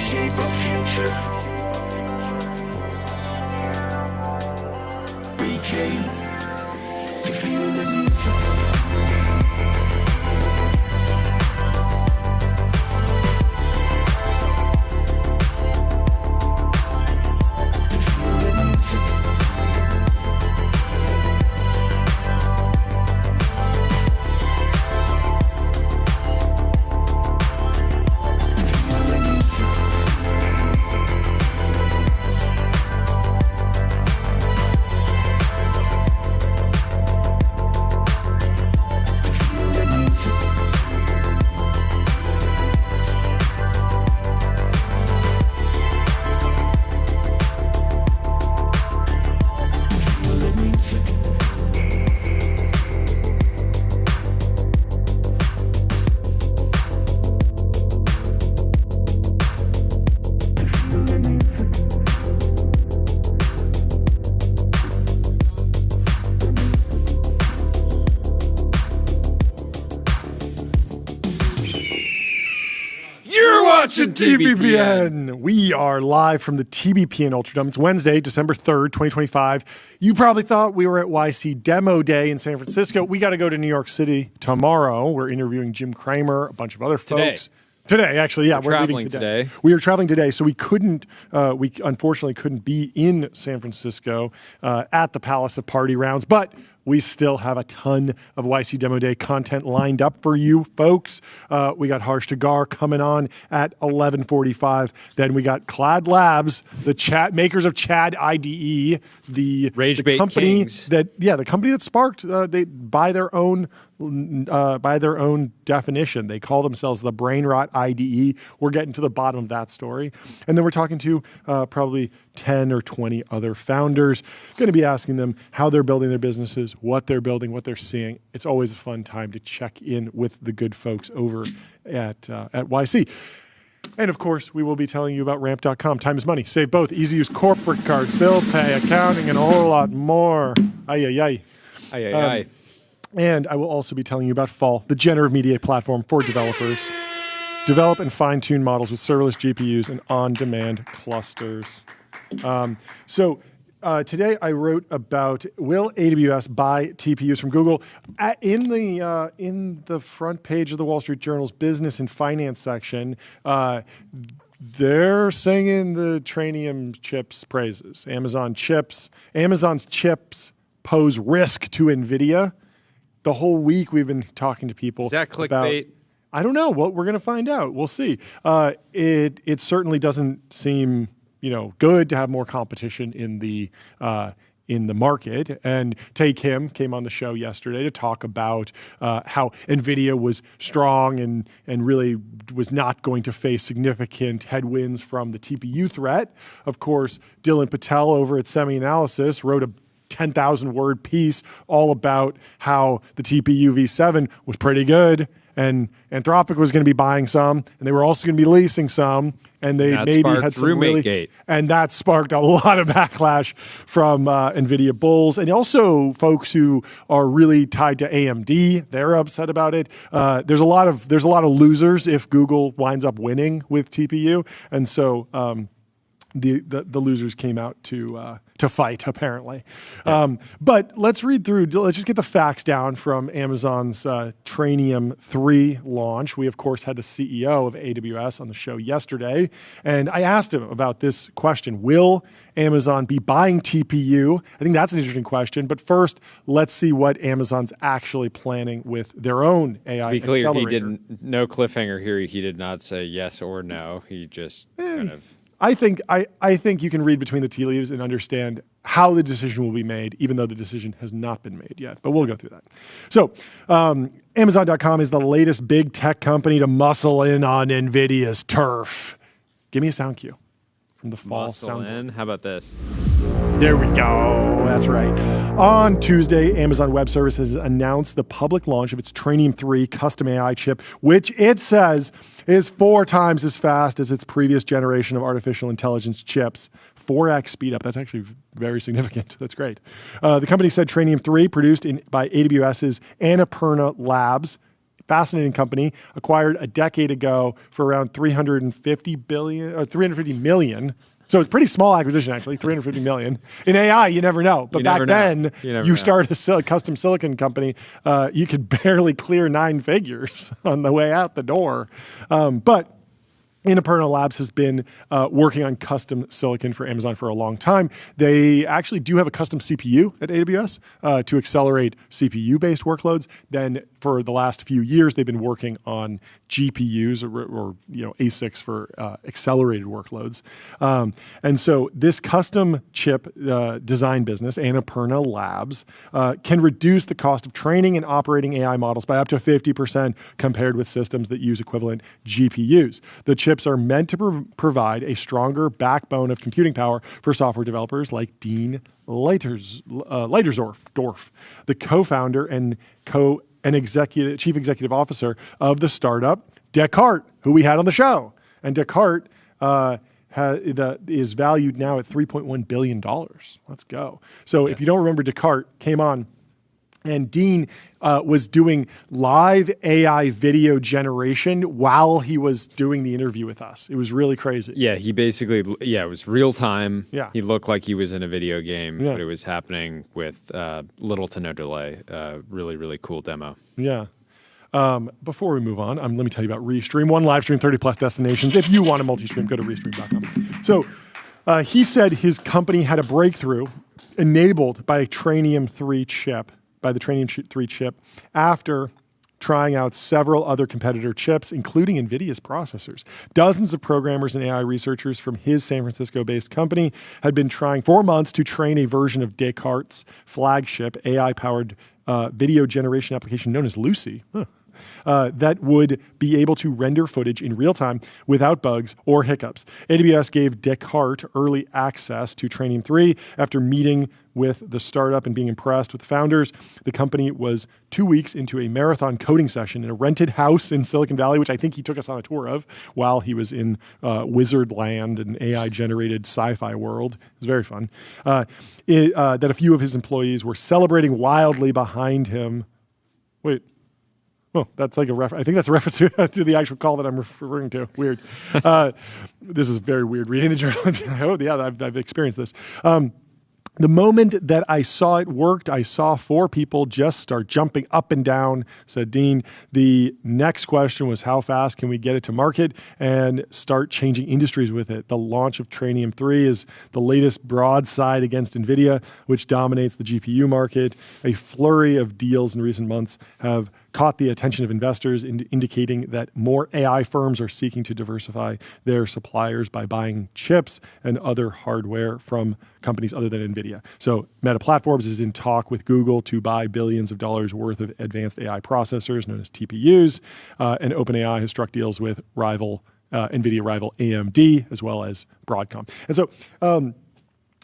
shape our future. We came to feel the need. TBPN. We are live from the TBPN Ultradome. It's Wednesday, December 3rd, 2025. You probably thought we were at YC Demo Day in San Francisco. We got to go to New York City tomorrow. We're interviewing Jim Cramer, a bunch of other folks. Today, actually, yeah, we're leaving today. We are traveling today, so we unfortunately couldn't be in San Francisco at the Palace of Party Rounds, but we still have a ton of YC Demo Day content lined up for you folks. We got Harj Taggar coming on at 11:45. Then we got Clad Labs, the makers of Chad IDE, the company Kings. The company that sparked they by their own definition. They call themselves the Brainrot IDE. We're getting to the bottom of that story. And then we're talking to probably 10 or 20 other founders. Going to be asking them how they're building their businesses, what they're building, what they're seeing. It's always a fun time to check in with the good folks over at YC. And of course, we will be telling you about ramp.com. Time is money. Save both. Easy use corporate cards, bill pay, accounting, and a whole lot more. And I will also be telling you about Fall, the generative media platform for developers. Develop and fine-tune models with serverless GPUs and on-demand clusters. Today I wrote about will AWS buy TPUs from Google. In the front page of the Wall Street Journal's business and finance section, they're singing the Trainium chips praises. Amazon's chips pose risk to Nvidia. The whole week we've been talking to people. Is that clickbait? I don't know. Well, we're going to find out. We'll see. It certainly doesn't seem good to have more competition in the market. And Tay Kim came on the show yesterday to talk about how Nvidia was strong and really was not going to face significant headwinds from the TPU threat. Of course, Dylan Patel over at Semi Analysis wrote a 10,000 word piece all about how the TPU V7 was pretty good and Anthropic was going to be buying some and they were also going to be leasing some and they maybe had some and that sparked a lot of backlash from Nvidia bulls and also folks who are really tied to AMD. They're upset about it. There's a lot of losers if Google winds up winning with TPU, and so the losers came out to fight, apparently. Yeah. But let's read through. Let's just get the facts down from Amazon's Trainium 3 launch. We, of course, had the CEO of AWS on the show yesterday, and I asked him about this question. Will Amazon be buying TPU? I think that's an interesting question. But first, let's see what Amazon's actually planning with their own AI accelerator. To be clear, no cliffhanger here. He did not say yes or no. He just kind of... I think you can read between the tea leaves and understand how the decision will be made, even though the decision has not been made yet. But we'll go through that. So Amazon.com is the latest big tech company to muscle in on NVIDIA's turf. Give me a sound cue from the fall sound. How about this? There we go. That's right. On Tuesday, Amazon Web Services announced the public launch of its Trainium 3 custom AI chip, which it says is 4 times as fast as its previous generation of artificial intelligence chips. 4x speed up. That's actually very significant. That's great. The company said Trainium 3, produced by AWS's Annapurna Labs, Fascinating company, acquired a decade ago for around 350 million. So it's a pretty small acquisition, actually, 350 million. In AI, you never know. But back then, you start a custom silicon company, you could barely clear 9 figures on the way out the door. But Annapurna Labs has been working on custom silicon for Amazon for a long time. They actually do have a custom CPU at AWS to accelerate CPU-based workloads. Then for the last few years, they've been working on GPUs or ASICs for accelerated workloads. And so this custom chip design business, Annapurna Labs, can reduce the cost of training and operating AI models by up to 50% compared with systems that use equivalent GPUs. The chips are meant to provide a stronger backbone of computing power for software developers like Dean Leitersdorf, the co-founder and chief executive officer of the startup Descartes, who we had on the show. And Descartes is valued now at $3.1 billion. Let's go. So if you don't remember, Descartes came on, and Dean was doing live AI video generation while he was doing the interview with us. It was really crazy. Yeah, he basically, it was real time. Yeah. He looked like he was in a video game, but it was happening with little to no delay. Really, really cool demo. Yeah. Before we move on, let me tell you about Restream. One live stream, 30 plus destinations. If you want a multi-stream, go to restream.com. So he said his company had a breakthrough enabled by a Trainium 3 chip, after trying out several other competitor chips, including Nvidia's processors. Dozens of programmers and AI researchers from his San Francisco-based company had been trying for months to train a version of Descartes' flagship AI-powered video generation application known as Lucy. That would be able to render footage in real time without bugs or hiccups. AWS gave Descartes early access to Trainium 3 after meeting with the startup and being impressed with the founders. The company was 2 weeks into a marathon coding session in a rented house in Silicon Valley, which I think he took us on a tour of while he was in Wizard Land, an AI-generated sci-fi world. It was very fun. That a few of his employees were celebrating wildly behind him. Wait. Oh, that's like I think that's a reference to the actual call that I'm referring to. Weird. This is very weird reading the journal. Oh, yeah, I've experienced this. The moment that I saw it worked, I saw 4 people just start jumping up and down, said Dean. The next question was, how fast can we get it to market and start changing industries with it? The launch of Trainium 3 is the latest broadside against Nvidia, which dominates the GPU market. A flurry of deals in recent months have caught the attention of investors, indicating that more AI firms are seeking to diversify their suppliers by buying chips and other hardware from companies other than Nvidia. So Meta Platforms is in talk with Google to buy billions of dollars worth of advanced AI processors known as TPUs, and OpenAI has struck deals with Nvidia rival AMD as well as Broadcom. And so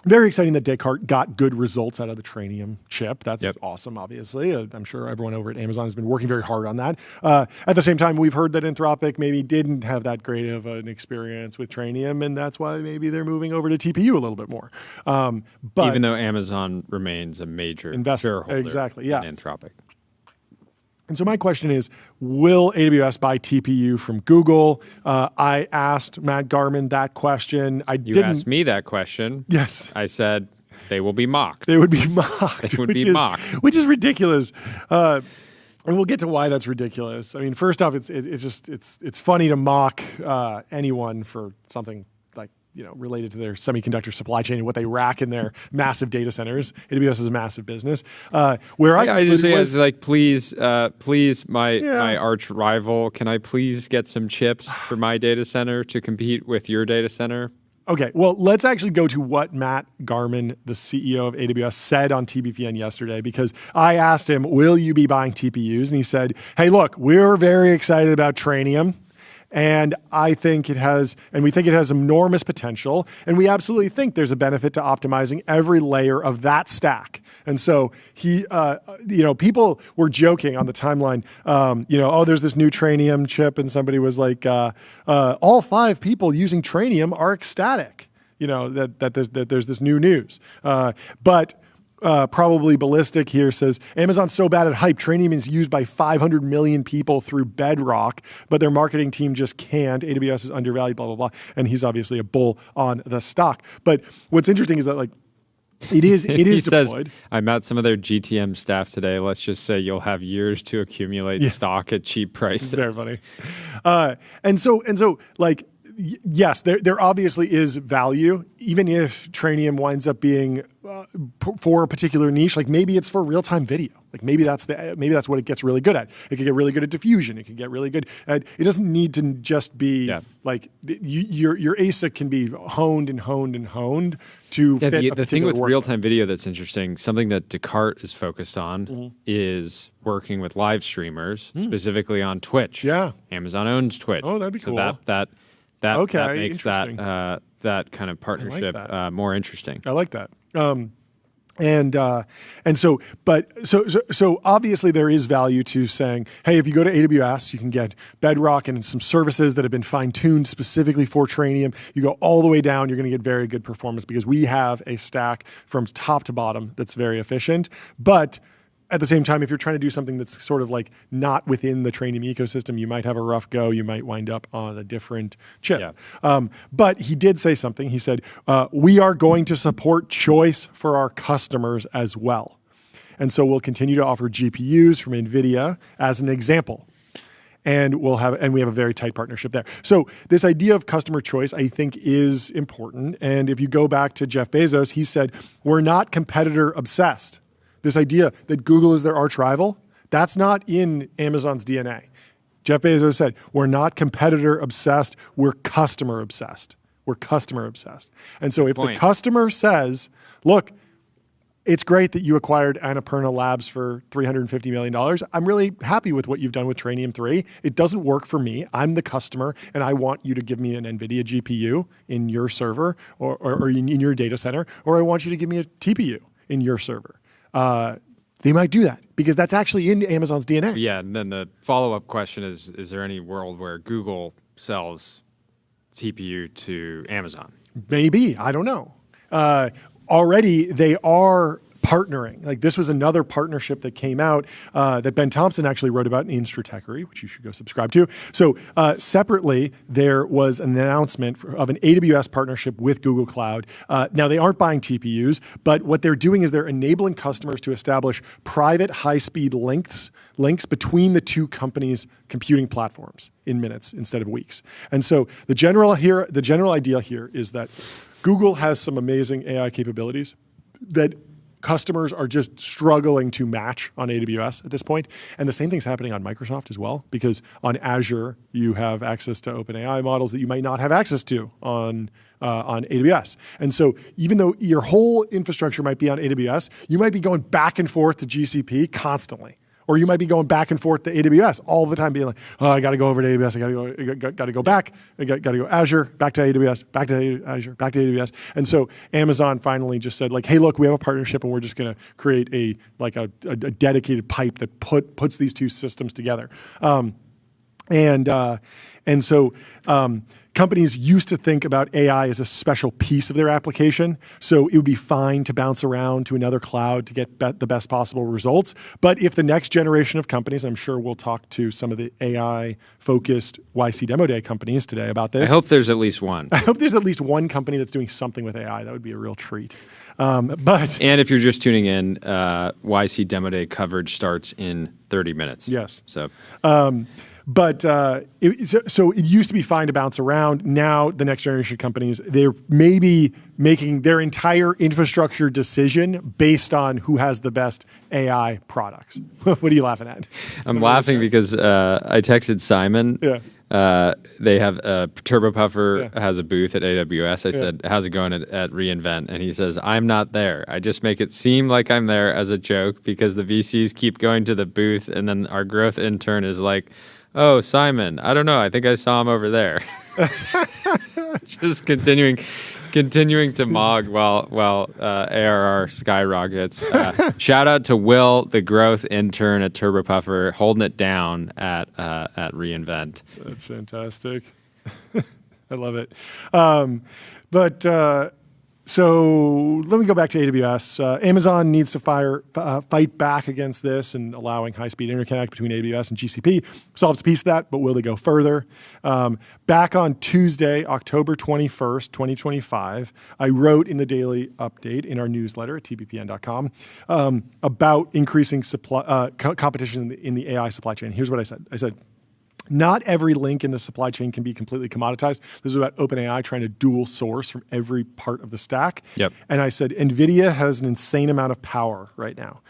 very exciting that Descartes got good results out of the Trainium chip. That's awesome, obviously. I'm sure everyone over at Amazon has been working very hard on that. At the same time, we've heard that Anthropic maybe didn't have that great of an experience with Trainium, and that's why maybe they're moving over to TPU a little bit more. But even though Amazon remains a major investor, shareholder in Anthropic. And so my question is, will AWS buy TPU from Google? I asked Matt Garman that question. You asked me that question. Yes. I said they will be mocked. They would be mocked. They would be mocked. Which is ridiculous. And we'll get to why that's ridiculous. I mean, first off, it's funny to mock anyone for something like, related to their semiconductor supply chain and what they rack in their massive data centers. AWS is a massive business. Where I just say is like, please, my arch rival, can I please get some chips for my data center to compete with your data center? Okay, well, let's actually go to what Matt Garman, the CEO of AWS, said on TBPN yesterday, because I asked him, will you be buying TPUs? And he said, hey, look, we're very excited about Trainium. And we think it has enormous potential. And we absolutely think there's a benefit to optimizing every layer of that stack. And so people were joking on the timeline, there's this new Trainium chip. And somebody was like, all 5 people using Trainium are ecstatic, that there's this new news. But Probably Ballistic here says, Amazon's so bad at hype. Trainium is used by 500 million people through Bedrock, but their marketing team just can't. AWS is undervalued, blah, blah, blah. And he's obviously a bull on the stock. But what's interesting is that, like, it is he deployed. Says, I met some of their GTM staff today. Let's just say you'll have years to accumulate stock at cheap prices. Very funny. And so, like, yes, there obviously is value, even if Trainium winds up being for a particular niche. Like maybe it's for real-time video. Like maybe that's what it gets really good at. It could get really good at diffusion. It could get really good at. It doesn't need to just be like your ASIC can be honed and honed and honed to fit the thing with real-time video that's interesting. Something that Descartes is focused on is working with live streamers, specifically on Twitch. Yeah, Amazon owns Twitch. Oh, that'd be cool. That makes that kind of partnership more interesting. I like that. So obviously there is value to saying, hey, if you go to AWS, you can get Bedrock and some services that have been fine-tuned specifically for Trainium. You go all the way down, you're going to get very good performance because we have a stack from top to bottom that's very efficient. But at the same time, if you're trying to do something that's sort of like not within the Trainium ecosystem, you might have a rough go. You might wind up on a different chip. Yeah. But he did say something. He said, we are going to support choice for our customers as well. And so we'll continue to offer GPUs from Nvidia as an example. And we have a very tight partnership there. So this idea of customer choice, I think, is important. And if you go back to Jeff Bezos, he said, we're not competitor obsessed. This idea that Google is their arch rival, that's not in Amazon's DNA. Jeff Bezos said, we're not competitor obsessed, we're customer obsessed. We're customer obsessed. And so if the customer says, look, it's great that you acquired Annapurna Labs for $350 million. I'm really happy with what you've done with Trainium 3. It doesn't work for me. I'm the customer, and I want you to give me an NVIDIA GPU in your server or in your data center, or I want you to give me a TPU in your server. They might do that because that's actually in Amazon's DNA. Yeah, and then the follow-up question is there any world where Google sells TPU to Amazon? Maybe. I don't know. Already, they are partnering. Like this was another partnership that came out that Ben Thompson actually wrote about in Introductory, which you should go subscribe to. So separately, there was an announcement of an AWS partnership with Google Cloud. Now, they aren't buying TPUs, but what they're doing is they're enabling customers to establish private high-speed links between the two companies' computing platforms in minutes instead of weeks. And so the general idea here is that Google has some amazing AI capabilities that customers are just struggling to match on AWS at this point. And the same thing's happening on Microsoft as well, because on Azure, you have access to OpenAI models that you might not have access to on AWS. And so even though your whole infrastructure might be on AWS, you might be going back and forth to GCP constantly. Or you might be going back and forth to AWS all the time, being like, "Oh, I got to go over to AWS. I got to go back. I got to go Azure, back to AWS, back to Azure, back to AWS." And so Amazon finally just said, like, "Hey, look, we have a partnership, and we're just going to create a dedicated pipe that puts these two systems together." And so companies used to think about AI as a special piece of their application. So it would be fine to bounce around to another cloud to get the best possible results. But if the next generation of companies, I'm sure we'll talk to some of the AI-focused YC Demo Day companies today about this. I hope there's at least one. I hope there's at least one company that's doing something with AI. That would be a real treat. And if you're just tuning in, YC Demo Day coverage starts in 30 minutes. Yes. So. So it used to be fine to bounce around. Now the next generation of companies, they're maybe making their entire infrastructure decision based on who has the best AI products. What are you laughing at? I'm laughing because I texted Simon. Yeah. They have Turbo Puffer has a booth at AWS. I said, "How's it going at reInvent?" And he says, "I'm not there. I just make it seem like I'm there as a joke because the VCs keep going to the booth, and then our growth intern is like, 'Oh, Simon, I don't know. I think I saw him over there.'" Just continuing to mog while ARR skyrockets. Shout out to Will, the growth intern at Turbo Puffer, holding it down at reInvent. That's fantastic. I love it. But So let me go back to AWS. Amazon needs to fight back against this and allowing high-speed interconnect between AWS and GCP. Solves a piece of that, but will they go further? Back on Tuesday, October 21st, 2025, I wrote in the daily update in our newsletter at tppn.com about increasing competition in the AI supply chain. Here's what I said. I said, not every link in the supply chain can be completely commoditized. This is about OpenAI trying to dual source from every part of the stack. Yep. And I said, NVIDIA has an insane amount of power right now.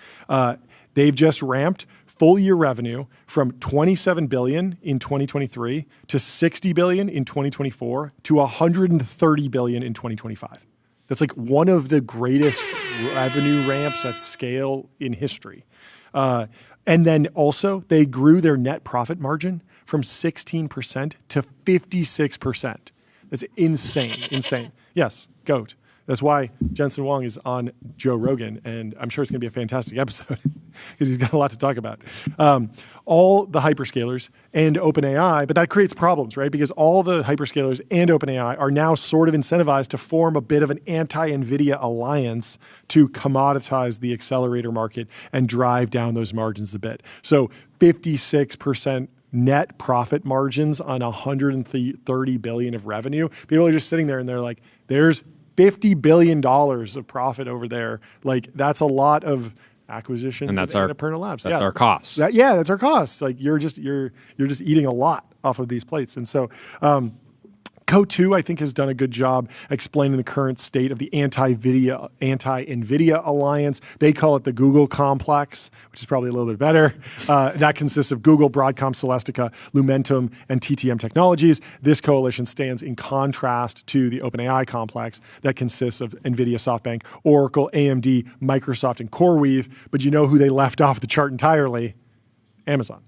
They've just ramped full year revenue from $27 billion in 2023 to $60 billion in 2024 to $130 billion in 2025. That's like one of the greatest revenue ramps at scale in history. And then also they grew their net profit margin from 16% to 56%. That's insane. Yes, GOAT. That's why Jensen Huang is on Joe Rogan, and I'm sure it's going to be a fantastic episode because he's got a lot to talk about. All the hyperscalers and OpenAI, but that creates problems, right? Because all the hyperscalers and OpenAI are now sort of incentivized to form a bit of an anti-NVIDIA alliance to commoditize the accelerator market and drive down those margins a bit. So 56% net profit margins on $130 billion of revenue. People are just sitting there and they're like, there's $50 billion of profit over there. Like, that's a lot of acquisitions. And that's of our Annapurna Labs. That's our cost. That's our cost. Like, you're just eating a lot off of these plates. And so Co2, I think, has done a good job explaining the current state of the anti-NVIDIA alliance. They call it the Google complex, which is probably a little bit better. That consists of Google, Broadcom, Celestica, Lumentum, and TTM Technologies. This coalition stands in contrast to the OpenAI complex that consists of NVIDIA, SoftBank, Oracle, AMD, Microsoft, and CoreWeave. But you know who they left off the chart entirely? Amazon.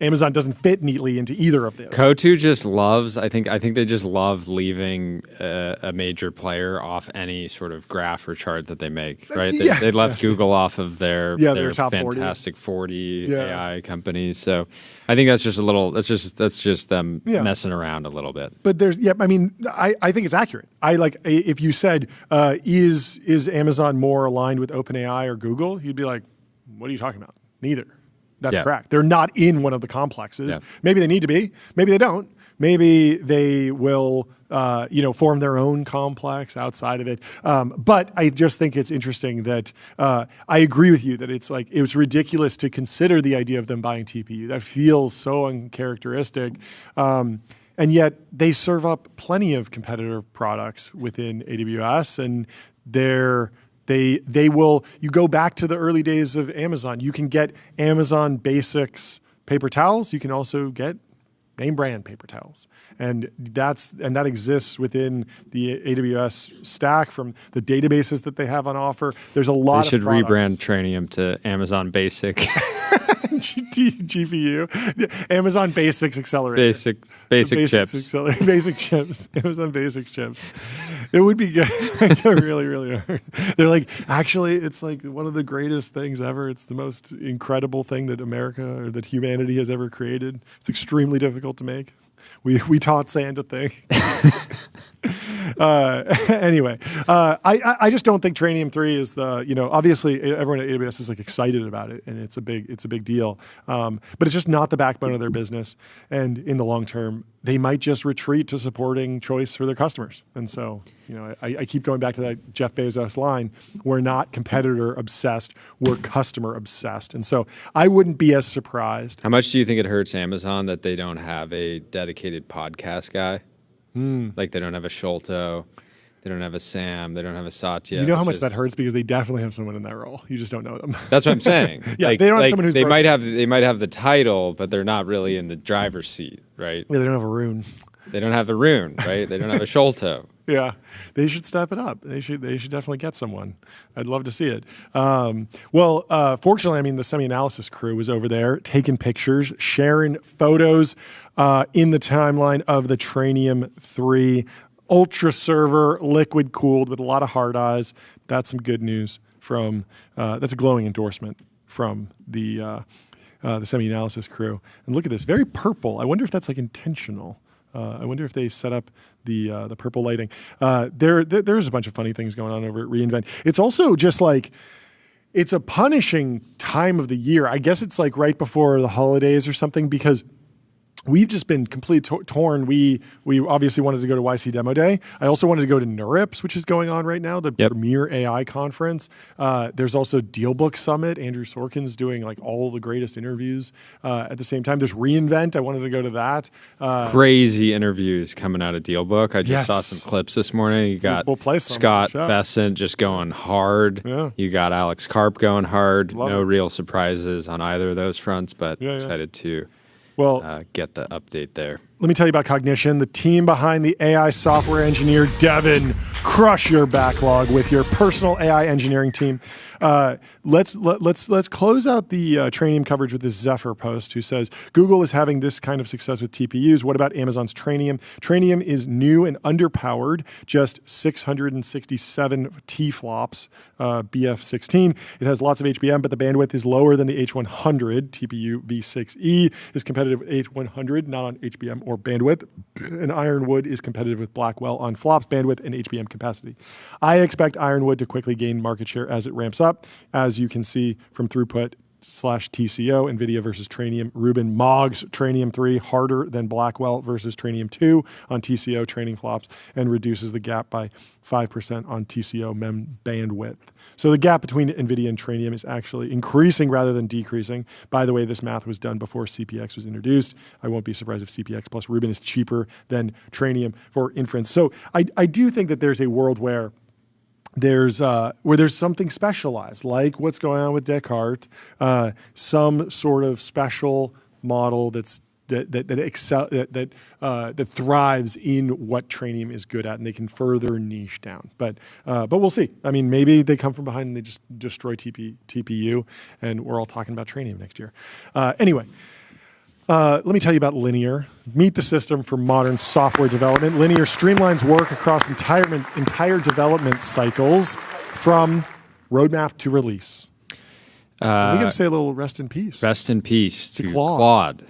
Amazon doesn't fit neatly into either of those. Co2 just loves, I think they just love leaving a major player off any sort of graph or chart that they make, right? They left Google off of their top fantastic 40 AI companies. So I think that's just a little, that's just them messing around a little bit. But I think it's accurate. If you said, is Amazon more aligned with OpenAI or Google? You'd be like, what are you talking about? Neither. That's correct. They're not in one of the complexes. Yeah. Maybe they need to be. Maybe they don't. Maybe they will, form their own complex outside of it. But I just think it's interesting that I agree with you that it's like it was ridiculous to consider the idea of them buying TPU. That feels so uncharacteristic. And yet they serve up plenty of competitive products within AWS, and they will, you go back to the early days of Amazon. You can get Amazon Basics paper towels. You can also get name brand paper towels. And that exists within the AWS stack from the databases that they have on offer. There's a lot of products. Rebrand Trainium to Amazon Basic. GPU. Amazon Basics Accelerator. Basic chips. Basic chips. Amazon Basics chips. It would be good. Really, really hard. They're like, actually, it's like one of the greatest things ever. It's the most incredible thing that America or that humanity has ever created. It's extremely difficult to make. We taught sand to think. Anyway, I just don't think Trainium 3 is obviously everyone at AWS is like excited about it, and it's a big deal. But it's just not the backbone of their business. And in the long term, they might just retreat to supporting choice for their customers. And so, I keep going back to that Jeff Bezos line. We're not competitor obsessed. We're customer obsessed. And so I wouldn't be as surprised. How much do you think it hurts Amazon that they don't have a dedicated podcast guy? Like they don't have a Sholto, they don't have a Sam, they don't have a Satya. You know how much that hurts because they definitely have someone in that role. You just don't know them. That's what I'm saying. They don't have someone who's they might have the title, but they're not really in the driver's seat, right? Yeah, they don't have a rune. They don't have a rune, right? They don't have a Sholto. Yeah, they should step it up. They should definitely get someone. I'd love to see it. Fortunately, the semi-analysis crew was over there taking pictures, sharing photos in the timeline of the Trainium 3 Ultra server, liquid cooled with a lot of hard eyes. That's some good news from. That's a glowing endorsement from the semi-analysis crew. And look at this, very purple. I wonder if that's like intentional. I wonder if they set up the purple lighting. There's a bunch of funny things going on over at reInvent. It's also just like, it's a punishing time of the year. I guess it's like right before the holidays or something, because we've just been completely torn. We obviously wanted to go to YC Demo Day. I also wanted to go to NeurIPS, which is going on right now, the premier AI conference. There's also DealBook Summit. Andrew Sorkin's doing like all the greatest interviews at the same time. There's reInvent. I wanted to go to that. Crazy interviews coming out of DealBook. I just saw some clips this morning. You got Scott Bessent just going hard. Yeah. You got Alex Karp going hard. No real surprises on either of those fronts, but excited to get the update there. Let me tell you about Cognition, the team behind the AI software engineer Devin. Crush your backlog with your personal AI engineering team. Let's close out the Trainium coverage with this Zephyr post who says Google is having this kind of success with TPUs. What about Amazon's Trainium? Trainium is new and underpowered, just 667 T-flops, BF16. It has lots of HBM, but the bandwidth is lower than the H100. TPU V6E is competitive with H100, not on HBM or bandwidth. And Ironwood is competitive with Blackwell on flops, bandwidth, and HBM capacity. I expect Ironwood to quickly gain market share as it ramps up. As you can see from throughput /TCO, Nvidia versus Trainium, Rubin Mog's Trainium 3 harder than Blackwell versus Trainium 2 on TCO training flops and reduces the gap by 5% on TCO mem bandwidth. So the gap between Nvidia and Trainium is actually increasing rather than decreasing. By the way, this math was done before CPX was introduced. I won't be surprised if CPX plus Rubin is cheaper than Trainium for inference. So I do think that there's a world where there's something specialized, like what's going on with Descartes, some sort of special model that thrives in what Trainium is good at, and they can further niche down. But we'll see. I mean, maybe they come from behind and they just destroy TPU, and we're all talking about Trainium next year. Anyway. Let me tell you about Linear. Meet the system for modern software development. Linear streamlines work across entire development cycles from roadmap to release. We got to say a little rest in peace. Rest in peace to Claude.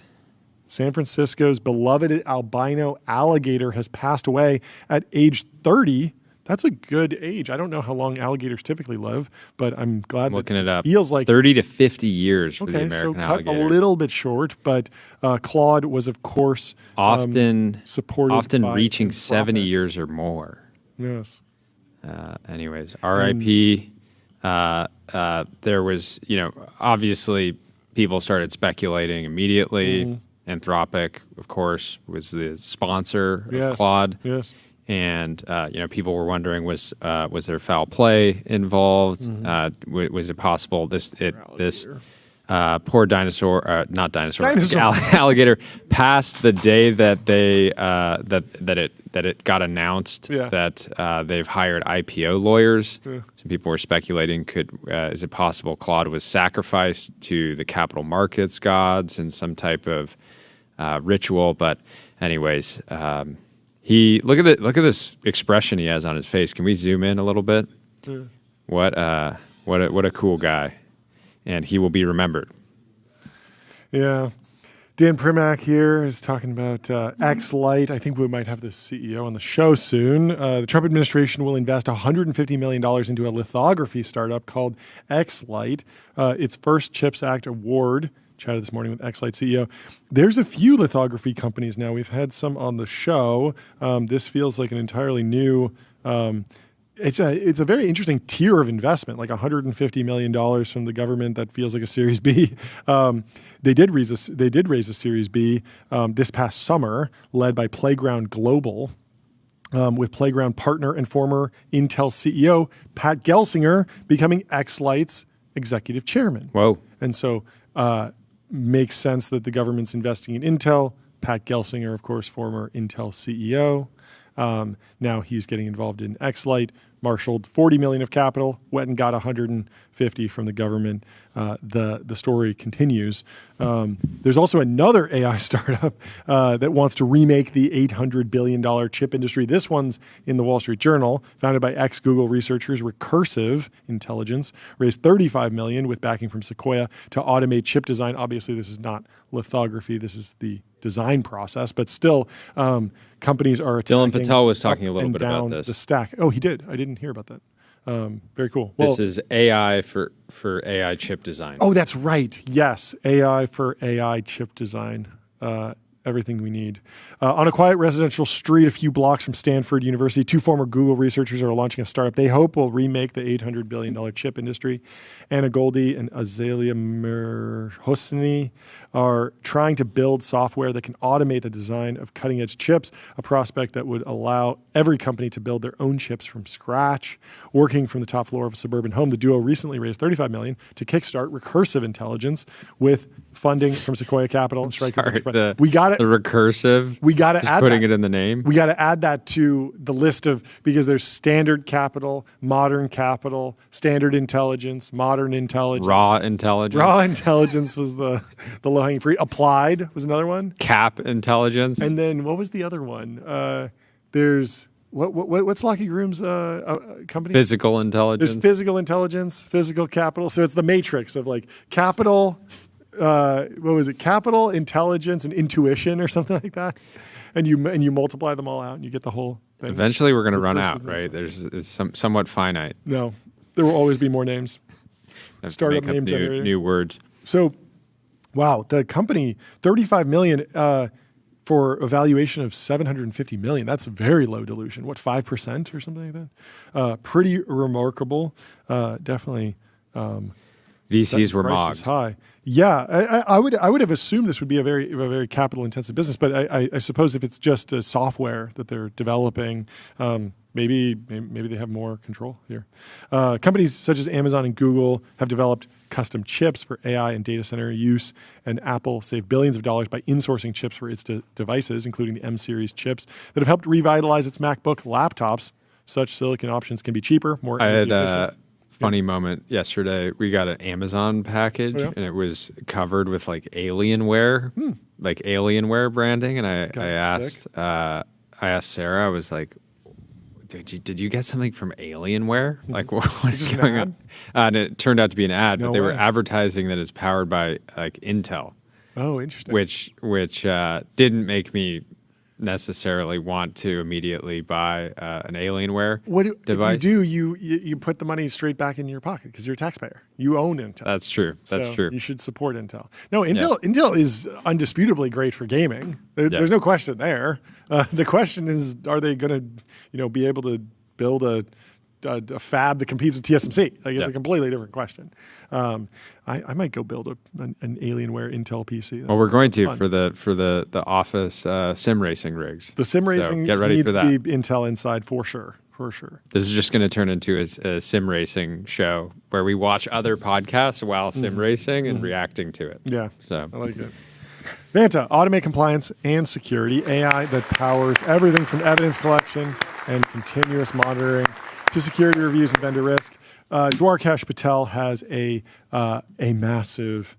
San Francisco's beloved albino alligator has passed away at age 30. That's a good age. I don't know how long alligators typically live, but I'm glad. Looking it up. Feels like 30 to 50 years for the American cut alligator. A little bit short, but Claude was, of course, supported, often by reaching Anthropic. 70 years or more. Yes. Anyways, RIP. There was, obviously people started speculating immediately. Anthropic, of course, was the sponsor of Claude. Yes. And people were wondering, was there foul play involved? Was it possible this poor alligator passed the day that they that it got announced that they've hired IPO lawyers? Some people were speculating, is it possible Claude was sacrificed to the capital markets gods in some type of ritual? But anyways. Look at this expression he has on his face. Can we zoom in a little bit? What a cool guy, and he will be remembered. Yeah, Dan Primack here is talking about X-Lite. I think we might have the CEO on the show soon. The Trump administration will invest $150 million into a lithography startup called X-Lite. Its first CHIPS Act award. Chatted this morning with X-Lite CEO. There's a few lithography companies now. We've had some on the show. This feels like an entirely new. It's a very interesting tier of investment, like $150 million from the government. That feels like a Series B. They did raise a Series B this past summer, led by Playground Global. With Playground partner and former Intel CEO Pat Gelsinger becoming X-Lite's executive chairman. Whoa! And so. Makes sense that the government's investing in Intel. Pat Gelsinger, of course, former Intel CEO. Now he's getting involved in X-Lite, marshaled $40 million of capital, went and got $150 from the government. The story continues. There's also another AI startup that wants to remake the $800 billion chip industry. This one's in the Wall Street Journal, founded by ex-Google researchers. Recursive Intelligence raised $35 million with backing from Sequoia to automate chip design. Obviously, this is not lithography. This is the design process, but still, companies are Dylan attacking Patel was talking a up little and bit about down this. the stack. Oh, he did. I didn't hear about that. Very cool. Well, This is AI for AI chip design. oh, that's right. Yes, AI for AI chip design. Everything we need. On a quiet residential street a few blocks from Stanford University, two former Google researchers are launching a startup they hope will remake the $800 billion chip industry. Anna Goldie and Azalea Mirhosni are trying to build software that can automate the design of cutting-edge chips, a prospect that would allow every company to build their own chips from scratch. Working from the top floor of a suburban home, the duo recently raised $35 million to kickstart recursive intelligence with funding from Sequoia Capital. Sorry, the recursive. We got to just add putting that. it in the name. We got to add that to the list of, because there's standard capital, modern capital, standard intelligence, modern intelligence. Raw intelligence. Raw intelligence was the low-hanging fruit. Applied was another one. Cap intelligence. And then what was the other one? There's what's Lockheed Groom's company? Physical intelligence. There's physical intelligence, physical capital. So it's the matrix of like capital. What was it? Capital, intelligence, and intuition, or something like that. And you multiply them all out, and you get the whole thing. Eventually, we're going to run out, right? It's somewhat finite. No, there will always be more names. Have to Startup make up name generator. new words. So, wow, the company $35 million for a valuation of $750 million. That's very low dilution. What, 5% or something like that? Pretty remarkable. Definitely. VCs were price mogged. is high. Yeah, I would have assumed this would be a very capital intensive business, but I suppose if it's just a software that they're developing, maybe they have more control here. Companies such as Amazon and Google have developed custom chips for AI and data center use, and Apple saved billions of dollars by insourcing chips for its devices, including the M series chips that have helped revitalize its MacBook laptops. Such silicon options can be cheaper, more energy efficient. Funny moment yesterday. We got an Amazon package, and it was covered with like Alienware, like Alienware branding. And I asked Sarah, I was like, "Did you get something from Alienware? Like, what is going on?" And it turned out to be an ad, but they were advertising that it's powered by like Intel. Oh, interesting. Which didn't make me necessarily want to immediately buy an Alienware device. If you do, you put the money straight back in your pocket because you're a taxpayer. You own Intel. That's true. That's true. You should support Intel. No, Intel is undisputably great for gaming. There's no question there. The question is, are they going to be able to build a fab that competes with TSMC? Like, it's a completely different question. I might go build an Alienware Intel PC. Well, we're going to for the office sim racing rigs. The sim racing get ready needs for that. to be Intel inside for sure. This is just going to turn into a sim racing show where we watch other podcasts while sim racing and reacting to it. Yeah, so I like it. Vanta, automate compliance and security, AI that powers everything from evidence collection and continuous monitoring to security reviews and vendor risk. Dwarkesh Patel has a massive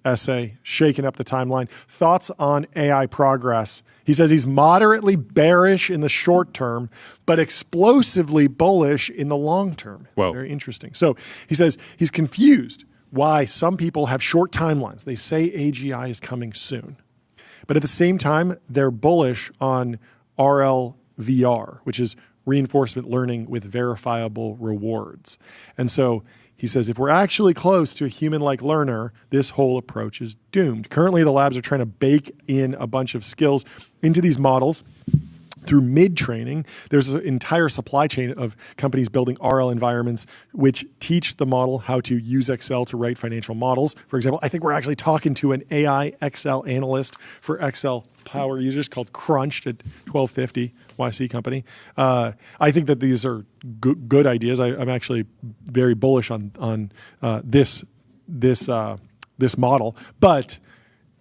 essay shaking up the timeline. Thoughts on AI progress. He says he's moderately bearish in the short term, but explosively bullish in the long term. Whoa. Very interesting. So he says he's confused why some people have short timelines. They say AGI is coming soon. But at the same time, they're bullish on RLVR, which is reinforcement learning with verifiable rewards. And so he says, if we're actually close to a human-like learner, this whole approach is doomed. Currently, the labs are trying to bake in a bunch of skills into these models through mid-training. There's an entire supply chain of companies building RL environments which teach the model how to use Excel to write financial models. For example, I think we're actually talking to an AI Excel analyst for Excel power users called Crunched at 1250 YC company. I think that these are good ideas. I'm actually very bullish on this model, but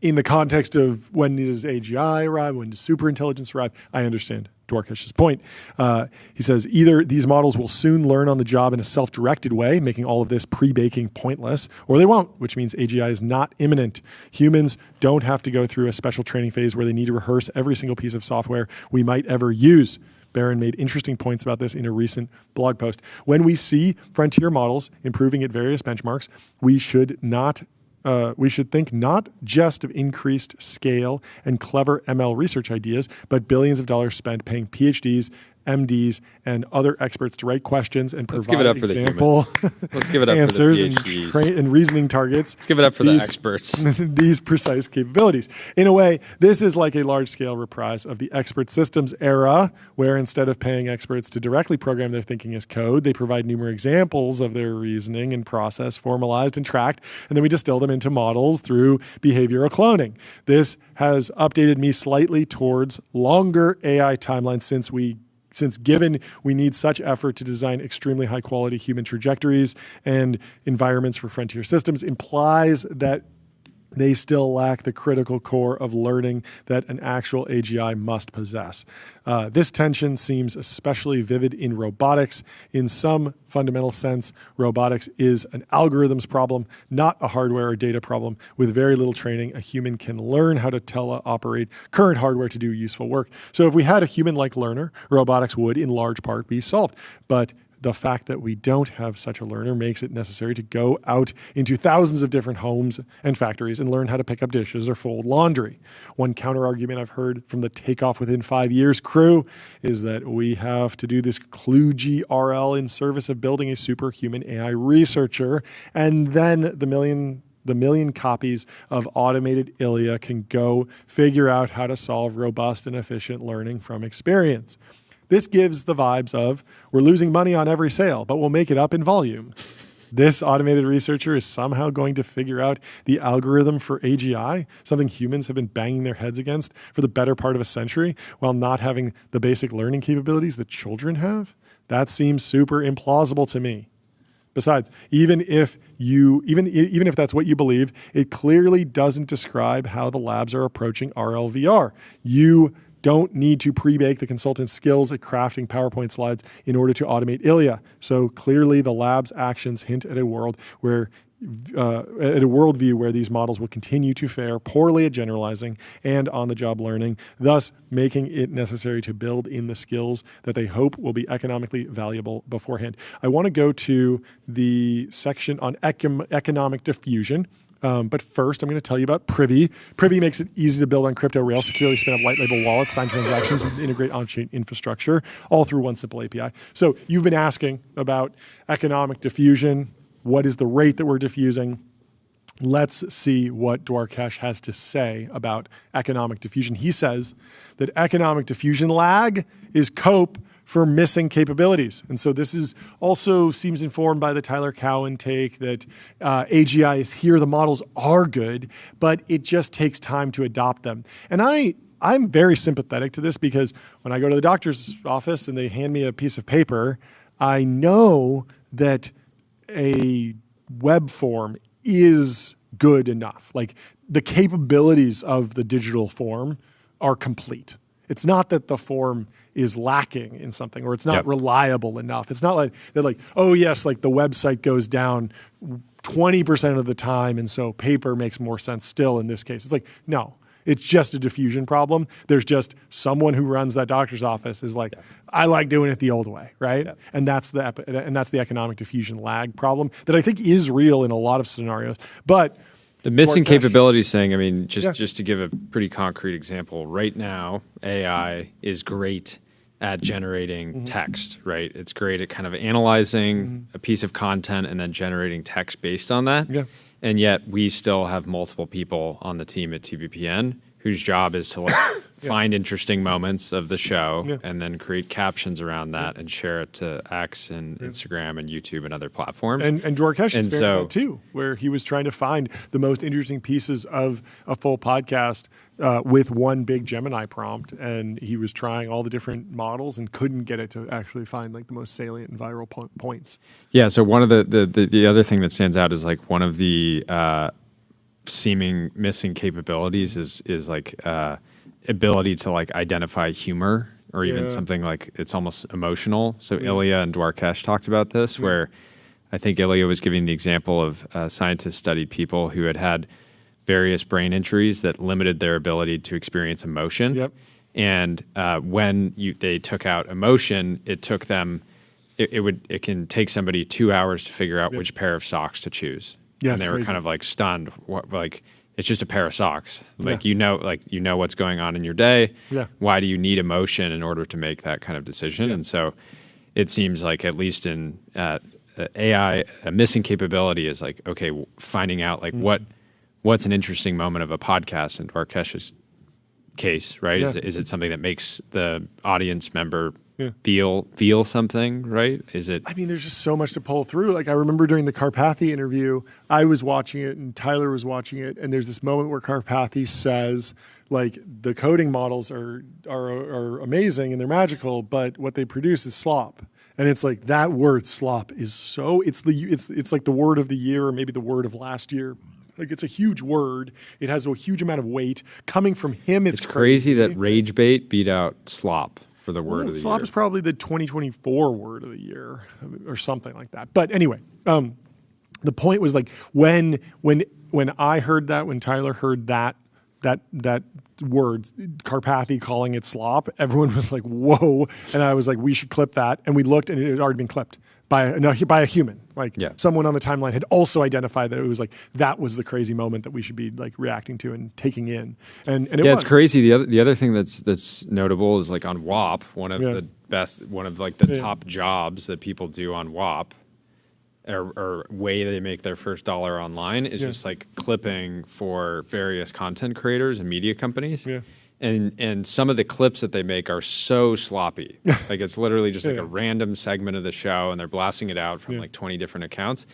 in the context of when does AGI arrive, when does superintelligence arrive, I understand Dwarkesh's point. He says either these models will soon learn on the job in a self-directed way, making all of this pre-baking pointless, or they won't, which means AGI is not imminent. Humans don't have to go through a special training phase where they need to rehearse every single piece of software we might ever use. Barron made interesting points about this in a recent blog post. When we see frontier models improving at various benchmarks, we should not not just of increased scale and clever ML research ideas, but billions of dollars spent paying PhDs, MDs, and other experts to write questions and provide example Let's give it up answers for the PhDs. and reasoning targets. Let's give it up for the experts. These precise capabilities. In a way, this is like a large-scale reprise of the expert systems era, where instead of paying experts to directly program their thinking as code, they provide numerous examples of their reasoning and process formalized and tracked, and then we distill them into models through behavioral cloning. This has updated me slightly towards longer AI timelines since given we need such effort to design extremely high quality human trajectories and environments for frontier systems implies that they still lack the critical core of learning that an actual AGI must possess. This tension seems especially vivid in robotics. In some fundamental sense, robotics is an algorithms problem, not a hardware or data problem. With very little training, a human can learn how to teleoperate current hardware to do useful work. So if we had a human-like learner, robotics would in large part be solved. But the fact that we don't have such a learner makes it necessary to go out into thousands of different homes and factories and learn how to pick up dishes or fold laundry. One counter-argument I've heard from the takeoff within 5 years crew is that we have to do this kludgy RL in service of building a superhuman AI researcher, and then the million copies of automated Ilya can go figure out how to solve robust and efficient learning from experience. This gives the vibes of, we're losing money on every sale, but we'll make it up in volume. This automated researcher is somehow going to figure out the algorithm for AGI, something humans have been banging their heads against for the better part of a century, while not having the basic learning capabilities that children have. That seems super implausible to me. Besides, even if that's what you believe, it clearly doesn't describe how the labs are approaching RLVR. You don't need to pre-bake the consultant's skills at crafting PowerPoint slides in order to automate Ilya. So clearly the lab's actions hint at a world where at a worldview where these models will continue to fare poorly at generalizing and on-the-job learning, thus making it necessary to build in the skills that they hope will be economically valuable beforehand. I want to go to the section on economic diffusion. But first, I'm going to tell you about Privy. Privy makes it easy to build on crypto rails, securely spin up white label wallets, sign transactions, and integrate on-chain infrastructure, all through one simple API. So you've been asking about economic diffusion. What is the rate that we're diffusing? Let's see what Dwarkesh has to say about economic diffusion. He says that economic diffusion lag is cope for missing capabilities. And so this is also seems informed by the Tyler Cowen take that AGI is here, the models are good, but it just takes time to adopt them. And I'm very sympathetic to this because when I go to the doctor's office and they hand me a piece of paper, I know that a web form is good enough. Like the capabilities of the digital form are complete. It's not that the form is lacking in something or it's not reliable enough. It's not like they're like, oh yes, like the website goes down 20% of the time and so paper makes more sense still in this case. It's like, no, it's just a diffusion problem. There's just someone who runs that doctor's office is like, I like doing it the old way, right? Yeah. And that's the economic diffusion lag problem that I think is real in a lot of scenarios. But the missing capabilities thing, I mean, just to give a pretty concrete example, right now, AI is great at generating text, right? It's great at kind of analyzing a piece of content and then generating text based on that. Yeah. And yet we still have multiple people on the team at TBPN whose job is to like find interesting moments of the show and then create captions around that and share it to X and Instagram and YouTube and other platforms. And Dwarkesh experienced that too, where he was trying to find the most interesting pieces of a full podcast with one big Gemini prompt. And he was trying all the different models and couldn't get it to actually find like the most salient and viral points. Yeah, so one of the other thing that stands out is like one of the seeming missing capabilities is like ability to like identify humor or even something like it's almost emotional. So Ilya and Dwarkesh talked about this, where I think Ilya was giving the example of scientists studied people who had various brain injuries that limited their ability to experience emotion. Yep. And when they took out emotion, it took them. It can take somebody 2 hours to figure out which pair of socks to choose. Yeah, and it's they were crazy. kind of like stunned. Like it's just a pair of socks. Like Yeah. you know what's going on in your day. Yeah. Why do you need emotion in order to make that kind of decision? Yeah. And so it seems like at least in AI, a missing capability is like, okay, finding out like what's an interesting moment of a podcast in Dwarkesh's case, right? Yeah. Is it something that makes the audience member Yeah. feel something, right? Is it? I mean, there's just so much to pull through. Like I remember during the Karpathy interview, I was watching it and Tyler was watching it, and there's this moment where Karpathy says, like, the coding models are amazing and they're magical, but what they produce is slop. And it's like that word slop is so it's like the word of the year or maybe the word of last year. Like it's a huge word. It has a huge amount of weight coming from him. It's crazy that rage bait beat out slop for the word of the slop year. is probably the 2024 word of the year or something like that. But anyway, the point was like when I heard that, when Tyler heard that word, Karpathy calling it slop, everyone was like, whoa. And I was like, we should clip that. And we looked and it had already been clipped by a human. Like someone on the timeline had also identified that it was like, that was the crazy moment that we should be like reacting to and taking in. And it was. It's crazy. The other thing that's notable is like on WAP, one of the top jobs that people do on WAP or way they make their first dollar online is just like clipping for various content creators and media companies. Yeah. And some of the clips that they make are so sloppy. Like it's literally just like a random segment of the show and they're blasting it out from like 20 different accounts.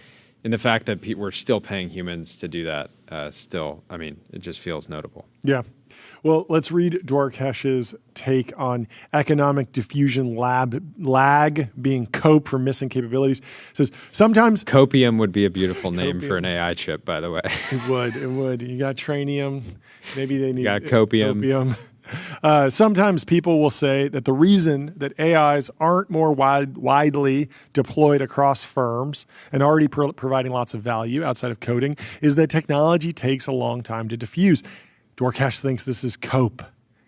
And the fact that we're still paying humans to do that I mean, it just feels notable. Yeah. Well, let's read Dwarkesh's take on economic diffusion lag being cope for missing capabilities. It says sometimes Copium would be a beautiful name for an AI chip, by the way. It would. You got Trainium. Maybe they need got Copium. Sometimes people will say that the reason that AIs aren't more widely deployed across firms and already providing lots of value outside of coding is that technology takes a long time to diffuse. Dwarkesh thinks this is cope.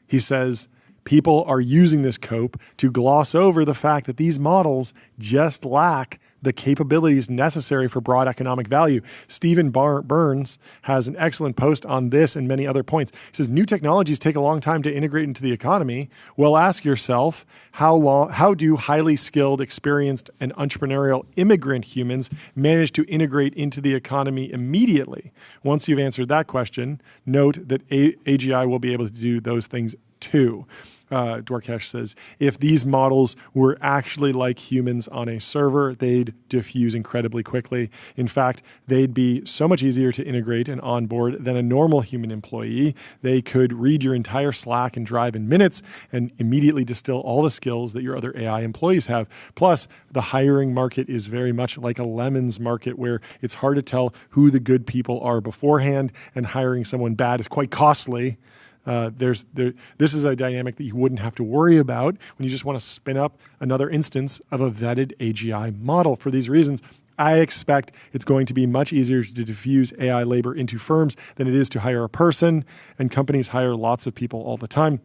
He says people are using this cope to gloss over the fact that these models just lack the capabilities necessary for broad economic value. Stephen Burns has an excellent post on this and many other points. He says, new technologies take a long time to integrate into the economy. Well, ask yourself, how do highly skilled, experienced, and entrepreneurial immigrant humans manage to integrate into the economy immediately? Once you've answered that question, note that AGI will be able to do those things too. Dwarkesh says, if these models were actually like humans on a server, they'd diffuse incredibly quickly. In fact, they'd be so much easier to integrate and onboard than a normal human employee. They could read your entire Slack and Drive in minutes and immediately distill all the skills that your other AI employees have. Plus, the hiring market is very much like a lemons market where it's hard to tell who the good people are beforehand, and hiring someone bad is quite costly. This is a dynamic that you wouldn't have to worry about when you just want to spin up another instance of a vetted AGI model. For these reasons, I expect it's going to be much easier to diffuse AI labor into firms than it is to hire a person, and companies hire lots of people all the time.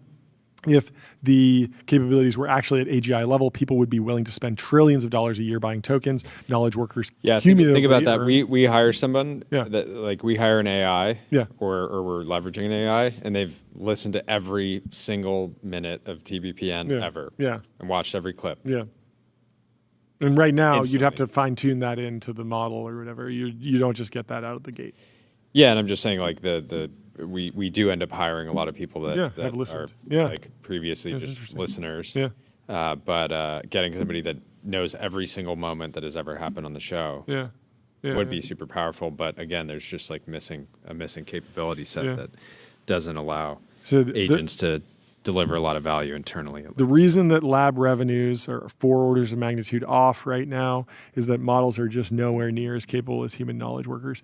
If the capabilities were actually at AGI level, people would be willing to spend trillions of dollars a year buying tokens. Knowledge workers. Yeah, think about that. We hire someone that, like, we hire an AI, or we're leveraging an AI, and they've listened to every single minute of TBPN ever, and watched every clip. Yeah. And right now, Instantly. you'd have to fine tune that into the model or whatever. You don't just get that out of the gate. Yeah, and I'm just saying, like, we do end up hiring a lot of people that have listened. are like previously just listeners. Yeah. But getting somebody that knows every single moment that has ever happened on the show would be super powerful. But again, there's just like a missing capability set that doesn't allow agents to deliver a lot of value internally. The reason that lab revenues are 4 orders of magnitude off right now is that models are just nowhere near as capable as human knowledge workers.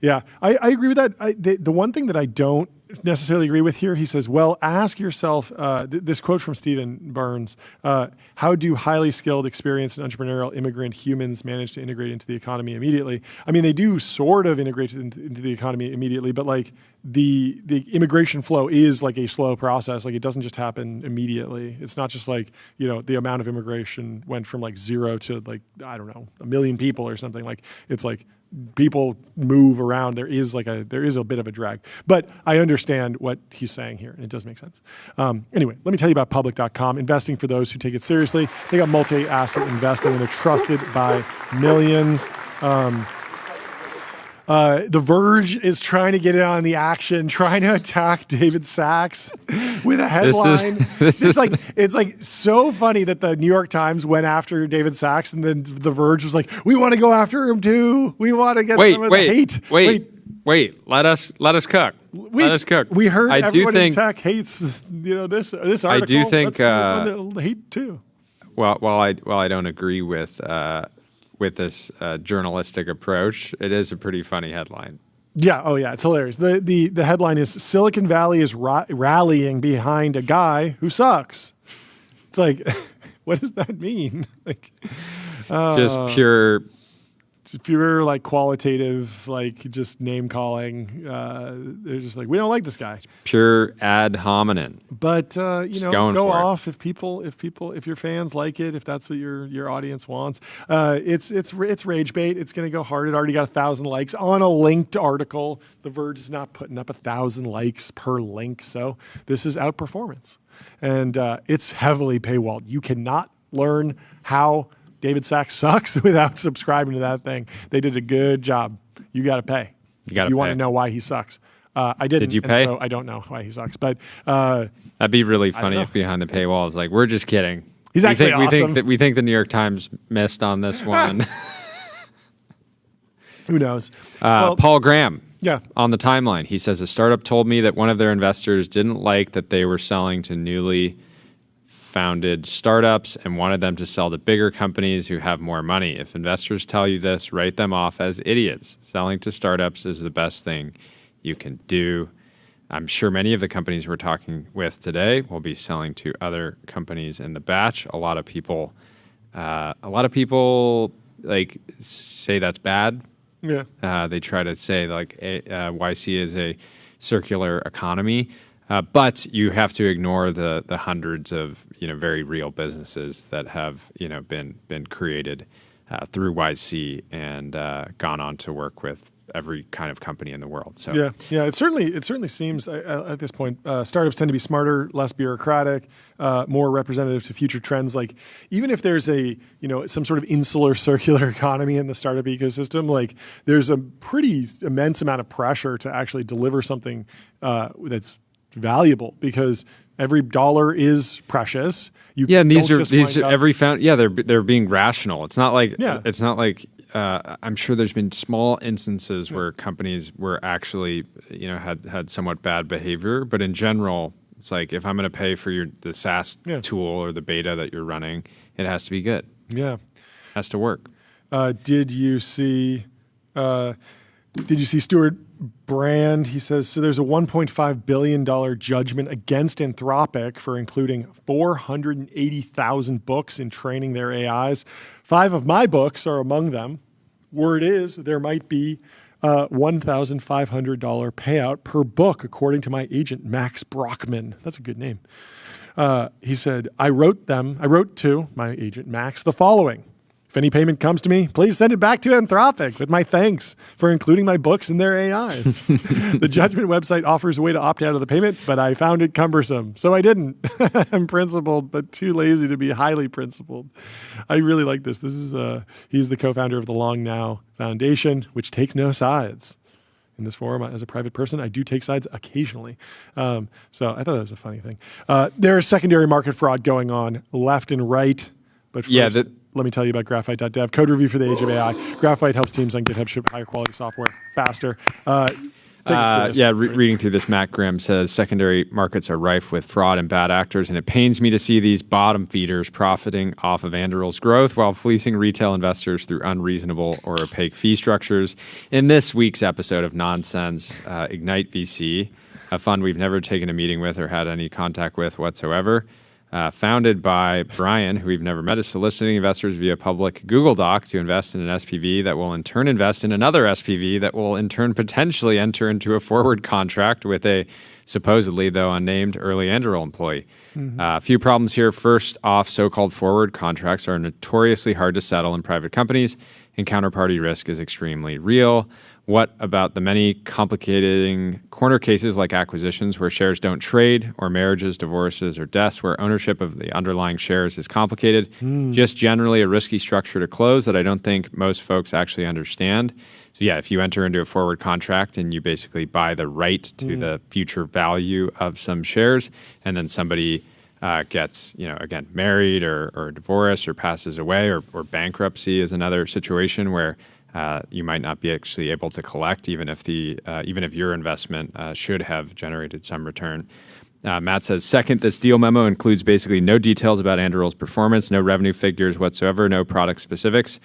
Yeah, I agree with that. The one thing that I don't necessarily agree with here, he says, well, ask yourself, this quote from Stephen Burns, how do highly skilled, experienced, and entrepreneurial immigrant humans manage to integrate into the economy immediately? I mean, they do sort of integrate into the economy immediately, but like the immigration flow is like a slow process. Like it doesn't just happen immediately. It's not just like, the amount of immigration went from like 0 to like, I don't know, 1 million people or something. Like it's like people move around, there is a bit of a drag. But I understand what he's saying here, and it does make sense. Anyway, let me tell you about public.com, investing for those who take it seriously. They got multi-asset investing, and they're trusted by millions. The Verge is trying to get in on the action, trying to attack David Sachs with a headline. It's like so funny that the New York Times went after David Sachs, and then the Verge was like, "We want to go after him too. We want to get some of the hate." Wait. Let us cook. Let us cook. We heard everyone in tech hates this article. I do think hate too. While I don't agree with this journalistic approach, it is a pretty funny headline. Yeah. Oh, yeah. It's hilarious. The headline is Silicon Valley is rallying behind a guy who sucks. It's like, what does that mean? Like, just pure like qualitative, like just name calling. They're just like, we don't like this guy. Pure ad hominem. But go off if your fans like it, if that's what your audience wants. It's rage bait. It's going to go hard. It already got 1,000 likes on a linked article. The Verge is not putting up 1,000 likes per link, so this is outperformance, and it's heavily paywalled. You cannot learn how David Sachs sucks without subscribing to that thing. They did a good job. You got to pay. You want to know why he sucks. I didn't. Did you pay? So I don't know why he sucks. But that'd be really funny if behind the paywall is like, we're just kidding. He's actually awesome. We think the New York Times missed on this one. Who knows? Paul Graham. Yeah. On the timeline, he says a startup told me that one of their investors didn't like that they were selling to newly founded startups and wanted them to sell to bigger companies who have more money. If investors tell you this, write them off as idiots. Selling to startups is the best thing you can do. I'm sure many of the companies we're talking with today will be selling to other companies in the batch. A lot of people like say that's bad. Yeah. They try to say like YC is a circular economy. But you have to ignore the hundreds of very real businesses that have been created through YC and gone on to work with every kind of company in the world. So yeah, it certainly seems at this point startups tend to be smarter, less bureaucratic, more representative to future trends. Like even if there's some sort of insular circular economy in the startup ecosystem, like there's a pretty immense amount of pressure to actually deliver something that's valuable because every dollar is precious. And these are every found. Yeah, they're being rational. It's not like I'm sure there's been small instances where companies were actually had somewhat bad behavior, but in general, it's like if I'm going to pay for the SaaS tool or the beta that you're running, it has to be good. Yeah, it has to work. Did you see Stuart Brand? He says, so there's a $1.5 billion judgment against Anthropic for including 480,000 books in training their AIs. 5 of my books are among them. Word is there might be a $1,500 payout per book, according to my agent, Max Brockman. That's a good name. He said, I wrote to my agent, Max, the following. If any payment comes to me, please send it back to Anthropic with my thanks for including my books in their AIs. The judgment website offers a way to opt out of the payment, but I found it cumbersome, so I didn't. I'm principled, but too lazy to be highly principled. I really like this. He's the co-founder of the Long Now Foundation, which takes no sides. In this forum, as a private person, I do take sides occasionally. So I thought that was a funny thing. There is secondary market fraud going on left and right. But first, let me tell you about Graphite.dev. Code review for the age of AI. Graphite helps teams on GitHub ship higher quality software faster. Reading through this, Matt Grimm says secondary markets are rife with fraud and bad actors, and it pains me to see these bottom feeders profiting off of Anduril's growth while fleecing retail investors through unreasonable or opaque fee structures. In this week's episode of Nonsense, Ignite VC, a fund we've never taken a meeting with or had any contact with whatsoever, founded by Brian, who we've never met, is soliciting investors via public Google Doc to invest in an SPV that will in turn invest in another SPV that will in turn potentially enter into a forward contract with a supposedly, though unnamed, early Anduril employee. A few problems here. First off, so-called forward contracts are notoriously hard to settle in private companies. and counterparty risk is extremely real. What about the many complicating corner cases like acquisitions where shares don't trade, or marriages, divorces, or deaths where ownership of the underlying shares is complicated? Just generally a risky structure to close that I don't think most folks actually understand. So yeah, if you enter into a forward contract and you basically buy the right to the future value of some shares, and then somebody gets, again, married or divorced or passes away, or bankruptcy is another situation where you might not be actually able to collect, even if your investment should have generated some return. Matt says, second, this deal memo includes basically no details about Anduril's performance, no revenue figures whatsoever, no product specifics.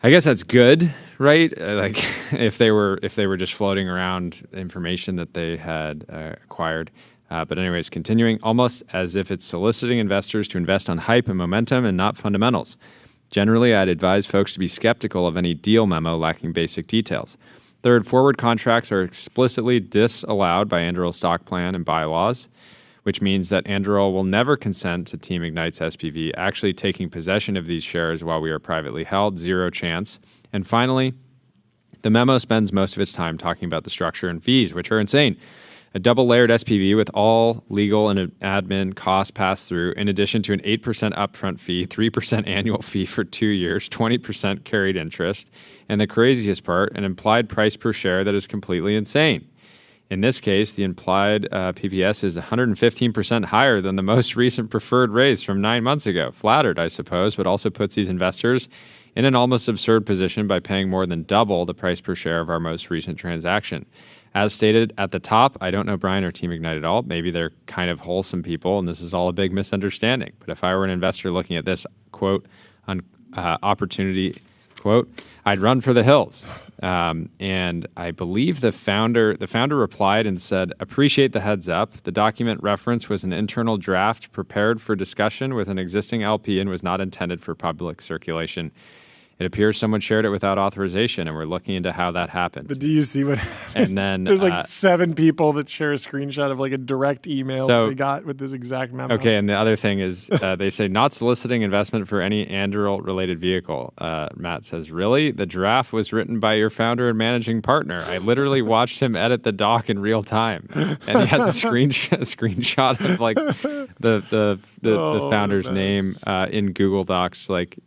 I guess that's good, right? Like if they were just floating around information that they had acquired. But anyways, continuing, almost as if it's soliciting investors to invest on hype and momentum and not fundamentals. Generally, I'd advise folks to be skeptical of any deal memo lacking basic details. Third, forward contracts are explicitly disallowed by Anduril's stock plan and bylaws, which means that Anduril will never consent to Team Ignite's SPV actually taking possession of these shares while we are privately held. Zero chance. And finally, the memo spends most of its time talking about the structure and fees, which are insane. A double-layered SPV with all legal and admin costs passed through, in addition to an 8% upfront fee, 3% annual fee for 2 years, 20% carried interest, and the craziest part, an implied price per share that is completely insane. In this case, the implied PPS is 115% higher than the most recent preferred raise from 9 months ago. Flattered, I suppose, but also puts these investors in an almost absurd position by paying more than double the price per share of our most recent transaction. As stated at the top, I don't know Brian or Team Ignite at all. Maybe they're kind of wholesome people, and this is all a big misunderstanding. But if I were an investor looking at this, quote, opportunity, quote, I'd run for the hills. And I believe the founder replied and said, appreciate the heads up. The document reference was an internal draft prepared for discussion with an existing LP and was not intended for public circulation. It appears someone shared it without authorization, and we're looking into how that happened. But do you see what happened? And then there's like 7 people that share a screenshot of like a direct email they got with this exact memo. Okay, and the other thing is they say not soliciting investment for any Anduril-related vehicle. Matt says, really? The draft was written by your founder and managing partner. I literally watched him edit the doc in real time, and he has a screenshot of like the founder's name in Google Docs, like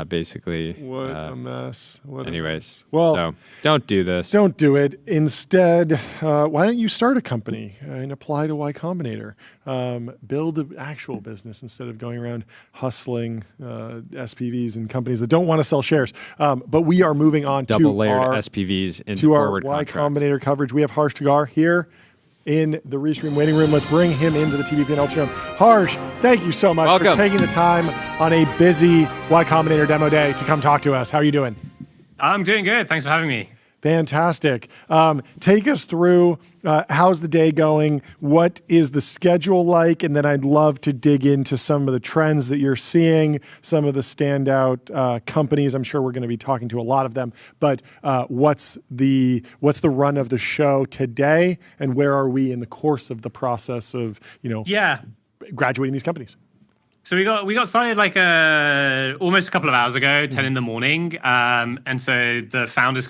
basically. What a mess. Anyways, well, so don't do this. Don't do it. Instead, why don't you start a company and apply to Y Combinator? Build an actual business instead of going around hustling SPVs and companies that don't want to sell shares. But we are moving on double-layered SPVs into forward our Y contracts. Combinator coverage. We have Harj Taggar here in the Restream waiting room. Let's bring him into the TVP and Ultra room. Harj, thank you so much for taking the time on a busy Y Combinator demo day to come talk to us. How are you doing? I'm doing good. Thanks for having me. Fantastic. Take us through how's the day going? What is the schedule like? And then I'd love to dig into some of the trends that you're seeing, some of the standout companies. I'm sure we're going to be talking to a lot of them. But what's the run of the show today, and where are we in the course of the process of graduating these companies? So we got started like almost a couple of hours ago, 10 in the morning, and so the founders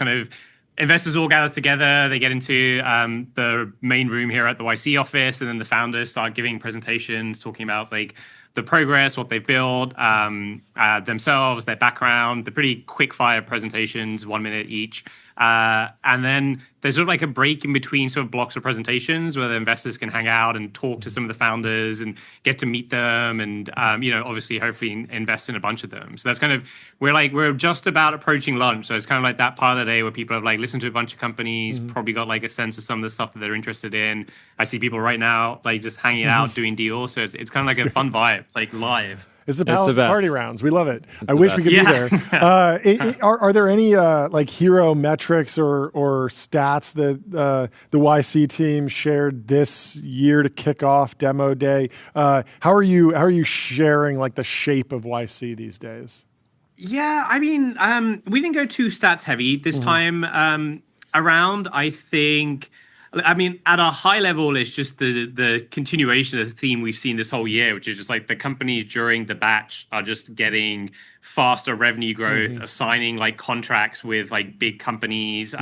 investors all gather together. They get into the main room here at the YC office, and then the founders start giving presentations, talking about like the progress, what they've built, themselves, their background. They're pretty quick fire presentations, 1 minute each. And then there's sort of like a break in between sort of blocks of presentations where the investors can hang out and talk to some of the founders and get to meet them and, obviously hopefully invest in a bunch of them. So that's we're just about approaching lunch. So it's kind of like that part of the day where people have like listened to a bunch of companies, probably got like a sense of some of the stuff that they're interested in. I see people right now like just hanging out, doing deals. So it's kind of like a fun vibe. It's like live. It's the Palace of Party Rounds. We love it. I wish we could be there. Are there any like hero metrics or stats that the YC team shared this year to kick off demo day? How are you sharing like the shape of YC these days? Yeah, I mean, we didn't go too stats heavy this time around. I think I mean, at a high level, it's just the continuation of the theme we've seen this whole year, which is just like the companies during the batch are just getting faster revenue growth, signing like contracts with like big companies.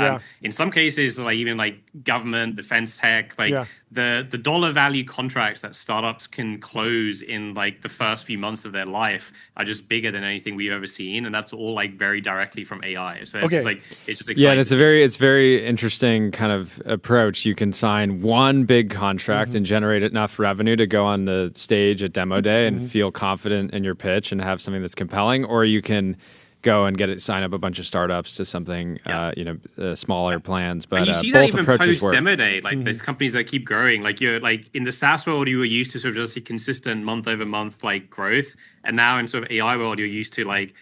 In some cases, like even like government, defense tech, like the dollar value contracts that startups can close in like the first few months of their life are just bigger than anything we've ever seen, and that's all like very directly from AI. So it's just like it's just exciting. Yeah, and it's very interesting kind of approach. You can sign one big contract and generate enough revenue to go on the stage at demo day and feel confident in your pitch and have something that's compelling, or you can go and sign up a bunch of startups to something, smaller plans. But and you see both that even approaches post demo day, like there's companies that keep growing. Like you're like in the SaaS world, you were used to sort of just a consistent month over month like growth, and now in sort of AI world, you're used to like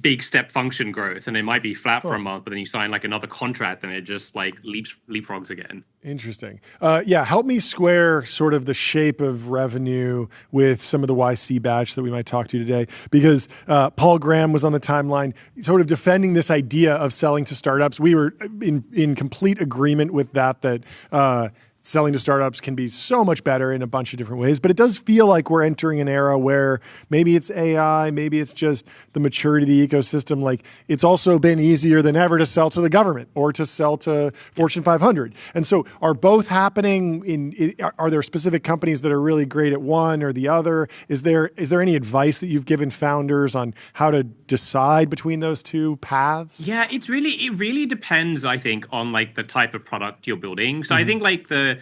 big step function growth, and it might be flat for a month, but then you sign like another contract and it just like leapfrogs again. Interesting. Help me square sort of the shape of revenue with some of the YC batch that we might talk to today, because Paul Graham was on the timeline sort of defending this idea of selling to startups. We were in complete agreement with that selling to startups can be so much better in a bunch of different ways, but it does feel like we're entering an era where maybe it's AI, maybe it's just the maturity of the ecosystem. Like it's also been easier than ever to sell to the government or to sell to Fortune 500. And so are both happening are there specific companies that are really great at one or the other? Is there any advice that you've given founders on how to decide between those two paths? Yeah, it really depends, I think, on like the type of product you're building. So I think like the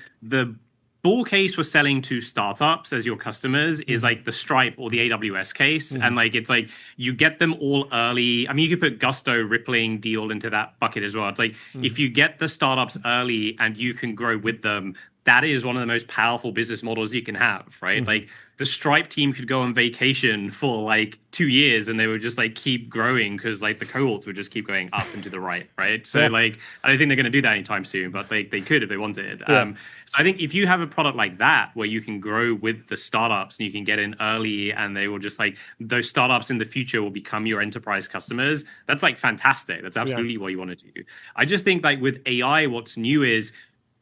bull case for selling to startups as your customers is like the Stripe or the AWS case. And like, it's like you get them all early. I mean, you could put Gusto, Rippling, Deal into that bucket as well. It's like, if you get the startups early and you can grow with them, that is one of the most powerful business models you can have, right? Like the Stripe team could go on vacation for like 2 years and they would just like keep growing because like the cohorts would just keep going up and to the right, right? So like, I don't think they're going to do that anytime soon, but they could if they wanted. So I think if you have a product like that where you can grow with the startups and you can get in early and they will just like, those startups in the future will become your enterprise customers, that's like fantastic. That's absolutely what you want to do. I just think like with AI, what's new is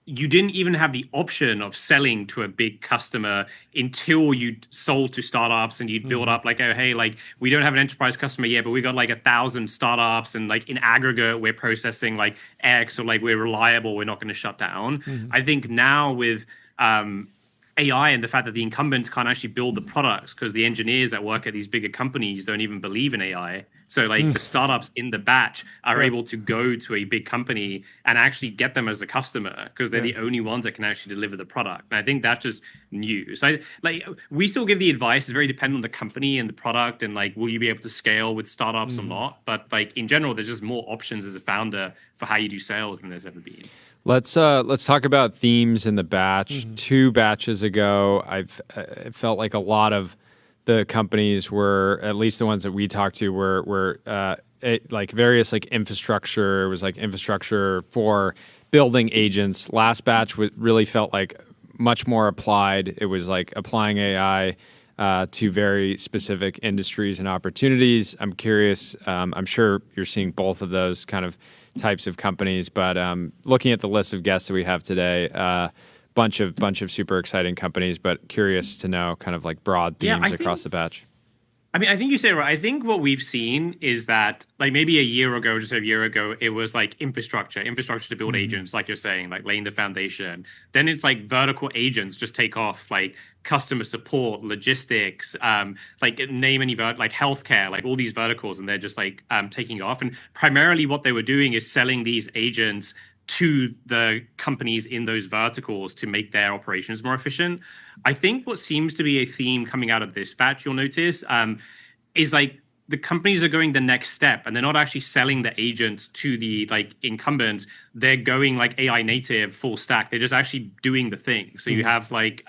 you didn't even have the option of selling to a big customer until you sold to startups and you'd build up like, oh, hey, like we don't have an enterprise customer yet, but we got like 1,000 startups and like in aggregate, we're processing like X, or like we're reliable, we're not going to shut down. I think now with AI and the fact that the incumbents can't actually build the products because the engineers that work at these bigger companies don't even believe in AI. So like the startups in the batch are able to go to a big company and actually get them as a customer because they're the only ones that can actually deliver the product. And I think that's just new. So we still give the advice. It's very dependent on the company and the product and like, will you be able to scale with startups or not? But like in general, there's just more options as a founder for how you do sales than there's ever been. Let's talk about themes in the batch. 2 batches ago, I felt like a lot of the companies were, at least the ones that we talked to, were like various like infrastructure. It was like infrastructure for building agents. Last batch really felt like much more applied. It was like applying AI to very specific industries and opportunities. I'm curious. I'm sure you're seeing both of those kind of types of companies, but looking at the list of guests that we have today, bunch of super exciting companies, but curious to know kind of like broad themes across the batch. I mean, I think you say it right. I think what we've seen is that like maybe a year ago, just a year ago, it was like infrastructure to build agents, like you're saying, like laying the foundation. Then it's like vertical agents just take off, like customer support, logistics, like name any like healthcare, like all these verticals, and they're just like taking off. And primarily what they were doing is selling these agents to the companies in those verticals to make their operations more efficient. I think what seems to be a theme coming out of this batch, you'll notice, is like the companies are going the next step and they're not actually selling the agents to the like incumbents. They're going like AI native full stack. They're just actually doing the thing. So you have like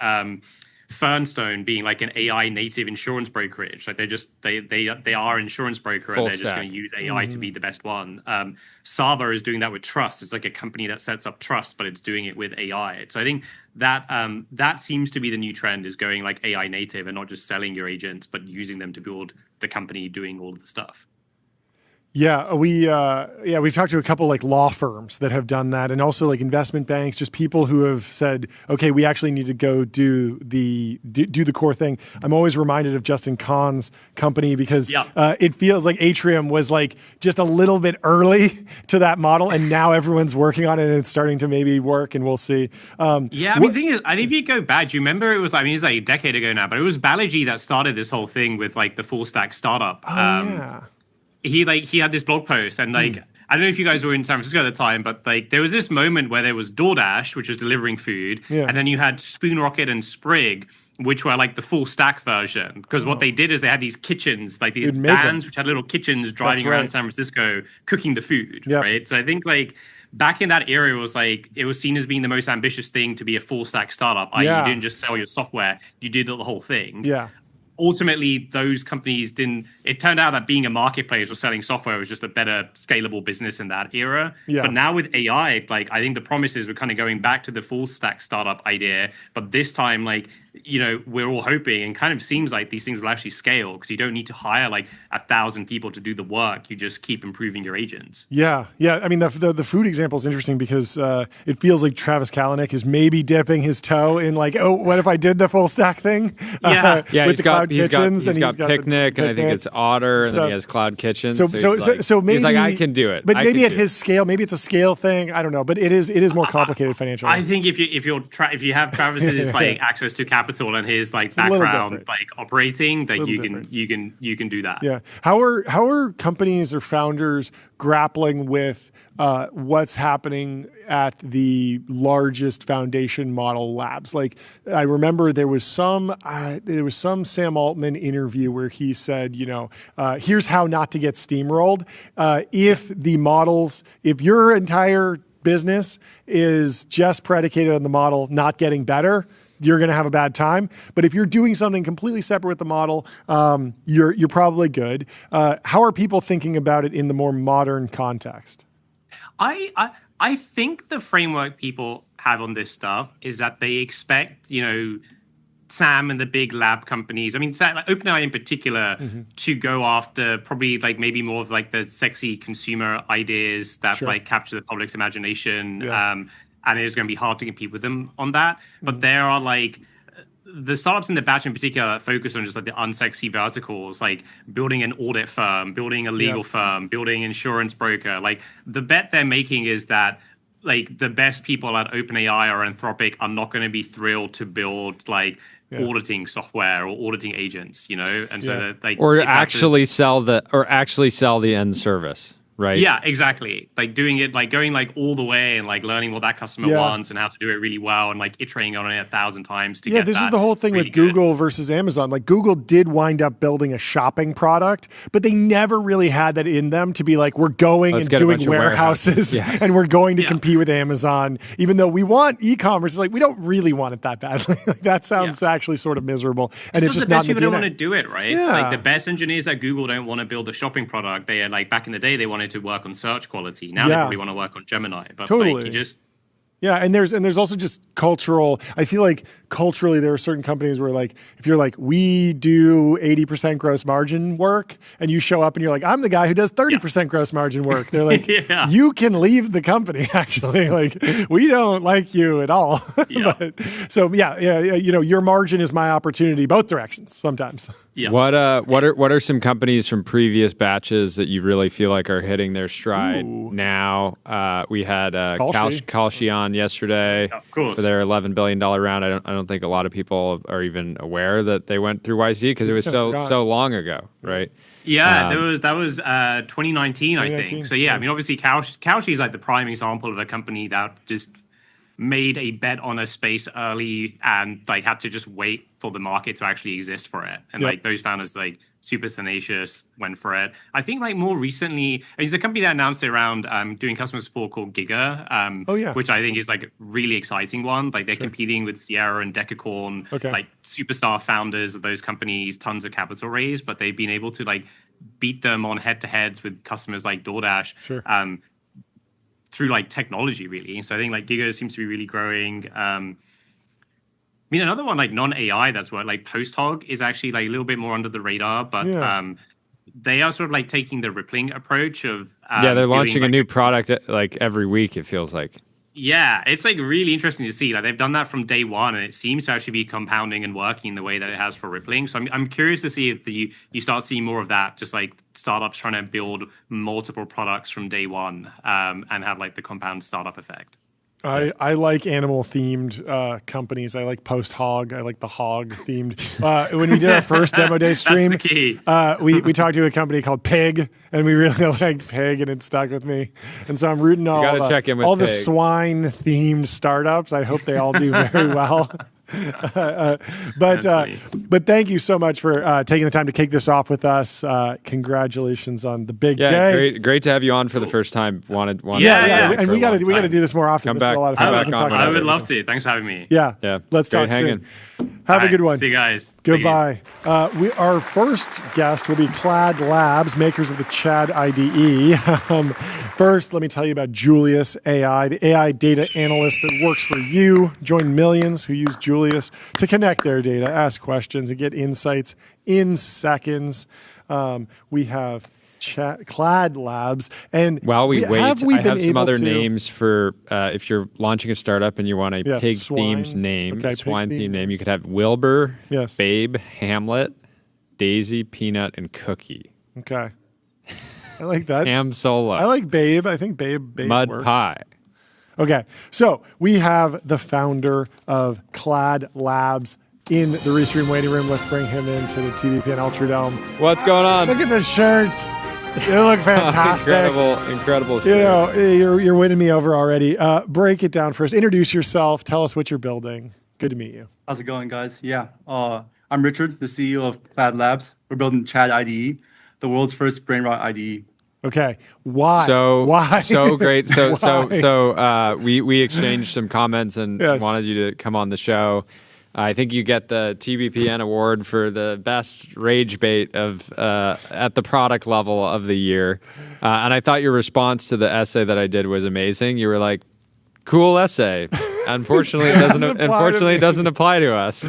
Fernstone being like an AI native insurance brokerage. Like they are insurance broker Full and they're just stack. going to use AI to be the best one. Sava is doing that with trust. It's like a company that sets up trust, but it's doing it with AI. So I think that that seems to be the new trend, is going like AI native and not just selling your agents, but using them to build the company doing all of the stuff. Yeah, we've talked to a couple like law firms that have done that, and also like investment banks, just people who have said, okay, we actually need to go do the core thing. I'm always reminded of Justin Kahn's company because it feels like Atrium was like just a little bit early to that model, and now everyone's working on it and it's starting to maybe work, and we'll see. The thing is, I think if you go back, do you remember it was, it's like a decade ago now, but it was Balaji that started this whole thing with like the full stack startup. He had this blog post, and like I don't know if you guys were in San Francisco at the time, but like there was this moment where there was DoorDash, which was delivering food, and then you had Spoonrocket and Sprig, which were like the full stack version. Because what they did is they had these kitchens, like these vans, which had little kitchens driving around San Francisco cooking the food, right? So I think like back in that era, it was seen as being the most ambitious thing to be a full stack startup. You didn't just sell your software, you did the whole thing. Ultimately, those companies didn't. It turned out that being a marketplace or selling software was just a better scalable business in that era. But now with AI, like I think the promise is we're kind of going back to the full stack startup idea. But this time, like we're all hoping, and kind of seems like these things will actually scale because you don't need to hire like 1,000 people to do the work. You just keep improving your agents. Yeah. I mean, the food example is interesting because it feels like Travis Kalanick is maybe dipping his toe in like, oh, what if I did the full stack thing? With he's the Cloud Kitchens, he's got Picnic, and I think it's Otter, and then he has Cloud Kitchen. So maybe he's like, I can do it. But maybe at his scale, maybe it's a scale thing. I don't know, but it is more complicated financially. I think if you have Travis's like access to capital and his like background like operating, that you can do that. Yeah. How are companies or founders grappling with what's happening at the largest foundation model labs? Like I remember there was some Sam Altman interview where he said, here's how not to get steamrolled. If your entire business is just predicated on the model not getting better, you're going to have a bad time. But if you're doing something completely separate with the model, you're probably good. How are people thinking about it in the more modern context? I think the framework people have on this stuff is that they expect, Sam and the big lab companies, like OpenAI in particular, to go after probably like maybe more of like the sexy consumer ideas that like capture the public's imagination. And it's going to be hard to compete with them on that. But there are like the startups in the batch in particular that focus on just like the unsexy verticals, like building an audit firm, building a legal firm, building an insurance broker. Like the bet they're making is that like the best people at OpenAI or Anthropic are not going to be thrilled to build like auditing software or auditing agents, and so that like actually sell the end service. Right. Yeah, exactly. Like doing it, like going like all the way and like learning what that customer wants and how to do it really well and like iterating on it 1,000 times to get this that is the whole thing really with Google versus Amazon. Like Google did wind up building a shopping product, but they never really had that in them to be like, we're going and doing warehouses and we're going to compete with Amazon, even though we want e-commerce. It's like, we don't really want it that badly. Like, that sounds actually sort of miserable. And it's just the best not in the people DNA. don't want to do it, right? Yeah. Like the best engineers at Google don't want to build a shopping product. They are like back in the day, they wanted to work on search quality. Now they probably want to work on Gemini. But like, you just and there's also just cultural. I feel like culturally there are certain companies where like if you're like, we do 80% gross margin work, and you show up and you're like, I'm the guy who does 30% gross margin work. They're like, you can leave the company. Actually, like we don't like you at all. Your margin is my opportunity. Both directions sometimes. Yeah. What are some companies from previous batches that you really feel like are hitting their stride now? We had Kalshi on yesterday for their $11 billion round. I don't think a lot of people are even aware that they went through YC because it was so long ago, right? Yeah, that was 2019, I think. So I mean, obviously Kalshi is like the prime example of a company that just made a bet on a space early and like had to just wait for the market to actually exist for it. And like those founders like super tenacious, went for it. I think like more recently, it's a company that announced it around doing customer support called Giga, which I think is like a really exciting one. Like they're competing with Sierra and Decacorn, like superstar founders of those companies, tons of capital raised, but they've been able to like beat them on head-to-heads with customers like DoorDash through like technology, really. So I think like Giga seems to be really growing. I mean, another one like non-AI that's what like Post Hog is actually like a little bit more under the radar, but they are sort of like taking the rippling approach of yeah, they're launching doing, a new product like every week. It feels like. Yeah, it's like really interesting to see. Like they've done that from day one, and it seems to actually be compounding and working the way that it has for rippling. So I'm curious to see if you start seeing more of that, just like startups trying to build multiple products from day one, and have like the compound startup effect. I like animal themed companies. I like Post Hog. I like the hog themed. When we did our first demo day stream, That's the key. we talked to a company called Pig, and we really liked Pig, and it stuck with me. And so I'm rooting all the swine themed startups. I hope they all do very well. But thank you so much for taking the time to kick this off with us. Congratulations on the big day. Great to have you on for the first time. Wanted and we got to do this more often. Come this back, is a lot of fun. I would love to. Thanks for having me. Yeah. Let's Great talk hanging. soon. Have a good one. See you guys. Goodbye. Our first guest will be Clad Labs, makers of the Chad IDE. First, let me tell you about Julius AI, the AI data analyst that works for you. Join millions who use Julius to connect their data, ask questions, and get insights in seconds. We have Clad Labs. And while we wait, I have some other names for if you're launching a startup and you want a pig themed name, swine themed name, you could have Wilbur, Babe, Hamlet, Daisy, Peanut, and Cookie. Okay. I like that. Ham Solo. I like Babe. I think Babe Mud works. Pie. Okay. So we have the founder of Clad Labs in the Restream waiting room. Let's bring him into the TVPN Ultradome. What's going on? Look at the shirt. You look fantastic. Incredible shirt. You know, you're winning me over already. Break it down for us. Introduce yourself. Tell us what you're building. Good to meet you. How's it going, guys? Yeah. I'm Richard, the CEO of Clad Labs. We're building Chad IDE, the world's first Brainrot IDE. Okay. Why? Why? So great. So we exchanged some comments and wanted you to come on the show. I think you get the TBPN award for the best rage bait of at the product level of the year. And I thought your response to the essay that I did was amazing. You were like, "Cool essay." Unfortunately, it doesn't apply to us.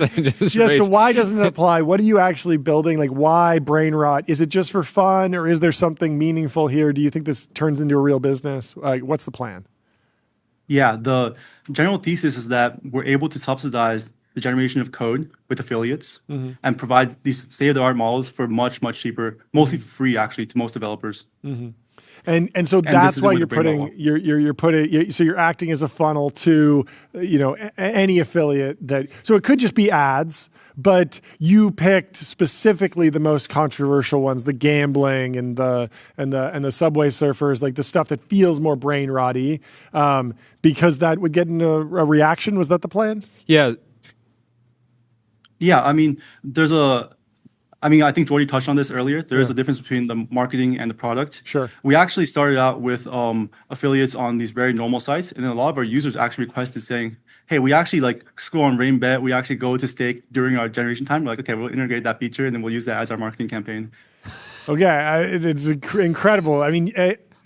So why doesn't it apply? What are you actually building? Like, why Brainrot? Is it just for fun, or is there something meaningful here? Do you think this turns into a real business? Like, what's the plan? Yeah, the general thesis is that we're able to subsidize the generation of code with affiliates and provide these state-of-the-art models for much, much cheaper, mostly for free, actually, to most developers. And so that's why you're putting so you're acting as a funnel to any affiliate that, so it could just be ads, but you picked specifically the most controversial ones, the gambling and the subway surfers, like the stuff that feels more brain rotty, because that would get a reaction. Was that the plan? Yeah, I mean, I think Jordy touched on this earlier. There is a difference between the marketing and the product. Sure. We actually started out with affiliates on these very normal sites, and then a lot of our users actually requested saying, "Hey, we actually like score on rain bet. We actually go to stake during our generation time." We're like, "Okay, we'll integrate that feature, and then we'll use that as our marketing campaign." Okay, it's incredible. I mean,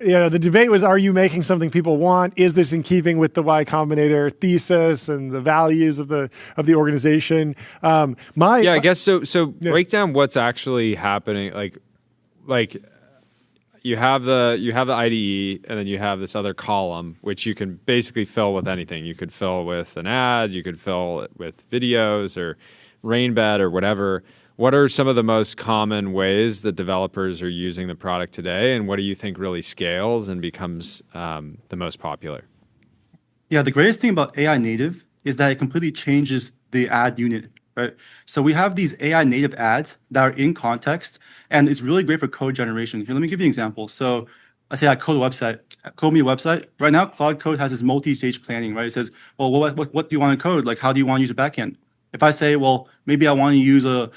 the debate was, are you making something people want? Is this in keeping with the Y Combinator thesis and the values of the organization? I guess so. Break down what's actually happening. Like you have the IDE, and then you have this other column, which you can basically fill with anything. You could fill with an ad. You could fill it with videos or rainbet or whatever. What are some of the most common ways that developers are using the product today, and what do you think really scales and becomes the most popular? Yeah, the greatest thing about AI native is that it completely changes the ad unit, right? So we have these AI native ads that are in context, and it's really great for code generation. Here, let me give you an example. So let's say I code me a website. Right now, Claude Code has this multi-stage planning, right? It says, well, what do you want to code? Like, how do you want to use a backend? If I say, well, maybe I want to use a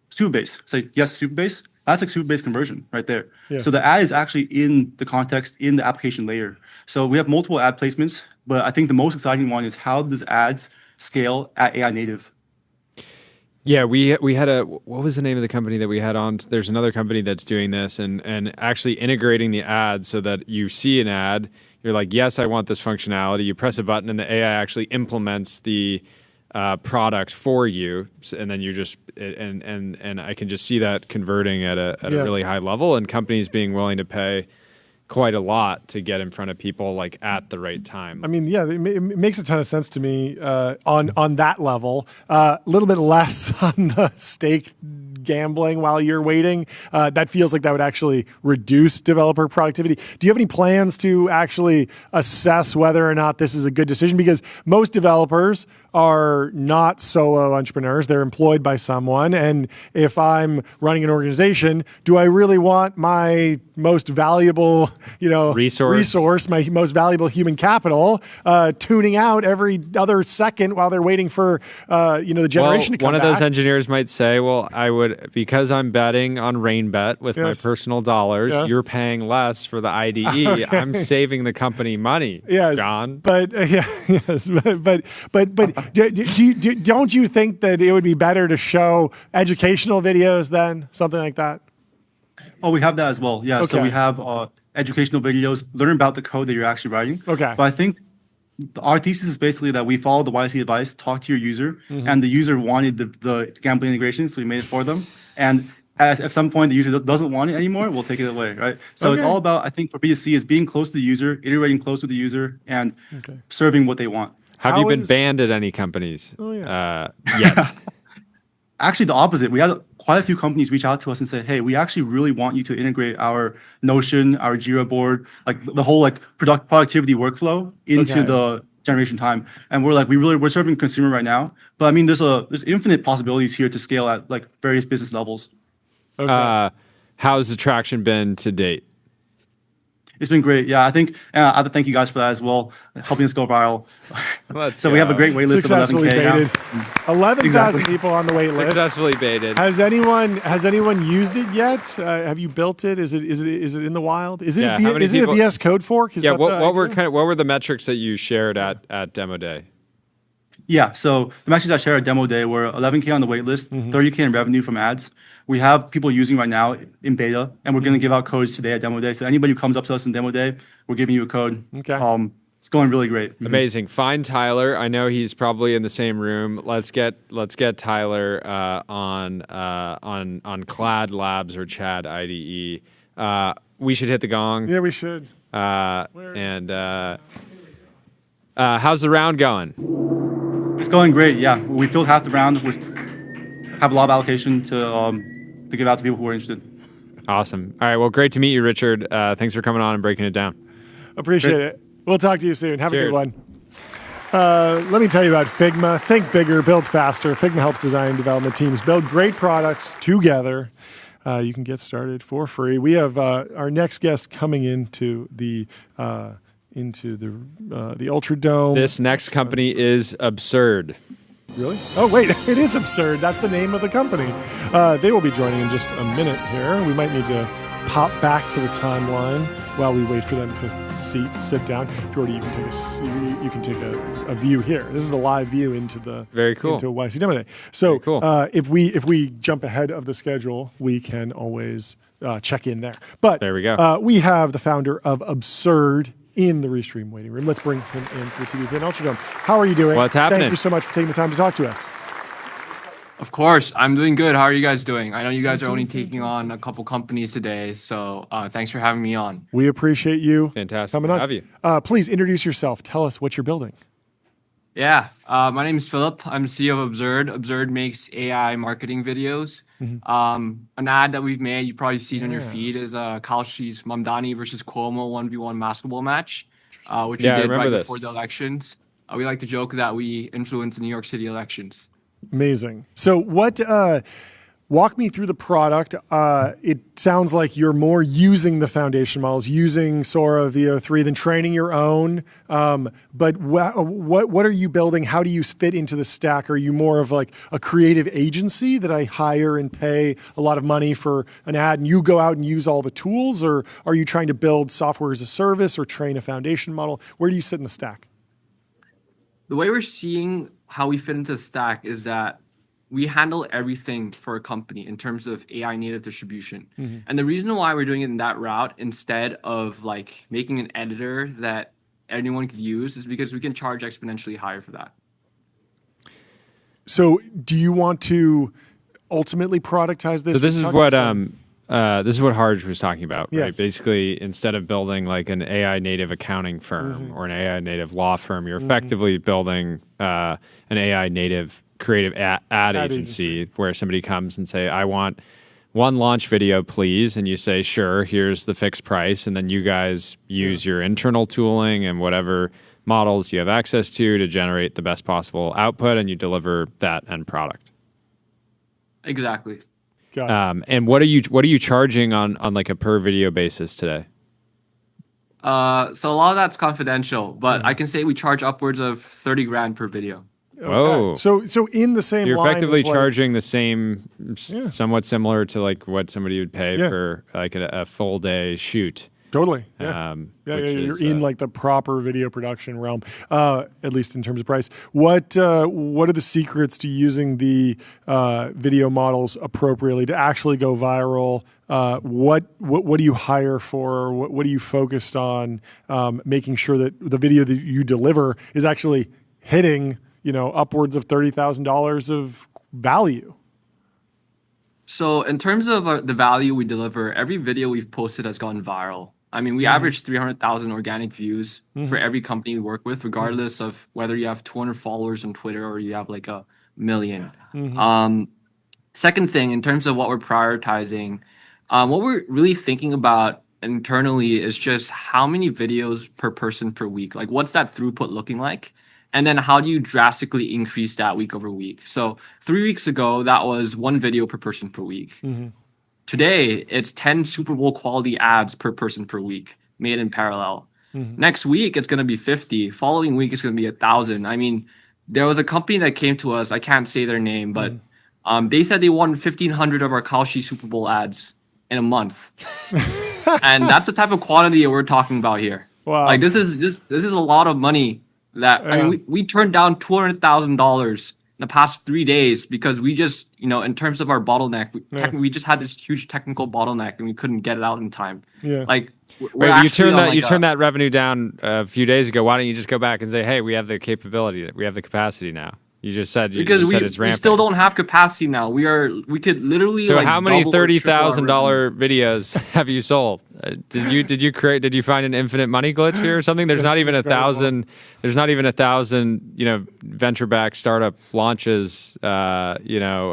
Supabase, say yes, Supabase, that's a Supabase conversion right there. Yes. So the ad is actually in the context, in the application layer. So we have multiple ad placements, but I think the most exciting one is how does ads scale at AI native? Yeah, we had what was the name of the company that we had on? There's another company that's doing this and actually integrating the ad so that you see an ad, you're like, yes, I want this functionality. You press a button and the AI actually implements the product for you, and then you just and I can just see that converting at a really high level, and companies being willing to pay quite a lot to get in front of people like at the right time. I mean, yeah, it makes a ton of sense to me on that level. A little bit less on the stake gambling while you're waiting. That feels like that would actually reduce developer productivity. Do you have any plans to actually assess whether or not this is a good decision? Because most developers are not solo entrepreneurs. They're employed by someone. And if I'm running an organization, do I really want my most valuable, resource, my most valuable human capital, tuning out every other second while they're waiting for, the generation to come back? One of those engineers might say, well, I would, because I'm betting on RainBet with my personal dollars, you're paying less for the IDE. Okay. I'm saving the company money, John. But, but don't you think that it would be better to show educational videos then, something like that? Oh, we have that as well. Yeah. Okay. So we have educational videos, learn about the code that you're actually writing. Okay. But I think our thesis is basically that we follow the YC advice, talk to your user, and the user wanted the gambling integration, so we made it for them. And at some point, the user doesn't want it anymore, we'll take it away, right? So it's all about, I think, for B2C is being close to the user, iterating close with the user, and serving what they want. Have you been banned at any companies yet? Actually, the opposite. We had quite a few companies reach out to us and say, hey, we actually really want you to integrate our Notion, our Jira board, like the whole productivity workflow into the generation time. And we're like, we're serving consumer right now. But I mean, there's infinite possibilities here to scale at like various business levels. Okay. How's the traction been to date? It's been great. Yeah, I think I have to thank you guys for that as well, helping us go viral. So we have a great wait list of 11K now. 11,000 people on the wait list. Successfully baited. Has anyone used it yet? Have you built it? Is it in the wild? Is it a VS Code fork? What were the metrics that you shared at Demo Day? Yeah, so the metrics I shared at Demo Day were 11K on the wait list, 30K in revenue from ads. We have people using right now in beta, and we're going to give out codes today at Demo Day. So anybody who comes up to us in Demo Day, we're giving you a code. Okay. It's going really great. Amazing. Find Tyler. I know he's probably in the same room. Let's get Tyler on Clad Labs or Chad IDE. We should hit the gong. Yeah, we should. How's the round going? It's going great. Yeah, we filled half the round. We have a lot of allocation to give out to people who are interested. Awesome. All right. Well, great to meet you, Richard. Thanks for coming on and breaking it down. Appreciate it. We'll talk to you soon. Have a good one. Let me tell you about Figma. Think bigger, build faster. Figma helps design and development teams build great products together. You can get started for free. We have our next guest coming into the Ultra Dome. This next company is Absurd. Really? Oh, wait, it is Absurd. That's the name of the company. They will be joining in just a minute here. We might need to pop back to the timeline while we wait for them to sit down. Jordy, you can take a view here. This is the live view into the into YC Demo Day. So cool. If we jump ahead of the schedule, we can always check in there. But there we go. We have the founder of Absurd in the Restream waiting room. Let's bring him into the TVP and Ultra Dome. How are you doing? What's happening? Thank you so much for taking the time to talk to us. Of course, I'm doing good. How are you guys doing? I know you guys are only taking on a couple companies today, so thanks for having me on. We appreciate you. Fantastic coming on. To have you. Please introduce yourself. Tell us what you're building. Yeah, my name is Philip. I'm CEO of Absurd. Absurd makes AI marketing videos. An ad that we've made, you've probably seen on your feed, is Kalshi's Mamdani versus Cuomo 1v1 basketball match, which we did right before the elections. We like to joke that we influenced the New York City elections. Amazing. So walk me through the product. It sounds like you're more using the foundation models, using Sora VO3 than training your own. But what are you building? How do you fit into the stack? Are you more of like a creative agency that I hire and pay a lot of money for an ad and you go out and use all the tools? Or are you trying to build software as a service or train a foundation model? Where do you sit in the stack? The way we're seeing how we fit into the stack is that we handle everything for a company in terms of AI native distribution. And the reason why we're doing it in that route instead of like making an editor that anyone could use is because we can charge exponentially higher for that. So do you want to ultimately productize this? So this is what Harj was talking about, right? Yes. Basically, instead of building like an AI native accounting firm or an AI native law firm, you're effectively building an AI native creative ad agency where somebody comes and say, I want one launch video, please. And you say, sure, here's the fixed price. And then you guys use your internal tooling and whatever models you have access to generate the best possible output, and you deliver that end product. Exactly. And what are you charging on like a per video basis today? So a lot of that's confidential, but I can say we charge upwards of 30 grand per video. Whoa. So in the same You're line effectively as, like, charging the same, somewhat similar to like what somebody would pay for like a full day shoot. Totally. Yeah. You're in like the proper video production realm, at least in terms of price. What are the secrets to using the video models appropriately to actually go viral? What do you hire for? What are you focused on? Making sure that the video that you deliver is actually hitting, upwards of $30,000 of value. So in terms of the value we deliver, every video we've posted has gone viral. I mean, we average 300,000 organic views for every company we work with, regardless of whether you have 200 followers on Twitter or you have like 1 million. Second thing, in terms of what we're prioritizing, what we're really thinking about internally is just how many videos per person per week. Like, what's that throughput looking like? And then how do you drastically increase that week over week? So 3 weeks ago, that was 1 video per person per week. Today, it's 10 Super Bowl quality ads per person per week, made in parallel. Next week, it's going to be 50. Following week, it's going to be 1,000. I mean, there was a company that came to us. I can't say their name, but they said they won 1,500 of our Kalshi Super Bowl ads in a month. And that's the type of quantity that we're talking about here. Wow. Like, this is a lot of money that, I mean, we turned down $200,000 in the past 3 days because we just, in terms of our bottleneck, we just had this huge technical bottleneck and we couldn't get it out in time. Like, wait, you turned that revenue down a few days ago. Why don't you just go back and say, hey, we have the capability, we have the capacity now? You just said it's ramping. We still don't have capacity now. We could literally. So how many $30,000 videos have you sold? Did you find an infinite money glitch here or something? There's not even 1,000. There's not even 1,000. Venture-backed startup launches. A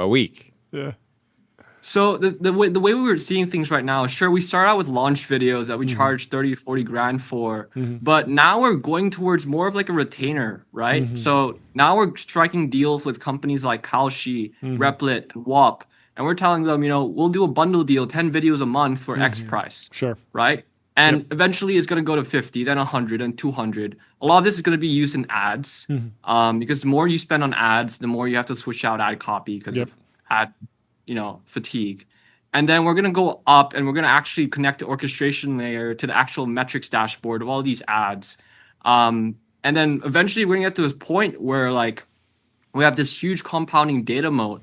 week. Yeah. So the way we were seeing things right now, sure, we start out with launch videos that we charge 30 to 40 grand for, but now we're going towards more of like a retainer, right? So now we're striking deals with companies like Kalshi, Replit, and WAP, and we're telling them, we'll do a bundle deal, 10 videos a month for X price. Sure. Right? And eventually it's going to go to 50, then 100, and 200. A lot of this is going to be used in ads, because the more you spend on ads, the more you have to switch out ad copy because of ad fatigue. And then we're going to go up and we're going to actually connect the orchestration layer to the actual metrics dashboard of all these ads. And then eventually we're going to get to this point where like we have this huge compounding data moat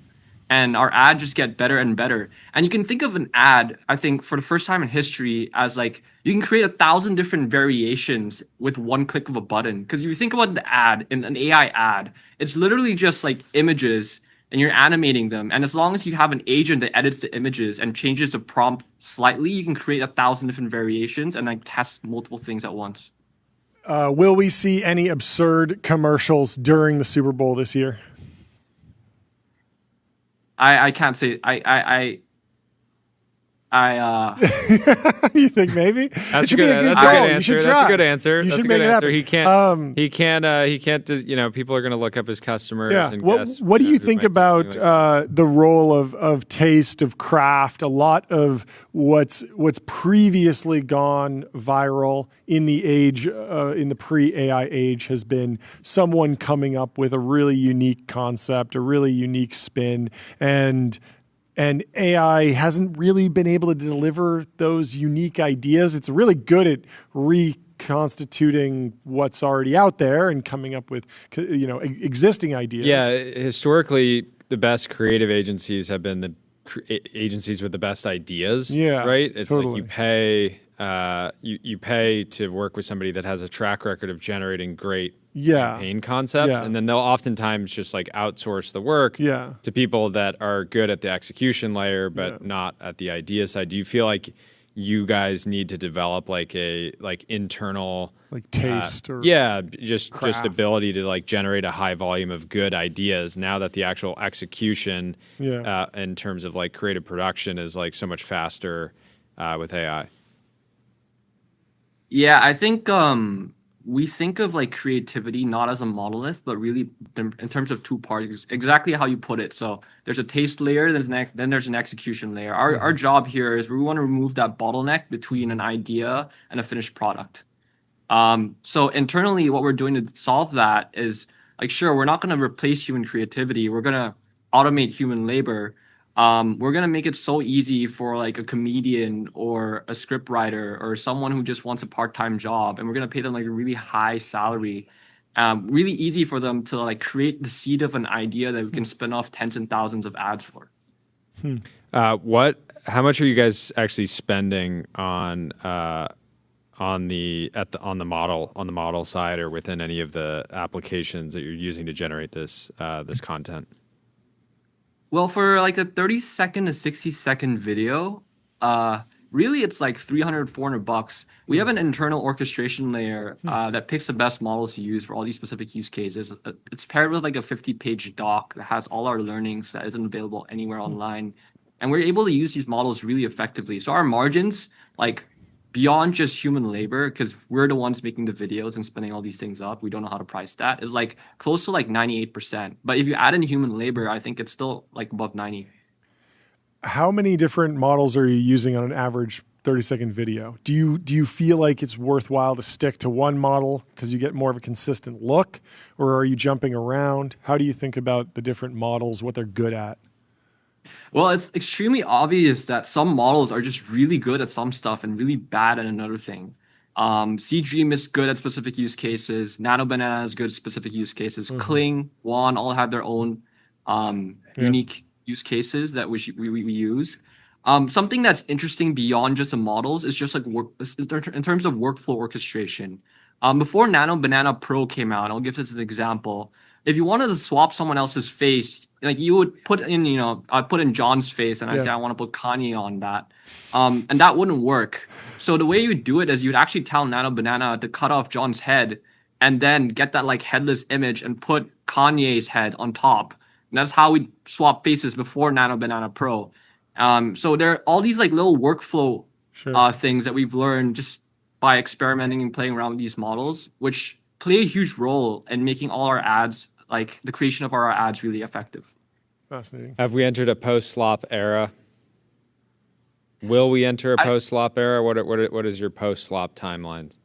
and our ads just get better and better. And you can think of an ad, I think, for the first time in history as like you can create 1,000 different variations with one click of a button. Because if you think about the ad, in an AI ad, it's literally just like images and you're animating them. And as long as you have an agent that edits the images and changes the prompt slightly, you can create 1,000 different variations and like test multiple things at once. Will we see any absurd commercials during the Super Bowl this year? I can't say. You think maybe? That's a good answer. That's a good answer. You That's should a make good it answer. happen. He can't. People are going to look up his customers. Yeah. And What do you think about the role of taste, of craft? A lot of what's previously gone viral in the age, in the pre-AI age, has been someone coming up with a really unique concept, a really unique spin, and AI hasn't really been able to deliver those unique ideas. It's really good at reconstituting what's already out there and coming up with, existing ideas. Yeah, historically, the best creative agencies have been the agencies with the best ideas. Yeah, right. It's totally. like you pay. You pay to work with somebody that has a track record of generating great campaign concepts, Yeah. and then they'll oftentimes just like outsource the work Yeah. to people that are good at the execution layer, but Yeah. not at the idea side. Do you feel like you guys need to develop like a internal Like taste or just craft. ability to like generate a high volume of good ideas now that the actual execution in terms of like creative production is like so much faster with AI? Yeah, I think we think of like creativity not as a monolith, but really in terms of two parts, exactly how you put it. So there's a taste layer, then there's an execution layer. Our job here is we want to remove that bottleneck between an idea and a finished product. So internally, what we're doing to solve that is like, sure, we're not going to replace human creativity. We're going to automate human labor. We're going to make it so easy for like a comedian or a script writer or someone who just wants a part-time job. And we're going to pay them like a really high salary. Really easy for them to like create the seed of an idea that we can spin off tens and thousands of ads for. How much are you guys actually spending on the model side or within any of the applications that you're using to generate this content? Well, for like a 30-second to 60-second video, really it's like $300-400. We have an internal orchestration layer that picks the best models to use for all these specific use cases. It's paired with like a 50-page doc that has all our learnings that isn't available anywhere online. And we're able to use these models really effectively. So our margins, like beyond just human labor, because we're the ones making the videos and spinning all these things up, we don't know how to price that, is like close to like 98%. But if you add in human labor, I think it's still like above 90. How many different models are you using on an average 30-second video? Do you feel like it's worthwhile to stick to one model because you get more of a consistent look, or are you jumping around? How do you think about the different models, what they're good at? Well, it's extremely obvious that some models are just really good at some stuff and really bad at another thing. Dream is good at specific use cases. Nano Banana is good at specific use cases. Kling, Wan all have their own unique use cases that we use. Something that's interesting beyond just the models is just like in terms of workflow orchestration. Before Nano Banana Pro came out, I'll give this as an example. If you wanted to swap someone else's face, like you would put in, I put in John's face and I say I want to put Kanye on that, and that wouldn't work. So the way you do it is you'd actually tell Nano Banana to cut off John's head and then get that like headless image and put Kanye's head on top. And that's how we swap faces before Nano Banana Pro. So there are all these like little workflow things that we've learned just by experimenting and playing around with these models, which play a huge role in making all our ads, like the creation of our ads, really effective. Fascinating. Have we entered a post-slop era? Will we enter a post-slop era? What is your post-slop timelines?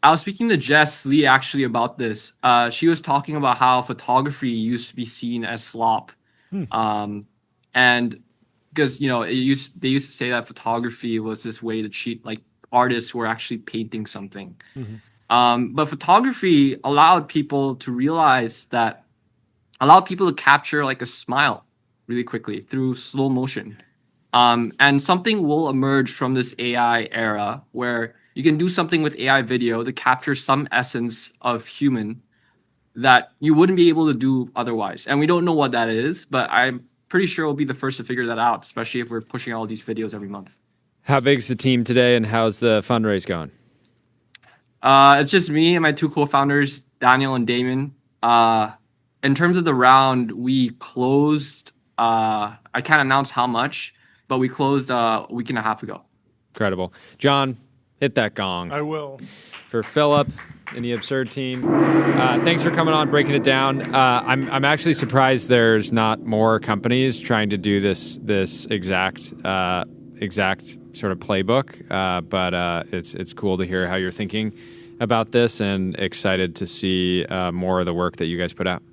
I was speaking to Jess Lee actually about this. She was talking about how photography used to be seen as slop. And because, they used to say that photography was this way to cheat like artists who were actually painting something. But photography allowed people to capture like a smile really quickly through slow motion. And something will emerge from this AI era where you can do something with AI video to capture some essence of human that you wouldn't be able to do otherwise. And we don't know what that is, but I'm pretty sure we'll be the first to figure that out, especially if we're pushing all these videos every month. How big's the team today and how's the fundraise going? It's just me and my two co-founders, Daniel and Damon. In terms of the round, we closed, I can't announce how much, but we closed a week and a half ago. Incredible. John, hit that gong. I will. For Philip and the Absurd team, thanks for coming on, breaking it down. I'm actually surprised there's not more companies trying to do this exact sort of playbook, but it's cool to hear how you're thinking about this and excited to see more of the work that you guys put out.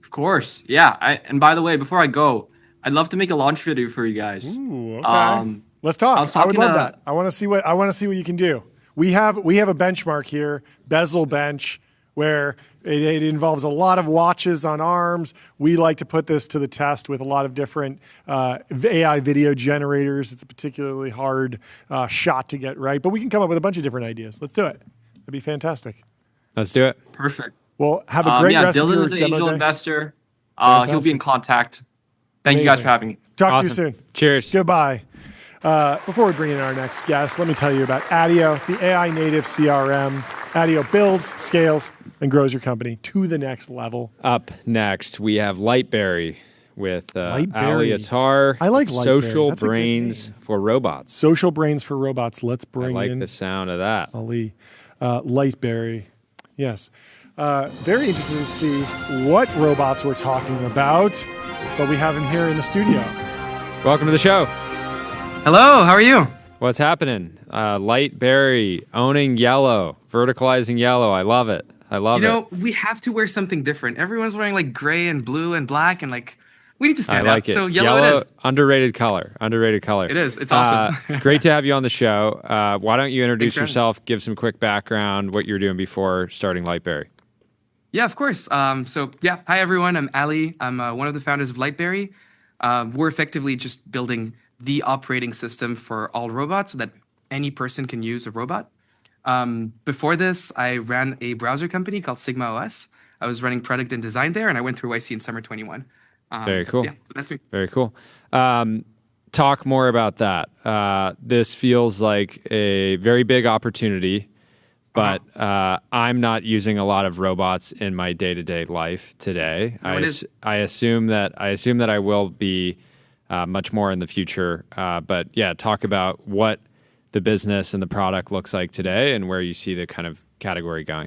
Of course, yeah. And by the way, before I go, I'd love to make a launch video for you guys. Ooh, okay. Let's talk. I would love that. I want to see what you can do. We have a benchmark here, bezel bench, where it involves a lot of watches on arms. We like to put this to the test with a lot of different AI video generators. It's a particularly hard shot to get right, but we can come up with a bunch of different ideas. Let's do it. That'd be fantastic. Let's do it. Perfect. Well, have a great yeah, rest of Dylan your is an demo angel day. investor. Fantastic. He'll be in contact. Thank you guys for having me. Talk to you Awesome. soon. Cheers. Goodbye. Before we bring in our next guest, let me tell you about ADIO, the AI native CRM. ADIO builds, scales, and grows your company to the next level. Up next, we have Lightberry with Lightberry. Attar. I like It's Lightberry. Social That's a good brains name. for robots. Social brains for robots. Let's I bring like in the sound of that. Ali. Lightberry. Yes. Very interesting to see what robots we're talking about, but we have him here in the studio. Welcome to the show. Hello, how are you? What's happening? Lightberry owning yellow, verticalizing yellow. I love it. I love You it. know, we have to wear something different. Everyone's wearing like gray and blue and black, and like we need to I stand like out. it. So yellow it is. Underrated color. Underrated color. It is. It's awesome. Great to have you on the show. Why don't you introduce Thanks for having me. yourself, give some quick background, what you're doing before starting Lightberry. Yeah, of course. So yeah, hi everyone. I'm Ali. I'm one of the founders of Lightberry. We're effectively just building the operating system for all robots so that any person can use a robot. Before this, I ran a browser company called Sigma OS. I was running product and design there, and I went through YC in summer 21. Very cool. Yeah, so that's me. Very cool. Talk more about that. This feels like a very big opportunity, but I'm not using a lot of robots in my day-to-day life today. No, it is. I assume that I will be much more in the future. But yeah, talk about what the business and the product looks like today and where you see the kind of category going.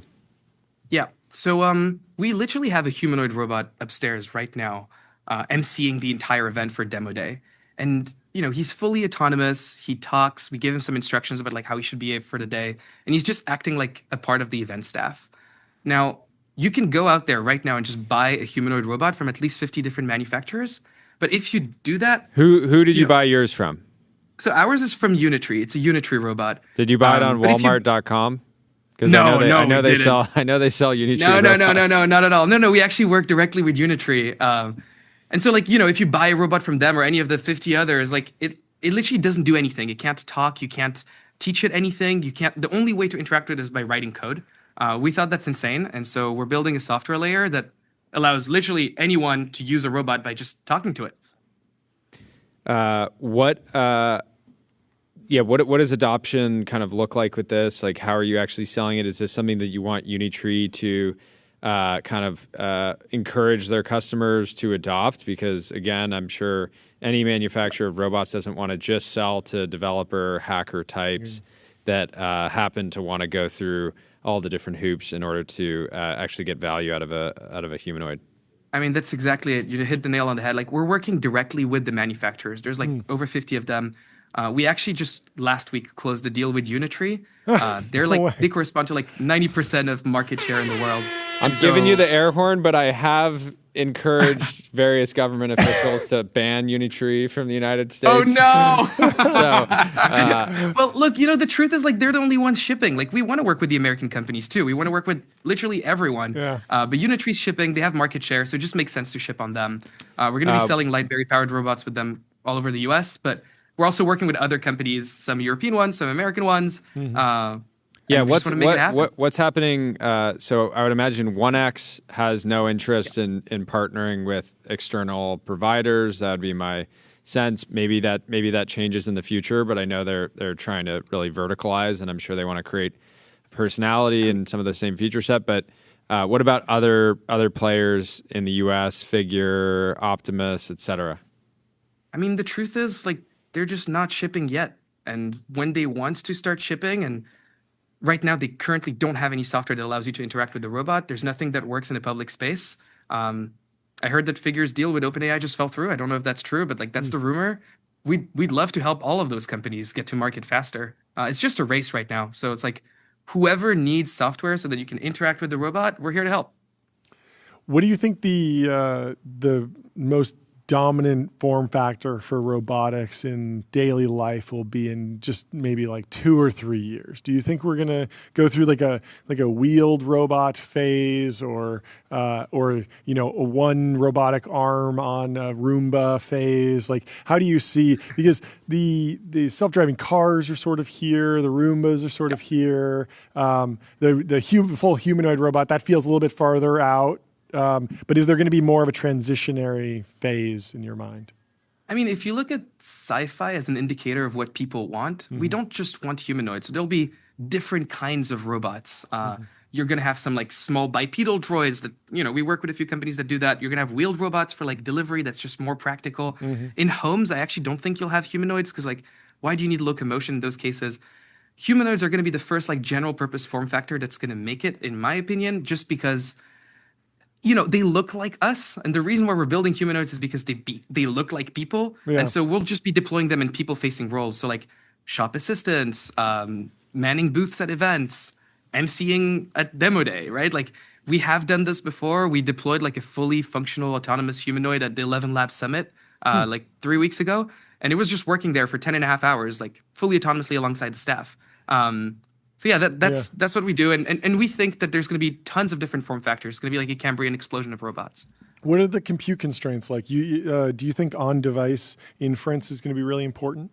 Yeah. So we literally have a humanoid robot upstairs right now, emceeing the entire event for demo day. And you know, he's fully autonomous. He talks. We give him some instructions about like how he should behave for the day, and he's just acting like a part of the event staff. Now, you can go out there right now and just buy a humanoid robot from at least 50 different manufacturers. But if you do that, Who did you know, buy yours from? so ours is from Unitree. It's a Unitree robot. Did you buy it on but if you- Walmart.com? Because No, I know we they didn't. sell Unitree. No, robots. not at all. No, we actually work directly with Unitree. And so, like, you know, if you buy a robot from them or any of the 50 others, like, it literally doesn't do anything. It can't talk. You can't teach it anything. You can't. The only way to interact with it is by writing code. We thought that's insane, and so we're building a software layer that allows literally anyone to use a robot by just talking to it. What does adoption kind of look like with this? Like, how are you actually selling it? Is this something that you want Unitree to kind of encourage their customers to adopt? Because again, I'm sure any manufacturer of robots doesn't want to just sell to developer hacker types that happen to want to go through all the different hoops in order to actually get value out of a humanoid. I mean, that's exactly it. You hit the nail on the head. Like, we're working directly with the manufacturers. There's like over 50 of them. We actually just last week closed a deal with Unitree. They're like, way. they correspond to like 90% of market share in the world. I'm And giving so- you the air horn, but I have encouraged various government officials to ban Unitree from the United Oh States. no! So, Well, look, you know, the truth is like they're the only ones shipping. Like, we want to work with the American companies too. We want to work with literally everyone. Yeah. But Unitree's shipping, they have market share, so it just makes sense to ship on them. We're going to be selling Lightberry powered robots with them all over the US, but we're also working with other companies, some European ones, some American ones. yeah, and we just wanna make it happen. what's happening? So I would imagine 1X has no interest in partnering with external providers. That would be my sense. Maybe that changes in the future, but I know they're trying to really verticalize, and I'm sure they want to create personality and some of the same feature set. But what about other players in the U.S., Figure, Optimus, et cetera? I mean, the truth is, like, they're just not shipping yet. And when they want to start shipping, and right now they currently don't have any software that allows you to interact with the robot. There's nothing that works in a public space. I heard that Figure's deal with OpenAI just fell through. I don't know if that's true, but like that's the rumor. We'd love to help all of those companies get to market faster. It's just a race right now. So it's like whoever needs software so that you can interact with the robot, we're here to help. What do you think the most dominant form factor for robotics in daily life will be in just maybe like 2 or 3 years? Do you think we're gonna go through like a wheeled robot phase, or a one robotic arm on a Roomba phase? Like, how do you see, because the self-driving cars are sort of here, the Roombas are sort of here, the full humanoid robot that feels a little bit farther out. But is there going to be more of a transitionary phase in your mind? I mean, if you look at sci-fi as an indicator of what people want, we don't just want humanoids. So there'll be different kinds of robots. You're going to have some like small bipedal droids that, we work with a few companies that do that. You're going to have wheeled robots for like delivery. That's just more practical. In homes, I actually don't think you'll have humanoids, because like, why do you need locomotion in those cases? Humanoids are going to be the first like general purpose form factor that's going to make it, in my opinion, just because they look like us, and the reason why we're building humanoids is because they look like people, and so we'll just be deploying them in people-facing roles. So like shop assistants, manning booths at events, emceeing at demo day, right? Like, we have done this before. We deployed like a fully functional autonomous humanoid at the 11 Labs Summit like 3 weeks ago, and it was just working there for 10 and a half hours, like fully autonomously alongside the staff. So yeah, that's what we do, and we think that there's going to be tons of different form factors. It's going to be like a Cambrian explosion of robots. What are the compute constraints like? Do you think on-device inference is going to be really important?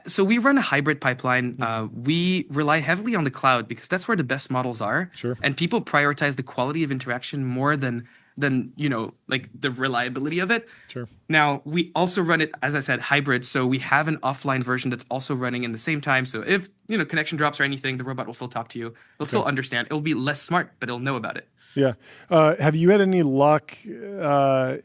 So we run a hybrid pipeline. We rely heavily on the cloud because that's where the best models are. Sure. And people prioritize the quality of interaction more than like the reliability of it. Sure. Now, we also run it, as I said, hybrid. So we have an offline version that's also running in the same time. So if, connection drops or anything, the robot will still talk to you. It'll still understand. It'll be less smart, but it'll know about it. Yeah. Have you had any luck? I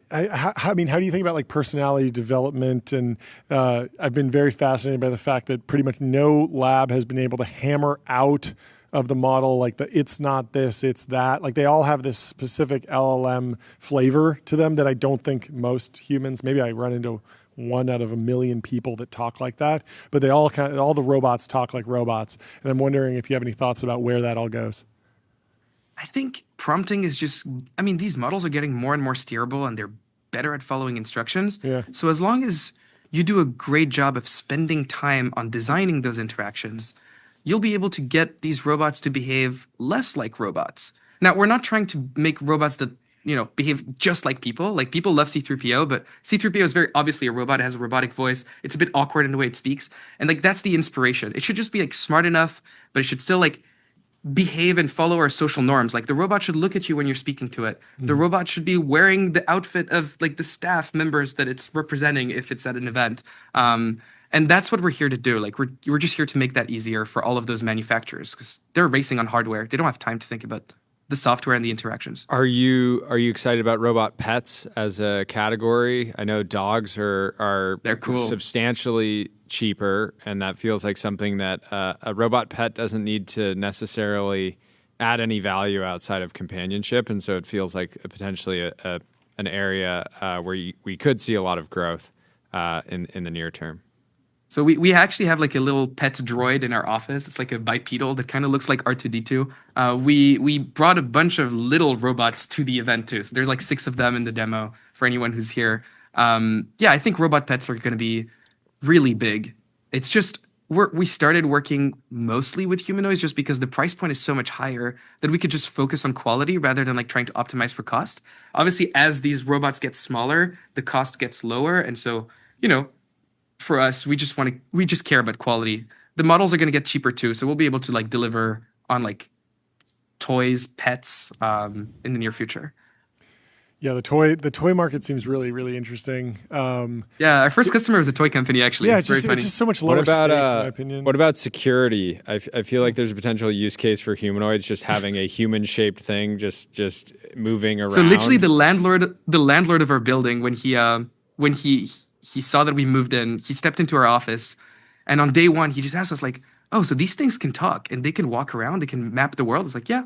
mean, how do you think about like personality development? And I've been very fascinated by the fact that pretty much no lab has been able to hammer out of the model like it's not this, it's that. Like, they all have this specific LLM flavor to them that I don't think most humans, maybe I run into 1 out of 1 million people that talk like that, but they all all the robots talk like robots. And I'm wondering if you have any thoughts about where that all goes. I think prompting is these models are getting more and more steerable, and they're better at following instructions. Yeah. So as long as you do a great job of spending time on designing those interactions, you'll be able to get these robots to behave less like robots. Now, we're not trying to make robots that, behave just like people. Like, people love C-3PO, but C-3PO is very obviously a robot. It has a robotic voice. It's a bit awkward in the way it speaks. And like, that's the inspiration. It should just be like smart enough, but it should still like behave and follow our social norms. Like, the robot should look at you when you're speaking to it. The robot should be wearing the outfit of like the staff members that it's representing if it's at an event. And that's what we're here to do. Like, we're just here to make that easier for all of those manufacturers, because they're racing on hardware. They don't have time to think about the software and the interactions. Are you excited about robot pets as a category? I know dogs are they're cool, substantially cheaper, and that feels like something that a robot pet doesn't need to necessarily add any value outside of companionship, and so it feels like potentially an area where we could see a lot of growth in the near term. So we actually have like a little pet droid in our office. It's like a bipedal that kind of looks like R2-D2. We brought a bunch of little robots to the event too. So there's like 6 of them in the demo for anyone who's here. I think robot pets are going to be really big. It's just we started working mostly with humanoids just because the price point is so much higher that we could just focus on quality rather than like trying to optimize for cost. Obviously, as these robots get smaller, the cost gets lower, and so for us, we just care about quality. The models are going to get cheaper too, so we'll be able to like deliver on like toys, pets in the near future. Yeah, the toy market seems really, really interesting. Our first customer was a toy company, actually. Yeah, it's just so much lower stakes, in my opinion. What about security? I feel like there's a potential use case for humanoids just having a human-shaped thing just moving around. So literally, the landlord of our building, when he saw that we moved in, he stepped into our office, and on day 1, he just asked us like, "Oh, so these things can talk and they can walk around, they can map the world?" I was like, "Yeah,"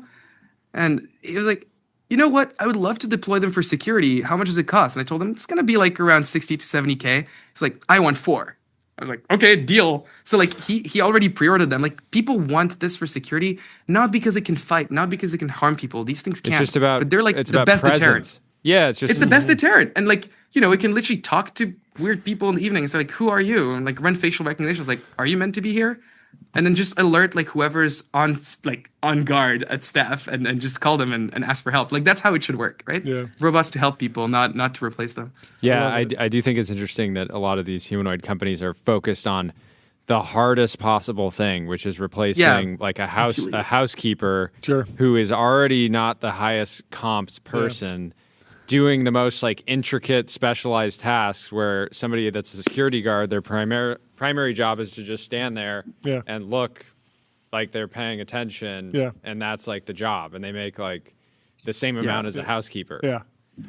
and he was like, "You know what? I would love to deploy them for security. How much does it cost?" And I told him it's gonna be like around 60 to 70K. He's like, "I want 4." I was like, "Okay, deal." So like he already pre-ordered them. Like, people want this for security, not because it can fight, not because it can harm people. These things can't. It's just about but they're like it's the about best presence. deterrent. Yeah, it's just It's the best deterrent. And like, it can literally talk to weird people in the evening. It's like, who are you? And like run facial recognition. It's like, are you meant to be here? And then just alert like whoever's on guard at staff and just call them and ask for help. Like that's how it should work, right? Yeah. Robots to help people, not to replace them. Yeah, I do think it's interesting that a lot of these humanoid companies are focused on the hardest possible thing, which is replacing like a housekeeper who is already not the highest comped person doing the most like intricate specialized tasks where somebody that's a security guard, their primary job is to just stand there and look like they're paying attention and that's like the job, and they make like the same amount as a housekeeper.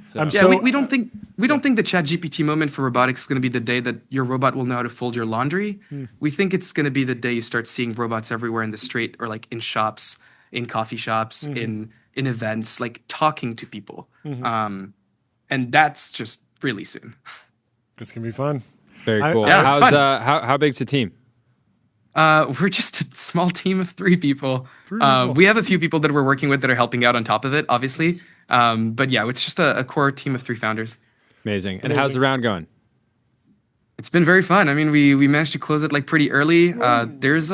So. We don't think the ChatGPT moment for robotics is going to be the day that your robot will know how to fold your laundry. We think it's going to be the day you start seeing robots everywhere in the street or like in shops, in coffee shops, in events, like talking to people. And that's just really soon. It's gonna be fun. Very cool. Yeah, it's fun. How big's the team? We're just a small team of 3 people. We have a few people that we're working with that are helping out on top of it, obviously. But yeah, it's just a core team of 3 founders. Amazing. And how's the round going? It's been very fun. I mean, we managed to close it like pretty early. There's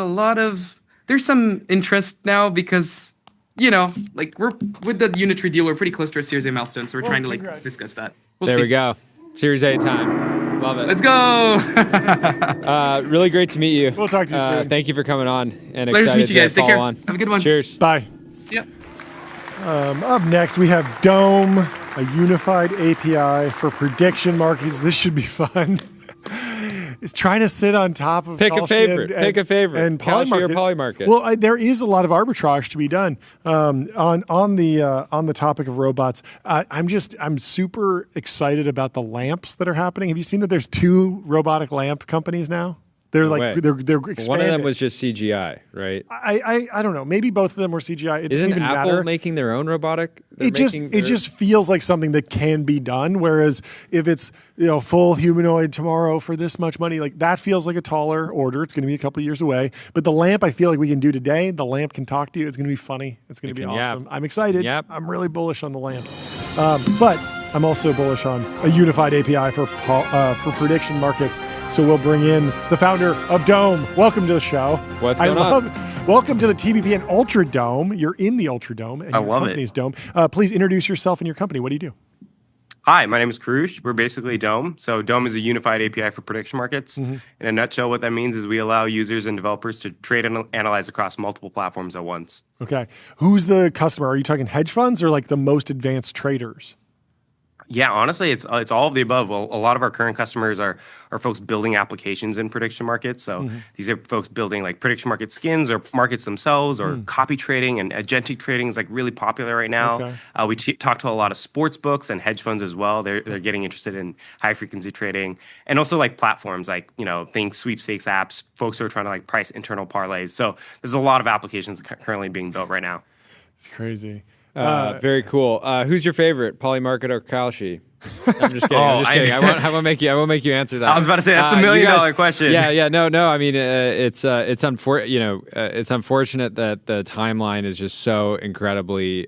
some interest now because, like we're with the Unitree deal, we're pretty close to our Series A milestone. So we're trying to like discuss that. We'll see. We go. Series A time. Love it. Let's go. Really great to meet you. We'll talk to you soon. Thank you for coming on. And Pleasure to meet you guys. Take care. On. Have a good one. Cheers. Bye. Yep. Up next, we have Dome, a unified API for prediction markets. This should be fun. It's trying to sit on top of pick a favorite. And Kalshi or Polymarket. Well, there is a lot of arbitrage to be done on the topic of robots. I'm super excited about the lamps that are happening. Have you seen that there's 2 robotic lamp companies now? They're they're expanding. One of them was just CGI, right? I don't know. Maybe both of them were CGI. It doesn't Isn't even Apple matter. making their own robotic? It just feels like something that can be done. Whereas if it's full humanoid tomorrow for this much money, like that feels like a taller order. It's going to be a couple of years away. But the lamp, I feel like we can do today. The lamp can talk to you. It's going to be funny. It's going to be awesome. I'm excited. I'm really bullish on the lamps, but I'm also bullish on a unified API for prediction markets. So we'll bring in the founder of Dome. Welcome to the show. What's going on? Welcome to the TBP and Ultra Dome. You're in the Ultra Dome, and your company's Dome. Please introduce yourself and your company. What do you do? Hi, my name is Kurush. We're basically Dome. So Dome is a unified API for prediction markets. In a nutshell, what that means is we allow users and developers to trade and analyze across multiple platforms at once. Okay. Who's the customer? Are you talking hedge funds or like the most advanced traders? Yeah, honestly, it's all of the above. Well, a lot of our current customers are folks building applications in prediction markets. So these are folks building like prediction market skins or markets themselves, or copy trading, and agentic trading is like really popular right now. Okay. We talk to a lot of sports books and hedge funds as well. They're getting interested in high frequency trading, and also like platforms like think sweepstakes apps. Folks who are trying to like price internal parlays. So there's a lot of applications currently being built right now. It's crazy. Very cool. Who's your favorite, Polymarket or Kalshi? I'm just kidding. I'm just kidding. I won't make you answer that. I was about to say that's the $1 million question. Yeah. No. I mean, it's unfortunate that the timeline is just so incredibly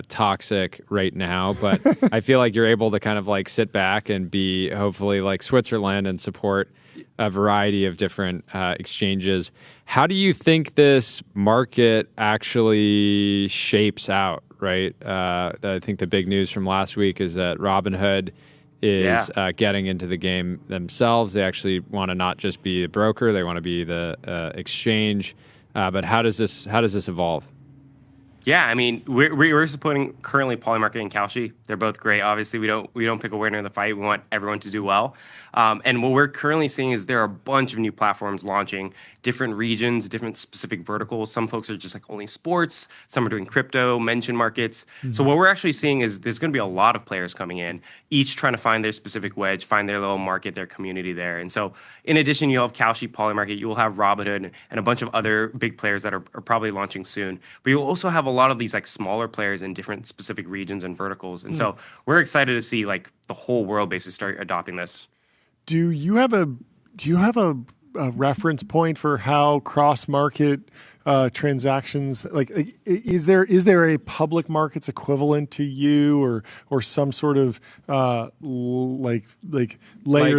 toxic right now. But I feel like you're able to kind of like sit back and be hopefully like Switzerland and support a variety of different exchanges. How do you think this market actually shapes out? Right. I think the big news from last week is that Robinhood is getting into the game themselves. They actually want to not just be a broker; they want to be the exchange. But how does this evolve? Yeah, I mean, we're supporting currently Polymarket and Kalshi. They're both great. Obviously, we don't pick a winner in the fight. We want everyone to do well. And what we're currently seeing is there are a bunch of new platforms launching, different regions, different specific verticals. Some folks are just like only sports. Some are doing crypto, mention markets. So what we're actually seeing is there's going to be a lot of players coming in, each trying to find their specific wedge, find their little market, their community there. And so in addition, you'll have Kalshi, Polymarket, you will have Robinhood, and a bunch of other big players that are probably launching soon. But you'll also have a lot of these like smaller players in different specific regions and verticals. And so we're excited to see like the whole world basically start adopting this. Do you have a a reference point for how cross-market transactions, is there a public markets equivalent to you, or some sort of layer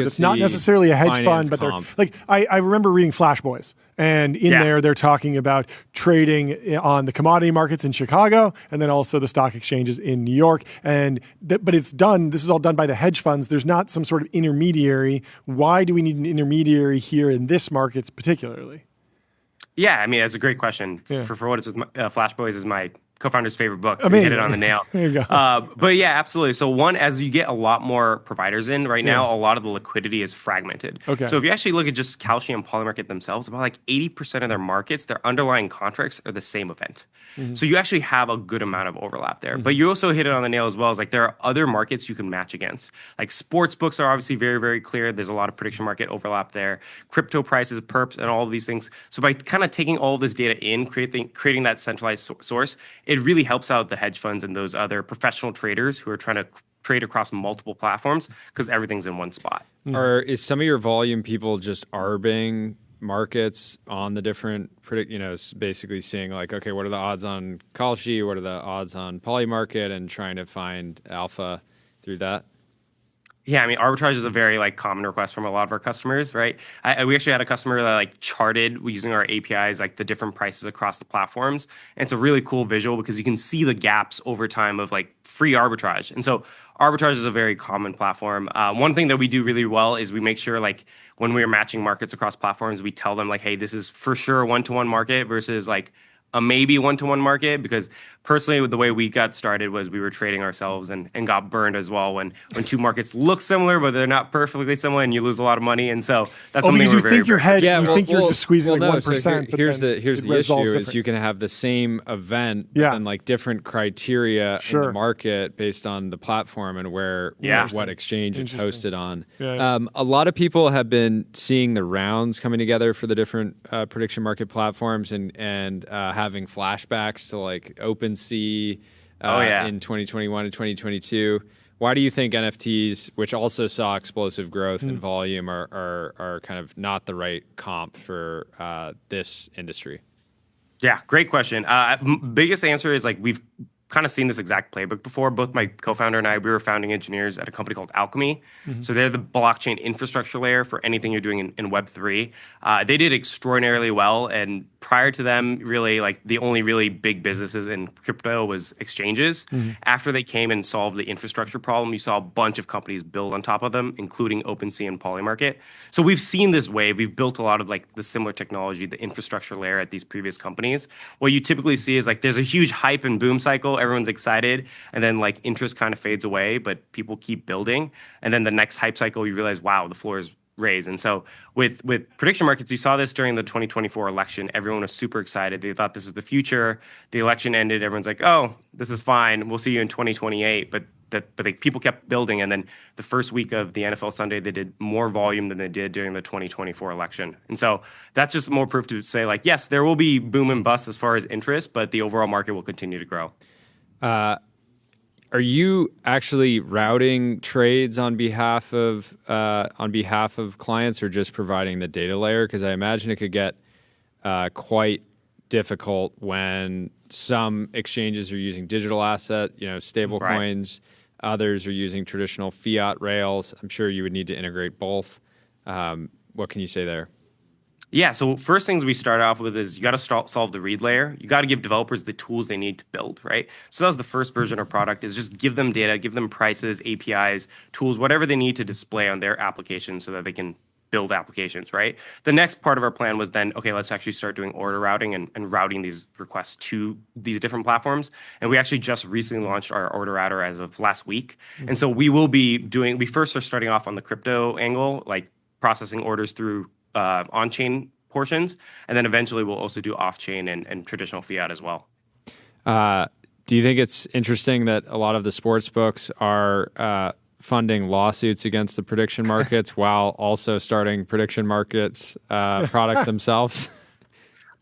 that's not necessarily a hedge fund, but they're I remember reading Flash Boys, and in there they're talking about trading on the commodity markets in Chicago and then also the stock exchanges in New York, but it's done. This is all done by the hedge funds. There's not some sort of intermediary. Why do we need an intermediary here in this markets particularly? Yeah, I mean, that's a great question. Yeah. For what it's Flash Boys is my co-founder's favorite book. So Amazing. You hit it on the nail. There you go. But yeah, absolutely. So one, as you get a lot more providers in right now, a lot of the liquidity is fragmented. Okay. So if you actually look at just Kalshi and Polymarket themselves, about like 80% of their markets, their underlying contracts are the same event. Mm-hmm. So you actually have a good amount of overlap there. Mm-hmm. But you also hit it on the nail as well. As like there are other markets you can match against. Like sportsbooks are obviously very, very clear. There's a lot of prediction market overlap there. Crypto prices, perps, and all of these things. So by kind of taking all of this data in, creating that centralized source, it really helps out the hedge funds and those other professional traders who are trying to trade across multiple platforms because everything's in one spot. Mm-hmm. Or is some of your volume people just arbing markets on the different basically seeing like, okay, what are the odds on Kalshi? What are the odds on Polymarket, and trying to find alpha through that? Yeah, I mean, arbitrage is a very common request from a lot of our customers, right? We actually had a customer that charted using our APIs the different prices across the platforms, and it's a really cool visual because you can see the gaps over time of free arbitrage. And so arbitrage is a very common platform. One thing that we do really well is we make sure when we are matching markets across platforms, we tell them hey, this is for sure one-to-one market versus a maybe one-to-one market, because personally, the way we got started was we were trading ourselves and got burned as well when two markets look similar, but they're not perfectly similar, and you lose a lot of money. And so that's something because we're you think you're hedged, you think you're just squeezing 1%. So here's the issue is you can have the same event and different criteria in the market based on the platform and what exchange it's hosted on. Yeah. A lot of people have been seeing the rounds coming together for the different prediction market platforms and having flashbacks to OpenSea in 2021 and 2022. Why do you think NFTs, which also saw explosive growth in volume, are kind of not the right comp for this industry? Yeah, great question. Biggest answer is we've kind of seen this exact playbook before. Both my co-founder and I, we were founding engineers at a company called Alchemy. Mm-hmm. So they're the blockchain infrastructure layer for anything you're doing in Web3. They did extraordinarily well. And prior to them, really the only really big businesses in crypto was exchanges. Mm-hmm. After they came and solved the infrastructure problem, you saw a bunch of companies build on top of them, including OpenSea and Polymarket. So we've seen this wave. We've built a lot of the similar technology, the infrastructure layer at these previous companies. What you typically see is there's a huge hype and boom cycle. Everyone's excited, and then interest kind of fades away, but people keep building. And then the next hype cycle, you realize, wow, the floor is raised. And so with prediction markets, you saw this during the 2024 election. Everyone was super excited. They thought this was the future. The election ended. Everyone's like, oh, this is fine. We'll see you in 2028. But people kept building. And then the first week of the NFL Sunday, they did more volume than they did during the 2024 election. And so that's just more proof to say yes, there will be boom and bust as far as interest, but the overall market will continue to grow. Are you actually routing trades on behalf of clients, or just providing the data layer? Because I imagine it could get quite difficult when some exchanges are using digital asset, stable coins. Others are using traditional fiat rails. I'm sure you would need to integrate both. What can you say there? Yeah, so first things we start off with is you got to solve the read layer. You got to give developers the tools they need to build, right? So that was the first version of product, is just give them data, give them prices, APIs, tools, whatever they need to display on their application so that they can build applications, right? The next part of our plan was then, okay, let's actually start doing order routing and routing these requests to these different platforms. And we actually just recently launched our order router as of last week. Mm-hmm. And so we will be we first are starting off on the crypto angle, processing orders through on-chain portions, and then eventually we'll also do off-chain and traditional fiat as well. Do you think it's interesting that a lot of the sports books are funding lawsuits against the prediction markets while also starting prediction markets products themselves?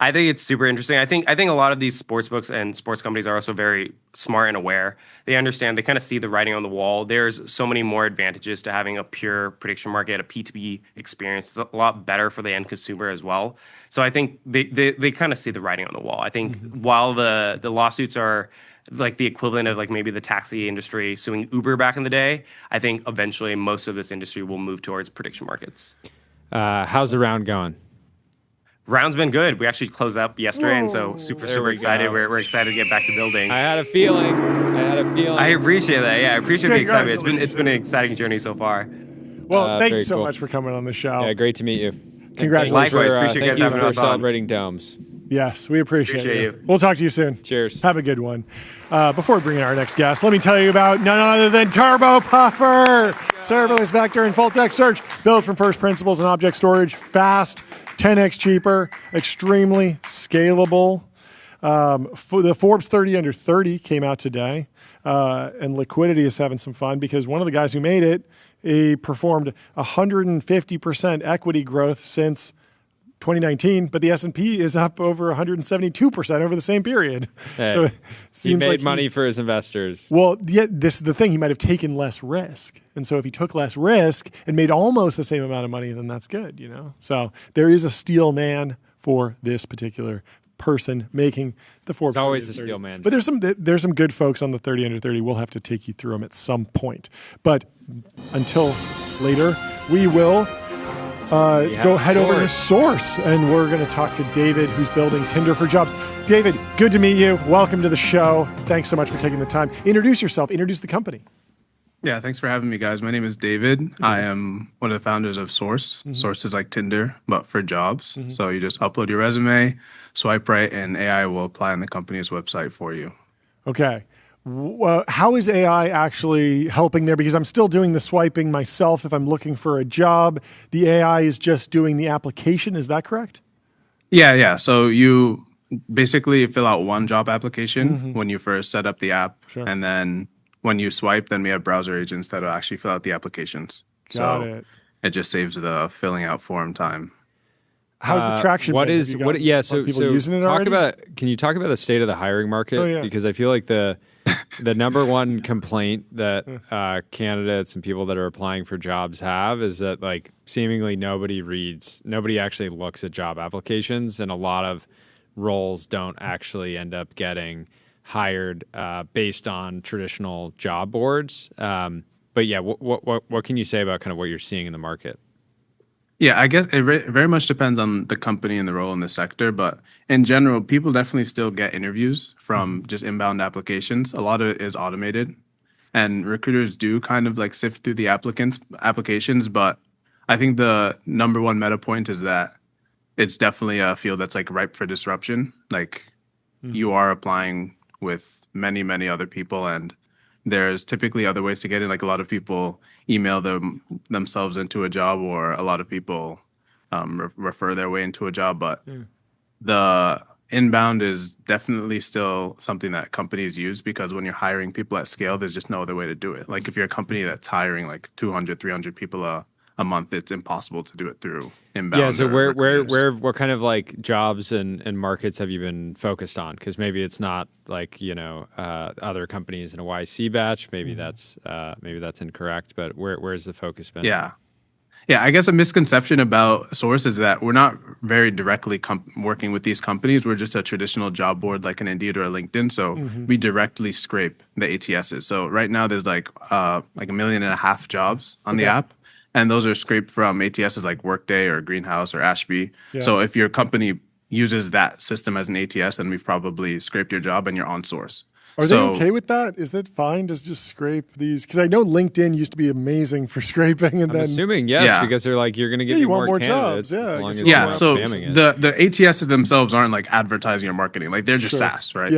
I think it's super interesting. I think a lot of these sports books and sports companies are also very smart and aware. They understand, they kind of see the writing on the wall. There's so many more advantages to having a pure prediction market, a P2P experience. It's a lot better for the end consumer as well. So I think they kind of see the writing on the wall. I think while the lawsuits are like the equivalent of like maybe the taxi industry suing Uber back in the day, I think eventually most of this industry will move towards prediction markets. How's the round going? Round's been good. We actually closed up yesterday, and so super excited. We're excited to get back to building. I had a feeling. I appreciate that. Yeah, I appreciate the excitement. It's been an exciting journey so far. Well, thank you so much for coming on the show. Yeah, great to meet you. Congratulations. Likewise, appreciate you guys having us on. Celebrating domes. Yes, we appreciate you. We'll talk to you soon. Cheers. Have a good one. Before we bring in our next guest, let me tell you about none other than Turbo Puffer. Serverless vector and full text search. Built from first principles and object storage. Fast, 10x cheaper, extremely scalable. The Forbes 30 under 30 came out today. And Liquidity is having some fun because one of the guys who made it, he performed 150% equity growth since 2019, but the S&P is up over 172% over the same period. Hey, so it seems he made like money for his investors. Well, yeah, this is the thing. He might have taken less risk. And so if he took less risk and made almost the same amount of money, then that's good, you know? So there is a steel man for this particular person making the Forbes. It's always a steel man. But there's some good folks on the 30 under 30. We'll have to take you through them at some point. But until later, we will go head over to Sorce, and we're going to talk to David, who's building Tinder for Jobs. David, good to meet you. Welcome to the show. Thanks so much for taking the time. Introduce yourself. Introduce the company. Yeah, thanks for having me, guys. My name is David. I am one of the founders of Sorce. Sorce is like Tinder, but for jobs. So you just upload your resume, swipe right, and AI will apply on the company's website for you. Okay. How is AI actually helping there? Because I'm still doing the swiping myself if I'm looking for a job. The AI is just doing the application. Is that correct? Yeah. So you basically fill out one job application when you first set up the app. Sure. And then when you swipe, then we have browser agents that will actually fill out the applications. Got it. It just saves the filling out form time. How's the traction? So people using it already? Can you talk about the state of the hiring market? Oh, yeah. Because I feel like the number one complaint that candidates and people that are applying for jobs have is that like seemingly nobody actually looks at job applications, and a lot of roles don't actually end up getting hired based on traditional job boards. But yeah, what can you say about kind of what you're seeing in the market? Yeah, I guess it very much depends on the company and the role in the sector. But in general, people definitely still get interviews from just inbound applications. A lot of it is automated. And recruiters do kind of like sift through the applications. But I think the number one meta point is that it's definitely a field that's like ripe for disruption. Like you are applying with many, many other people, and there's typically other ways to get in. Like a lot of people email themselves into a job, or a lot of people refer their way into a job. But the inbound is definitely still something that companies use, because when you're hiring people at scale, there's just no other way to do it. Like if you're a company that's hiring like 200, 300 people a month, it's impossible to do it through inbound. Yeah, so what kind of like jobs and markets have you been focused on? Because maybe it's not like, other companies in a YC batch. Maybe that's incorrect, but where's the focus been? Yeah, I guess a misconception about Sorce is that we're not very directly working with these companies. We're just a traditional job board like an Indeed or a LinkedIn. So we directly scrape the ATSs. So right now there's like 1.5 million jobs on the app. And those are scraped from ATSs like Workday or Greenhouse or Ashby. Yeah. So if your company uses that system as an ATS, then we've probably scraped your job and you're on Sorce. Are they okay with that? Is that fine to just scrape these? Because I know LinkedIn used to be amazing for scraping, and I'm assuming yes, because they're like, you're going to get more jobs. As long as so spamming it. the ATSs themselves aren't like advertising or marketing. Like they're just SaaS, right?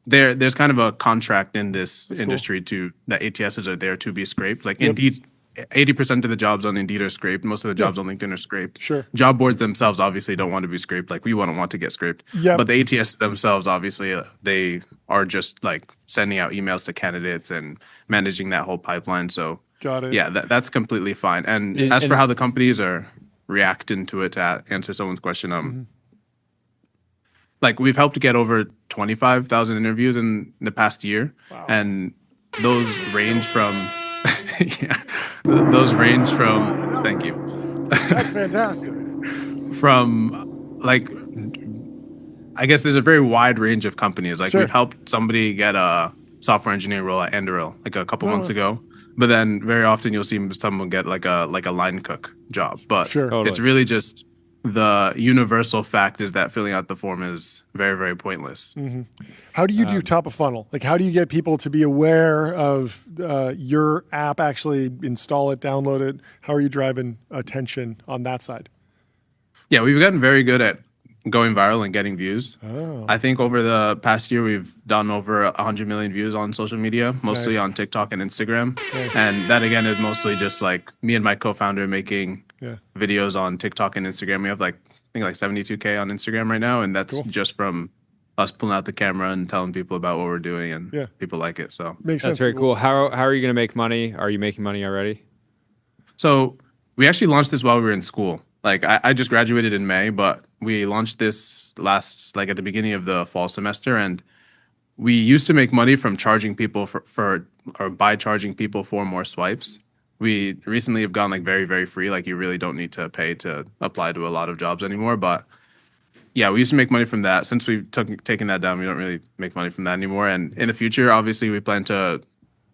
There's kind of a contract in this industry to that ATSs are there to be scraped. Like Indeed. 80% of the jobs on Indeed are scraped. Most of the jobs on LinkedIn are scraped. Sure. Job boards themselves obviously don't want to be scraped. Like we wouldn't want to get scraped. Yep. But the ATS themselves, obviously, they are just like sending out emails to candidates and managing that whole pipeline. So got it. Yeah, that's completely fine. And as for how the companies are reacting to it, to answer someone's question, like we've helped get over 25,000 interviews in the past year, and those range from those range from thank you. That's fantastic. From like, I guess there's a very wide range of companies. Like we've helped somebody get a software engineering role at Anduril like a couple months ago, but then very often you'll see someone get like a line cook job. But it's really just the universal fact is that filling out the form is very, very pointless. How do you do top of funnel? Like, how do you get people to be aware of your app, actually install it, download it? How are you driving attention on that side? Yeah, we've gotten very good at going viral and getting views. I think over the past year, we've done over 100 million views on social media, mostly on TikTok and Instagram. And that, again, is mostly just like me and my co-founder making videos on TikTok and Instagram. We have like, I think like 72K on Instagram right now. And that's just from us pulling out the camera and telling people about what we're doing, and people like it. So makes sense. That's very cool. How are you going to make money? Are you making money already? So we actually launched this while we were in school. Like I just graduated in May, but we launched this at the beginning of the fall semester. And we used to make money from charging people by charging people for more swipes. We recently have gone like very, very free. Like you really don't need to pay to apply to a lot of jobs anymore. But yeah, we used to make money from that. Since we've taken that down, we don't really make money from that anymore. And in the future, obviously, we plan to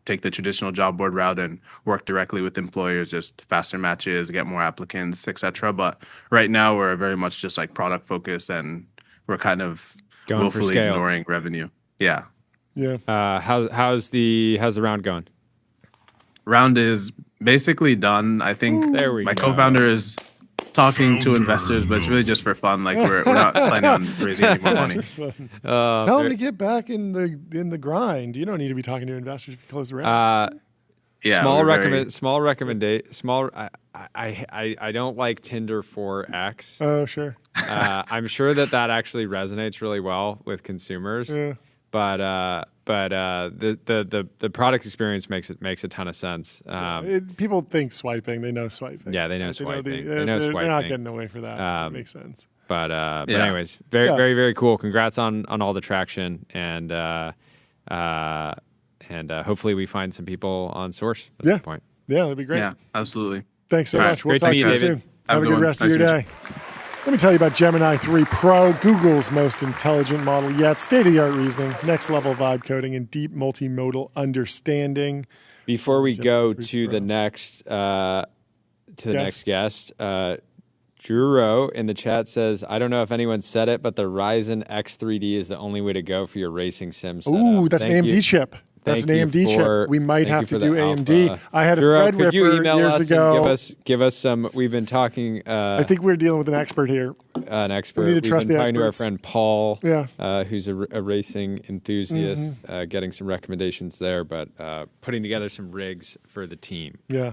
take the traditional job board route and work directly with employers, just faster matches, get more applicants, etc. But right now, we're very much just like product focused, and we're kind of willfully ignoring revenue. Yeah. How's the round going? Round is basically done. I think my co-founder is talking to investors, but it's really just for fun. Like we're not planning on raising any more money. Tell them to get back in the grind. You don't need to be talking to investors if you close the round. I don't like Tinder for X. Oh, sure. I'm sure that actually resonates really well with consumers. Yeah. But the product experience makes a ton of sense. People think swiping. They know swiping. Yeah, they know swiping. They're not getting away for that. It makes sense. But anyways, very, very, very cool. Congrats on all the traction, and hopefully we find some people on Sorce at this point. Yeah, that'd be great. Yeah, absolutely. Thanks so much. We'll talk to you soon. Have a good rest of your day. Let me tell you about Gemini 3 Pro, Google's most intelligent model yet. State-of-the-art reasoning, next-level vibe coding, and deep multimodal understanding. Before we go to the next next guest, Juro in the chat says, I don't know if anyone said it, but the Ryzen X3D is the only way to go for your racing sim setup. Ooh, that's an AMD chip. That's an AMD chip. We might have to do AMD. I had a Threadripper years ago. Give us some. We've been talking. I think we're dealing with an expert here. An expert. We need to trust the experts. We've been talking to our friend Paul, who's a racing enthusiast, getting some recommendations there, but putting together some rigs for the team. Yeah.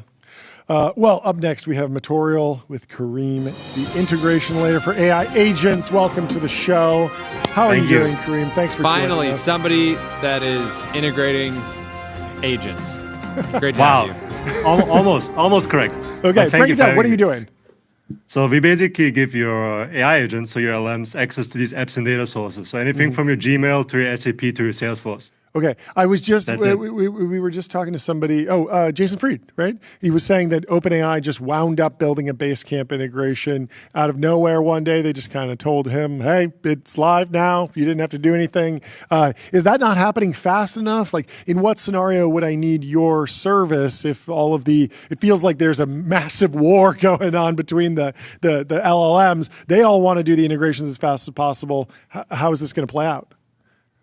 Well, up next, we have Metorial with Karim, the integration layer for AI agents. Welcome to the show. How are you doing, Karim? Thanks for finally joining us. Somebody that is integrating agents. Great to have you. Almost correct. Okay, break it down. What are you doing? So we basically give your AI agents, so your LMs, access to these apps and data sources. So anything from your Gmail to your SAP to your Salesforce. Okay, I was just we were just talking to somebody. Jason Fried, right? He was saying that OpenAI just wound up building a Basecamp integration out of nowhere one day. They just kind of told him, "Hey, it's live now. You didn't have to do anything." Is that not happening fast enough? Like, in what scenario would I need your service if it feels like there's a massive war going on between the LLMs? They all want to do the integrations as fast as possible. How is this going to play out?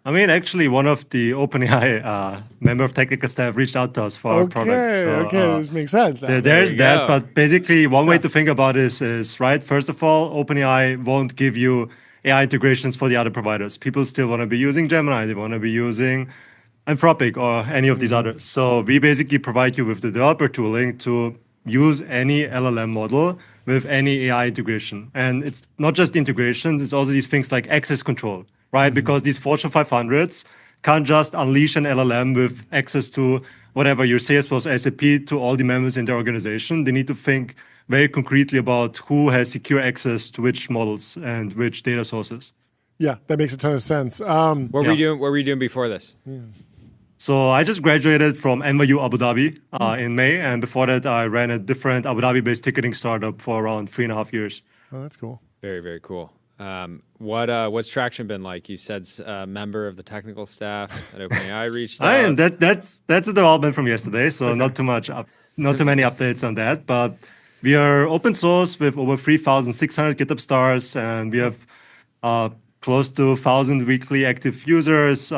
I mean, actually, one of the OpenAI member of technical staff reached out to us for our product. So, this makes sense. There's that, but basically, one way to think about this is, right, first of all, OpenAI won't give you AI integrations for the other providers. People still want to be using Gemini. They want to be using Anthropic or any of these others. So we basically provide you with the developer tooling to use any LLM model with any AI integration. And it's not just integrations, it's also these things like access control. Right, because these Fortune 500s can't just unleash an LLM with access to whatever your Salesforce SAP to all the members in their organization. They need to think very concretely about who has secure access to which models and which data sources. Yeah, that makes a ton of sense. What were you doing? What were you doing before this? So I just graduated from NYU Abu Dhabi in May, and before that, I ran a different Abu Dhabi-based ticketing startup for around 3.5 years. Oh, that's cool. Very, very cool. What's traction been like? You said a member of the technical staff at OpenAI reached out. And that's a development from yesterday, so not too many updates on that. But we are open source with over 3,600 GitHub stars, and we have close to 1,000 weekly active users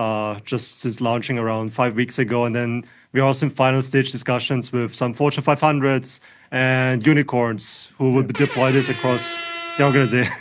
just since launching around 5 weeks ago. And then we're also in final stage discussions with some Fortune 500s and unicorns who will deploy this across the organization.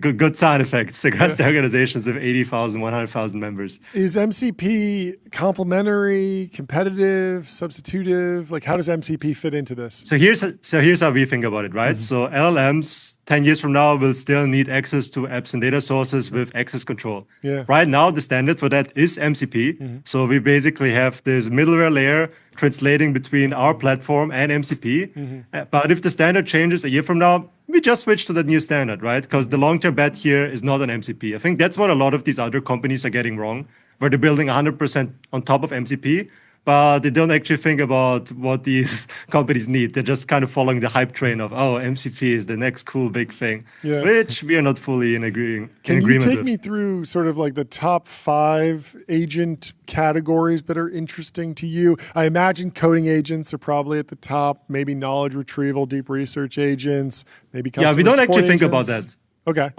Good side effects across the organizations with 80,000, 100,000 members. Is MCP complementary, competitive, substitutive? Like, how does MCP fit into this? So here's how we think about it, right? So LLMs 10 years from now will still need access to apps and data sources with access control. Yeah. Right now, the standard for that is MCP. So we basically have this middleware layer translating between our platform and MCP. But if the standard changes a year from now, we just switch to the new standard, right? Because the long-term bet here is not on MCP. I think that's what a lot of these other companies are getting wrong, where they're building 100% on top of MCP, but they don't actually think about what these companies need. They're just kind of following the hype train of, oh, MCP is the next cool big thing, which we are not fully in agreement with. Can you take me through sort of like the top 5 agent categories that are interesting to you? I imagine coding agents are probably at the top, maybe knowledge retrieval, deep research agents, maybe customer we don't support actually think agents. about that. Okay.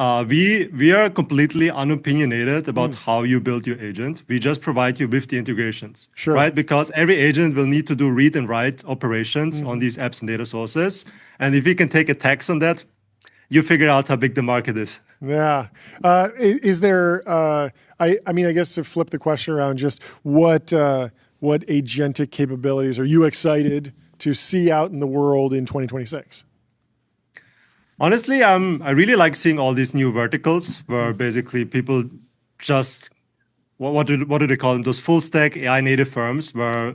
We are completely unopinionated about how you build your agent. We just provide you with the integrations, right? Because every agent will need to do read and write operations on these apps and data sources. And if we can take a tax on that, you figure out how big the market is. Yeah. Is there, I mean, I guess to flip the question around, just what agentic capabilities are you excited to see out in the world in 2026? Honestly, I really like seeing all these new verticals where basically people just, what do they call them? Those full stack AI native firms where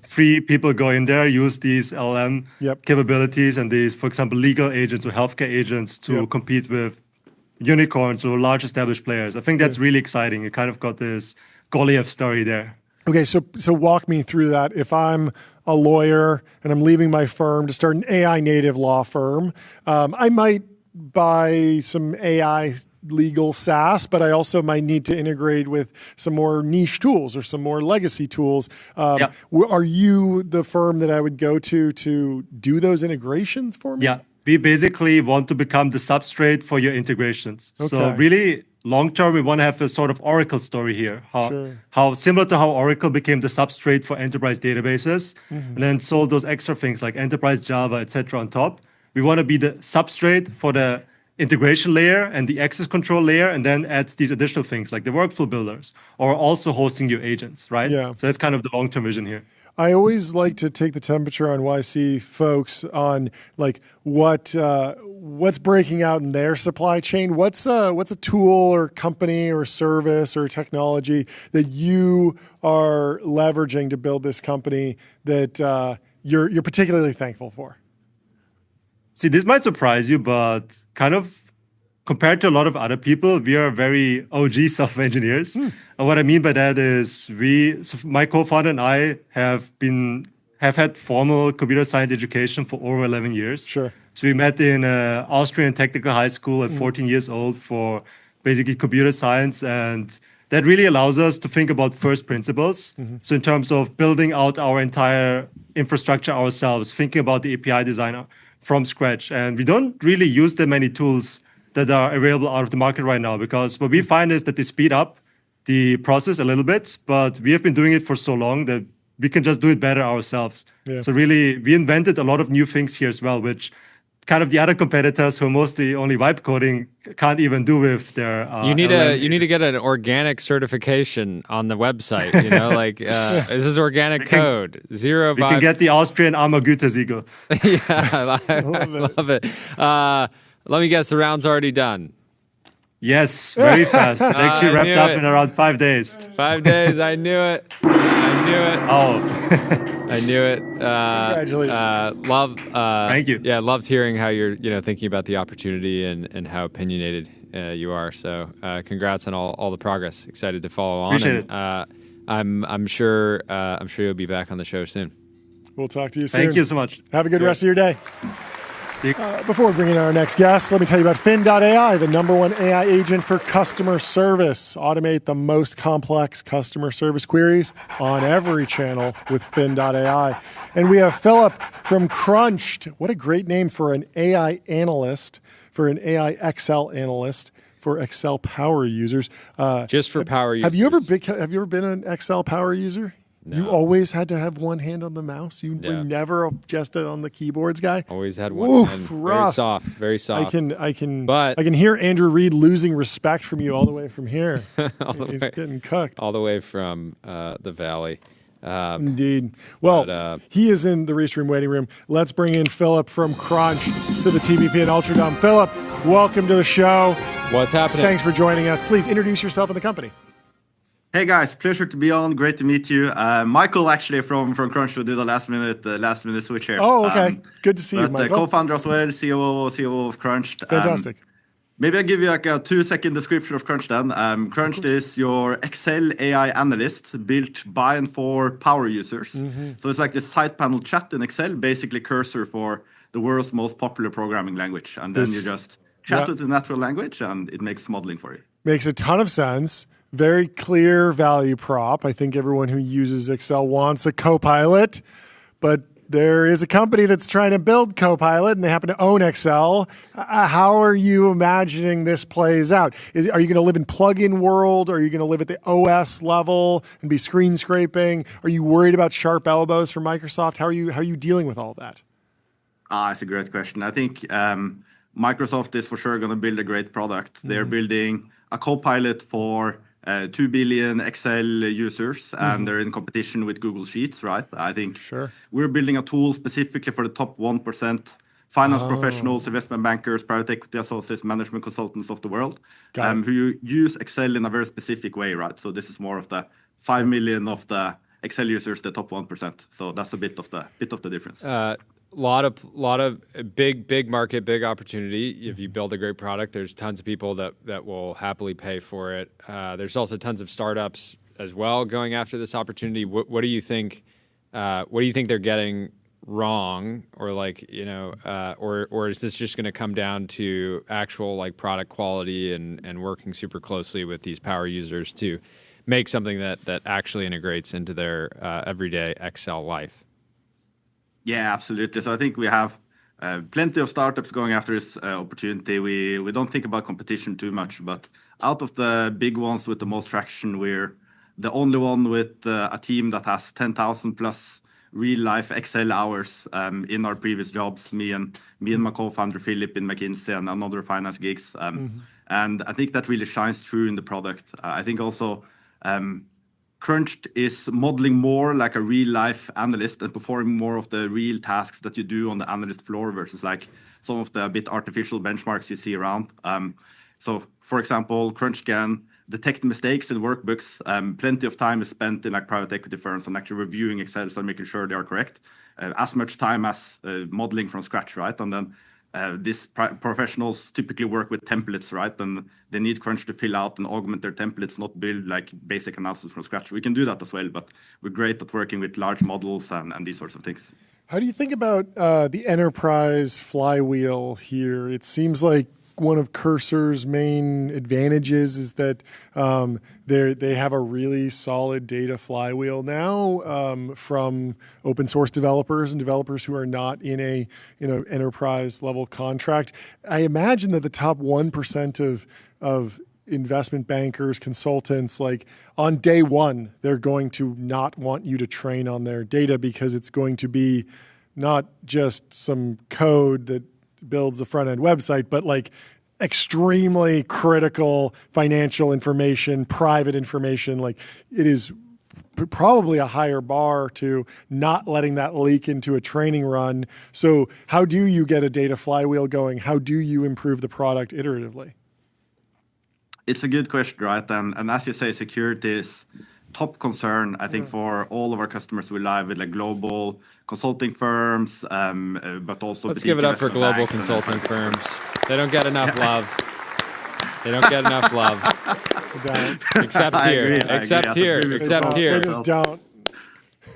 free people go in there, use these LLM capabilities and these, for example, legal agents or healthcare agents to compete with unicorns or large established players. I think that's really exciting. You kind of got this Goliath story there. Okay, so walk me through that. If I'm a lawyer and I'm leaving my firm to start an AI native law firm, I might buy some AI legal SaaS, but I also might need to integrate with some more niche tools or some more legacy tools. Are you the firm that I would go to do those integrations for me? Yeah, we basically want to become the substrate for your integrations. Okay. So really, long term, we want to have a sort of Oracle story here. How similar to how Oracle became the substrate for enterprise databases, and then sold those extra things like enterprise Java, etc. on top. We want to be the substrate for the integration layer and the access control layer, and then add these additional things like the workflow builders, or also hosting your agents, right? Yeah. So that's kind of the long-term vision here. I always like to take the temperature on YC folks on like what's breaking out in their supply chain. What's a tool or company or service or technology that you are leveraging to build this company that you're particularly thankful for? See, this might surprise you, but kind of compared to a lot of other people, we are very OG software engineers. And what I mean by that is my co-founder and I have had formal computer science education for over 11 years. Sure. So we met in Austrian technical high school at 14 years old for basically computer science. And that really allows us to think about first principles. So in terms of building out our entire infrastructure ourselves, thinking about the API design from scratch. And we don't really use that many tools that are available out of the market right now, because what we find is that they speed up the process a little bit, but we have been doing it for so long that we can just do it better ourselves. Yeah. So really, we invented a lot of new things here as well, which kind of the other competitors who are mostly only vibe coding can't even do with their. You need to get an organic certification on the website. You know, like this is organic code. Zero. We can get the Austrian Ammergütesiegel. Yeah, I love it. Let me guess, the round's already done. Yes, very fast. It actually wrapped up in around 5 days. 5 days. I knew it. Oh. I knew it. Congratulations. Thank you. Yeah, loved hearing how you're thinking about the opportunity and how opinionated you are. So congrats on all the progress. Excited to follow on. Appreciate it. I'm sure you'll be back on the show soon. We'll talk to you soon. Thank you so much. Have a good rest of your day. See you. Before we bring in our next guest, let me tell you about Fin.ai, the #1 AI agent for customer service. Automate the most complex customer service queries on every channel with Fin.ai. And we have Philip from Crunched. What a great name for an AI analyst, for an AI Excel analyst, for Excel power users. Just for power users. Have you ever been an Excel power user? No. You always had to have one hand on the mouse. You were never just on the keyboards guy. Always had one Oof, hand. rough. Very soft. I can hear Andrew Reid losing respect from you all the way from here. He's getting cooked. All the way from the valley. Indeed. Well, he is in the Restream waiting room. Let's bring in Philip from Crunch to the TVP and Ultradome. Philip, welcome to the show. What's happening? Thanks for joining us. Please introduce yourself and the company. Hey guys, pleasure to be on. Great to meet you. Michael, actually from Crunch, who did the last minute switch here. Oh, okay. Good to see you, Michael. Co-founder as well, COO of Crunch. Fantastic. Maybe I'll give you like a 2-second description of Crunch then. Crunch is your Excel AI analyst built by and for power users. So it's like the side panel chat in Excel, basically cursor for the world's most popular programming language. And then you just chat with the natural language and it makes modeling for you. Makes a ton of sense. Very clear value prop. I think everyone who uses Excel wants a Copilot, but there is a company that's trying to build Copilot and they happen to own Excel. How are you imagining this plays out? Are you going to live in plugin world? Are you going to live at the OS level and be screen scraping? Are you worried about sharp elbows from Microsoft? How are you dealing with all that? It's a great question. I think Microsoft is for sure going to build a great product. They're building a Copilot for 2 billion Excel users, and they're in competition with Google Sheets, right? I think we're building a tool specifically for the top 1% finance professionals, investment bankers, private equity associates, management consultants of the world, who use Excel in a very specific way, right? So this is more of the 5 million of the Excel users, the top 1%. So that's a bit of the difference. Lot of big market, big opportunity. If you build a great product, there's tons of people that will happily pay for it. There's also tons of startups as well going after this opportunity. What do you think? What do you think they're getting wrong, or or is this just going to come down to actual like product quality and working super closely with these power users to make something that actually integrates into their everyday Excel life? Yeah, absolutely. So I think we have plenty of startups going after this opportunity. We don't think about competition too much, but out of the big ones with the most traction, we're the only one with a team that has 10,000 plus real life Excel hours in our previous jobs. Me and my co-founder Philip in McKinsey and another finance gigs. And I think that really shines through in the product. I think also Crunched is modeling more like a real life analyst and performing more of the real tasks that you do on the analyst floor versus like some of the a bit artificial benchmarks you see around. So for example, Crunch can detect mistakes in workbooks. Plenty of time is spent in like private equity firms on actually reviewing Excel and making sure they are correct. As much time as modeling from scratch, right? And then these professionals typically work with templates, right? And they need Crunch to fill out and augment their templates, not build like basic analysis from scratch. We can do that as well, but we're great at working with large models and these sorts of things. How do you think about the enterprise flywheel here? It seems like one of Cursor's main advantages is that they have a really solid data flywheel now from open source developers and developers who are not in a enterprise level contract. I imagine that the top 1% of investment bankers, consultants, like on day one, they're going to not want you to train on their data because it's going to be not just some code that builds a front-end website, but like extremely critical financial information, private information. Like it is probably a higher bar to not letting that leak into a training run. So how do you get a data flywheel going? How do you improve the product iteratively? It's a good question, right? And as you say, security is top concern, I think, for all of our customers. We live with like global consulting firms, but also let's give it up for global consulting firms. They don't get enough love. They don't get enough love. Except I here. agree, I Except agree. here. As a previous Except developer, here. They just don't.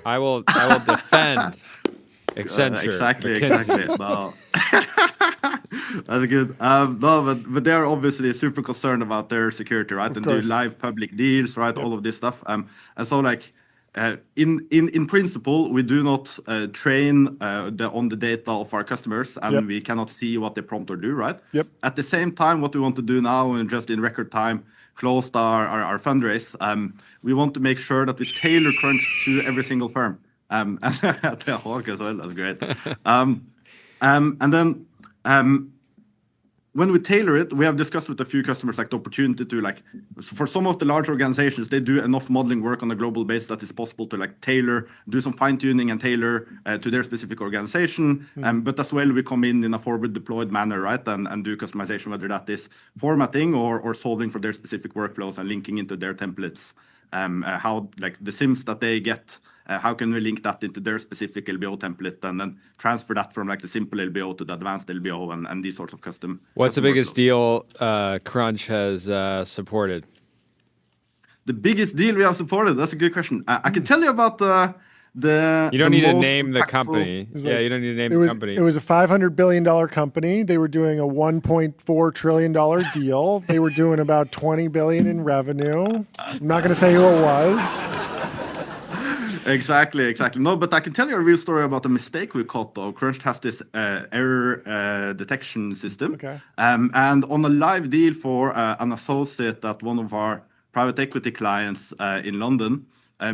I will defend Accenture. Exactly, McKinsey. exactly. No. That's good. No, but they're obviously super concerned about their security, right? And do course. live public deals, right? All of this stuff. And so like in principle, we do not train on the data of our customers, and we cannot see what they prompt or do, right? Yep. At the same time, what we want to do now, and just in record time, closed our fundraise. We want to make sure that we tailor Crunch to every single firm. And the Hawk as well, that's great. And then when we tailor it, we have discussed with a few customers like the opportunity to like, for some of the large organizations, they do enough modeling work on a global basis that it's possible to like tailor, do some fine tuning and tailor to their specific organization. But as well, we come in a forward deployed manner, right? And do customization, whether that is formatting or solving for their specific workflows and linking into their templates. How like the sims that they get, how can we link that into their specific LBO template and then transfer that from like the simple LBO to the advanced LBO and these sorts of custom. What's the custom biggest workflows. deal Crunch has supported? The biggest deal we have supported? That's a good question. I can tell you about the You don't the need to most name the impactful- company. Yeah, you don't need to name the company. It was a $500 billion company. They were doing a $1.4 trillion deal. They were doing about $20 billion in revenue. I'm not going to say who it was. Exactly. No, but I can tell you a real story about a mistake we caught though. Crunch has this error detection system. Okay. And on a live deal for an associate at one of our private equity clients in London,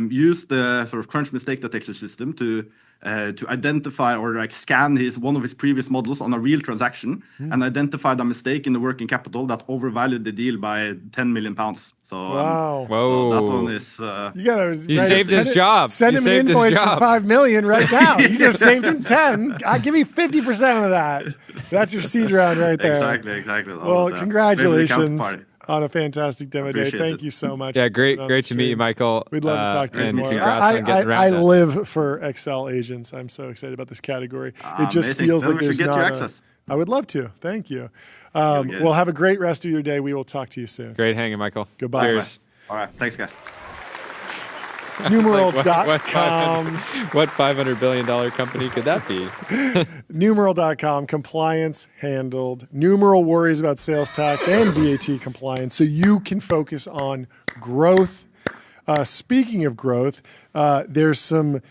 used the sort of Crunch mistake detection system to identify or like scan one of his previous models on a real transaction and identified a mistake in the working capital that overvalued the deal by 10 million pounds. So, Wow. Whoa. so that one is. You gotta You saved his job. Send You him an saved his invoice for job. $5 million right now. You just saved him 10. Give me 50% of that. That's your seed round right there. Exactly. Well, Maybe the congratulations counterparty. on a fantastic demo day. Appreciate Thank it. you so much. Yeah, for being great on to the meet you, stream. Michael. We'd love to talk to you and more. congrats on getting I wrapped up. live for Excel agents. I'm so excited about this category. It just Amazing. feels Then like we should there's get you not access. I would love to. Thank you. good. Well, have a great rest of your day. We will talk to you soon. Great hanging, Michael. Goodbye. Cheers. All right. Thanks, guys. Numeral.com. What $500 billion company could that be? Numeral.com, compliance handled. Numeral worries about sales tax and VAT compliance, so you can focus on growth. Speaking of growth, there's some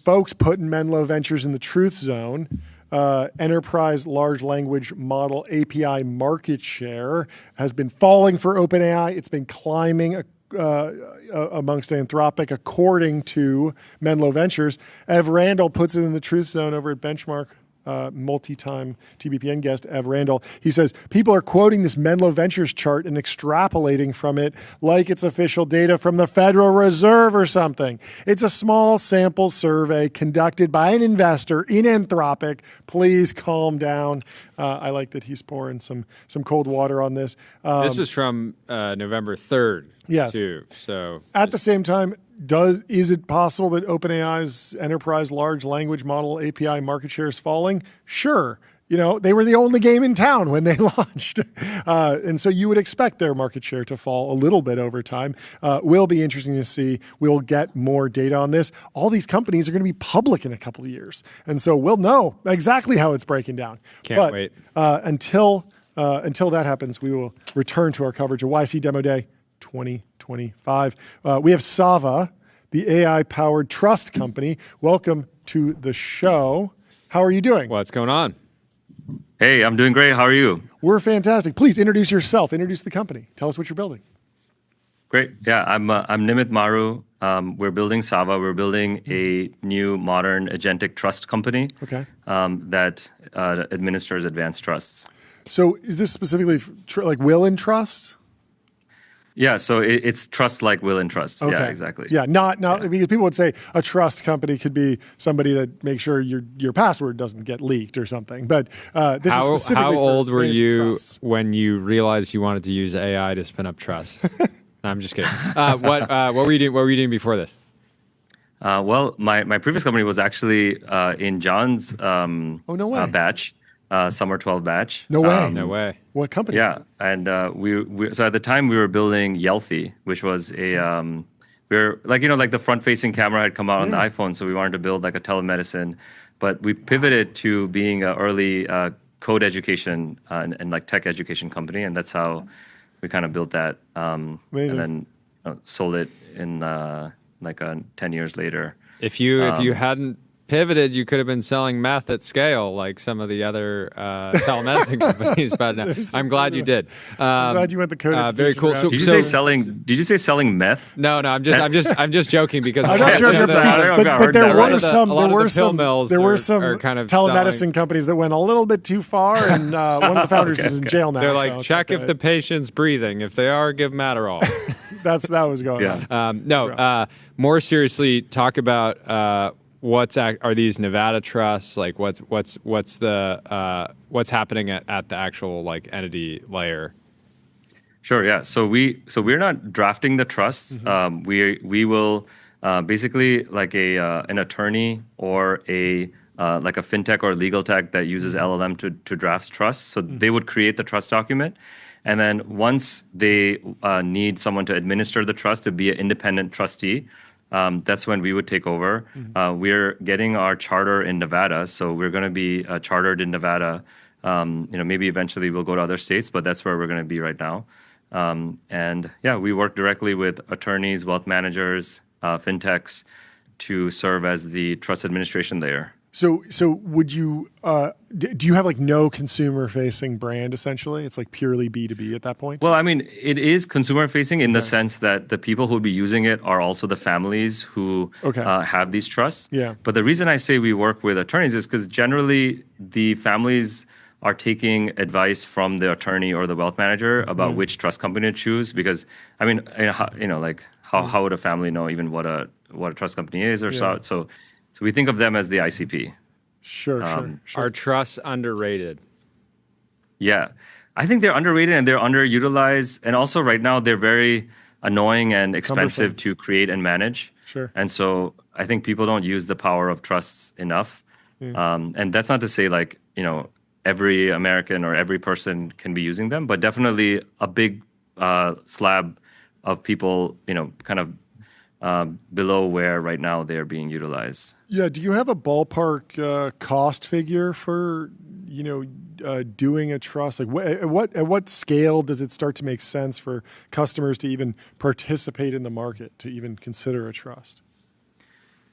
folks putting Menlo Ventures in the truth zone. Enterprise large language model API market share has been falling for OpenAI. It's been climbing amongst Anthropic, according to Menlo Ventures. Ev Randall puts it in the truth zone over at Benchmark. Multi-time TBPN guest, Ev Randall. He says, people are quoting this Menlo Ventures chart and extrapolating from it like it's official data from the Federal Reserve or something. It's a small sample survey conducted by an investor in Anthropic. Please calm down. I like that he's pouring some cold water on this. This was from November 3rd. Yes. Too, so At the same time, is it possible that OpenAI's enterprise large language model API market share is falling? Sure. They were the only game in town when they launched. And so you would expect their market share to fall a little bit over time. Will be interesting to see. We'll get more data on this. All these companies are going to be public in a couple of years. And so we'll know exactly how it's breaking down. Can't wait. Until that happens, we will return to our coverage of YC Demo Day 2025. We have Sava, the AI-powered trust company. Welcome to the show. How are you doing? What's going on? Hey, I'm doing great. How are you? We're fantastic. Please introduce yourself. Introduce the company. Tell us what you're building. Great. Yeah, I'm Nimit Maru. We're building Sava. We're building a new modern agentic trust company that administers advanced trusts. So is this specifically like will and trust? Yeah, so it's trust like will and trust. Okay. Yeah, exactly. Yeah, not because people would say a trust company could be somebody that makes sure your password doesn't get leaked or something. But this is specifically how old were managing you trusts. when you realized you wanted to use AI to spin up trusts? No, I'm just kidding. What were you doing? What were you doing before this? Well, my previous company was actually in John's no way. batch. summer 12 batch. No way. No way. What company? Yeah, and so at the time we were building Yelthy, which was a we were like like the front-facing camera had come out on the iPhone, so we wanted to build like a telemedicine, but we pivoted to being an early code education and like tech education company, and that's how we kind of built that, and then sold it in 10 years later. If you hadn't pivoted, you could have been selling meth at scale like some of the other telemedicine companies. But no, I'm glad you did. I'm glad you went the code. Very cool. route. Did you say selling meth? No, I'm just joking because I'm not sure if but there were some kind of telemedicine companies that went a little bit too far, and one of the founders is in jail now. They're so like, check if the patient's breathing. If they are, give them Adderall. that was going on. More seriously, talk about are these Nevada trusts? Like what's happening at the actual like entity layer? Sure. Yeah. So we're not drafting the trusts. We will basically like an attorney or like a fintech or legal tech that uses LLM to draft trusts. So they would create the trust document. And then once they need someone to administer the trust to be an independent trustee, that's when we would take over. We're getting our charter in Nevada, so we're going to be chartered in Nevada. Maybe eventually we'll go to other states, but that's where we're going to be right now. And we work directly with attorneys, wealth managers, fintechs to serve as the trust administration layer. So would you do you have like no consumer facing brand essentially? It's like purely B2B at that point? Well, I mean, it is consumer facing in the sense that the people who will be using it are also the families who have these trusts. Yeah. But the reason I say we work with attorneys is because generally the families are taking advice from the attorney or the wealth manager about which trust company to choose. Because I mean, how would a family know even what a trust company is or so? So we think of them as the ICP. Sure. Are trusts underrated? Yeah. I think they're underrated and they're underutilized. And also right now they're very annoying and expensive to create and manage. Sure. And so I think people don't use the power of trusts enough. And that's not to say like, every American or every person can be using them, but definitely a big slab of people, kind of below where right now they're being utilized. Yeah. Do you have a ballpark cost figure for doing a trust? Like at what scale does it start to make sense for customers to even participate in the market, to even consider a trust?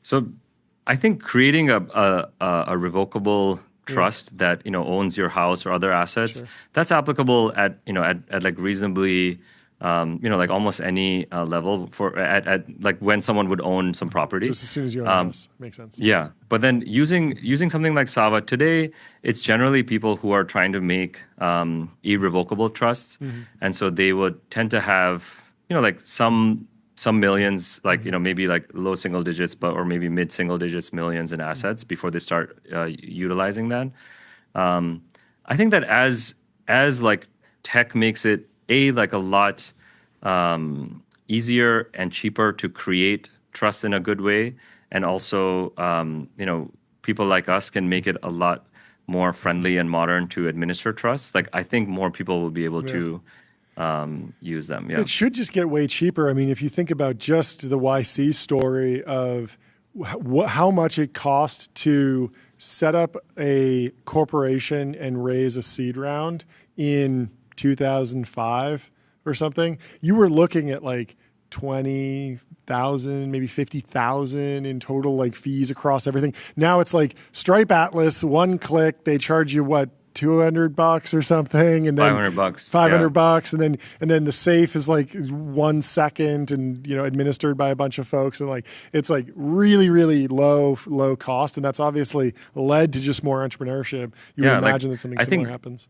So I think creating a revocable trust that owns your house or other assets, that's applicable at like reasonably like almost any level for at like when someone would own some property. Just as soon as you own a house. Makes sense. Yeah. But then using something like Sava today, it's generally people who are trying to make irrevocable trusts. And so they would tend to have, like some millions, like, maybe like low single digits, or maybe mid single digits millions in assets before they start utilizing that. I think that as like tech makes it like a lot easier and cheaper to create trust in a good way, and also people like us can make it a lot more friendly and modern to administer trust. Like I think more people will be able to use them. Yeah, it should just get way cheaper. I mean, if you think about just the YC story of how much it cost to set up a corporation and raise a seed round in 2005 or something, you were looking at like 20,000, maybe 50,000 in total, like fees across everything. Now it's like Stripe Atlas, one click, they charge you what, $200 or something, and then $500, and then the safe is like 1 second, and administered by a bunch of folks, and like it's like really, really low cost, and that's obviously led to just more entrepreneurship. You would imagine that something similar happens.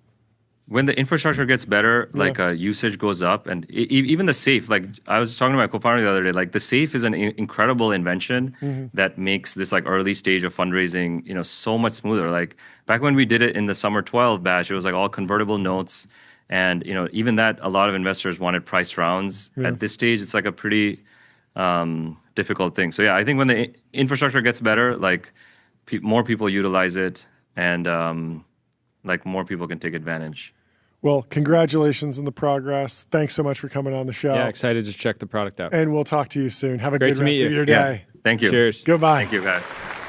When the infrastructure gets better, like usage goes up, and even the safe. Like I was talking to my co-founder the other day, like the safe is an incredible invention that makes this like early stage of fundraising, so much smoother. Like back when we did it in the summer 12 batch, it was like all convertible notes, and even that a lot of investors wanted priced rounds. At this stage, it's like a pretty difficult thing. So yeah, I think when the infrastructure gets better, like more people utilize it, and like more people can take advantage. Well, congratulations on the progress. Thanks so much for coming on the show. Yeah, excited to check the product out. And we'll talk to you soon. Have a Great good to rest meet of you. your Yeah. day. Thank you. Cheers. Goodbye. Thank you, guys.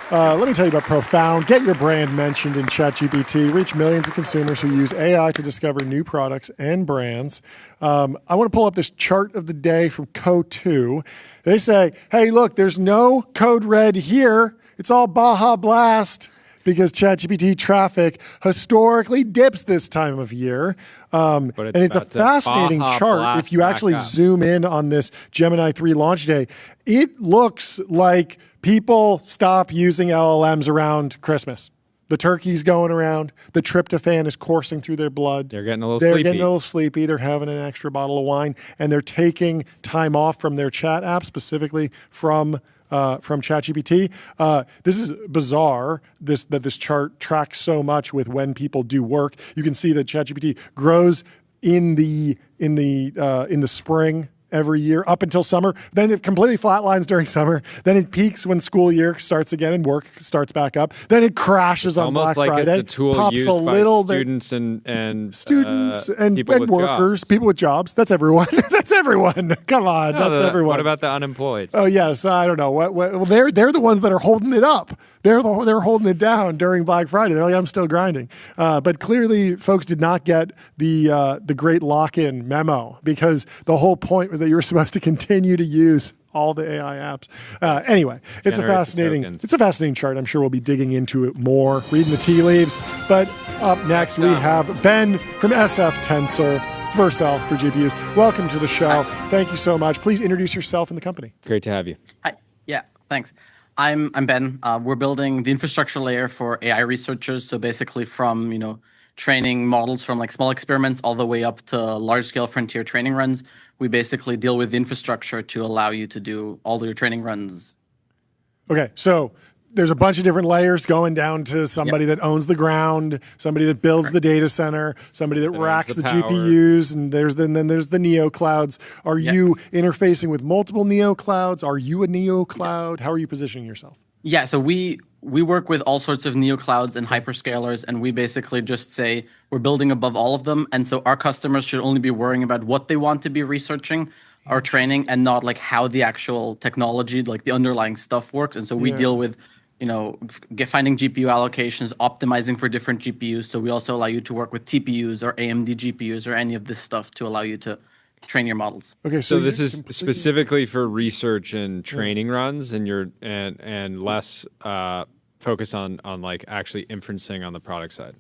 Let me tell you about Profound. Get your brand mentioned in ChatGPT. Reach millions of consumers who use AI to discover new products and brands. I want to pull up this chart of the day from Co2. They say, hey, look, there's no code red here. It's all Baja Blast, because ChatGPT traffic historically dips this time of year. And it's a fascinating chart. If you actually zoom in on this Gemini 3 launch day, it looks like people stop using LLMs around Christmas. The turkey's going around. The tryptophan is coursing through their blood. They're getting a little They're sleepy. getting a little sleepy. They're having an extra bottle of wine, and they're taking time off from their chat app, specifically from ChatGPT. This is bizarre. That this chart tracks so much with when people do work. You can see that ChatGPT grows in the spring every year up until summer. Then it completely flatlines during summer. Then it peaks when school year starts again and work starts back up. Then it crashes on Black Almost like Friday. it's a tool pops used a by little students and students and people with workers, jobs. people with jobs. That's everyone. That's everyone. Come on, that's everyone. What about the unemployed? Oh yes, I don't know. Well, they're the ones that are holding it up. They're holding it down during Black Friday. They're like, I'm still grinding. But clearly, folks did not get the great lock-in memo, because the whole point was that you were supposed to continue to use all the AI apps. Anyway, it's a fascinating chart. I'm sure we'll be digging into it more, reading the tea leaves. But up next, we have Ben from SF Tensor. It's Vercel for GPUs. Welcome to the show. Hi. Thank you so much. Please introduce yourself and the company. Great to have you. Hi. Yeah, thanks. I'm Ben. We're building the infrastructure layer for AI researchers. So basically from, training models from like small experiments all the way up to large scale frontier training runs. We basically deal with the infrastructure to allow you to do all your training runs. Okay, so there's a bunch of different layers going down to somebody that owns the ground, somebody that builds the data center, somebody that racks the power. GPUs, and then there's the neo clouds. Are you interfacing with multiple neo clouds? Are you a neo cloud? How are you positioning yourself? Yeah, so we work with all sorts of neo clouds and hyperscalers, and we basically just say we're building above all of them. And so our customers should only be worrying about what they want to be researching or training, and not like how the actual technology, like the underlying stuff works. And so we deal with, finding GPU allocations, optimizing for different GPUs. So we also allow you to work with TPUs or AMD GPUs or any of this stuff to allow you to train your models. Okay, so this is specifically for research and training runs, and and less focus on like actually inferencing on the product side.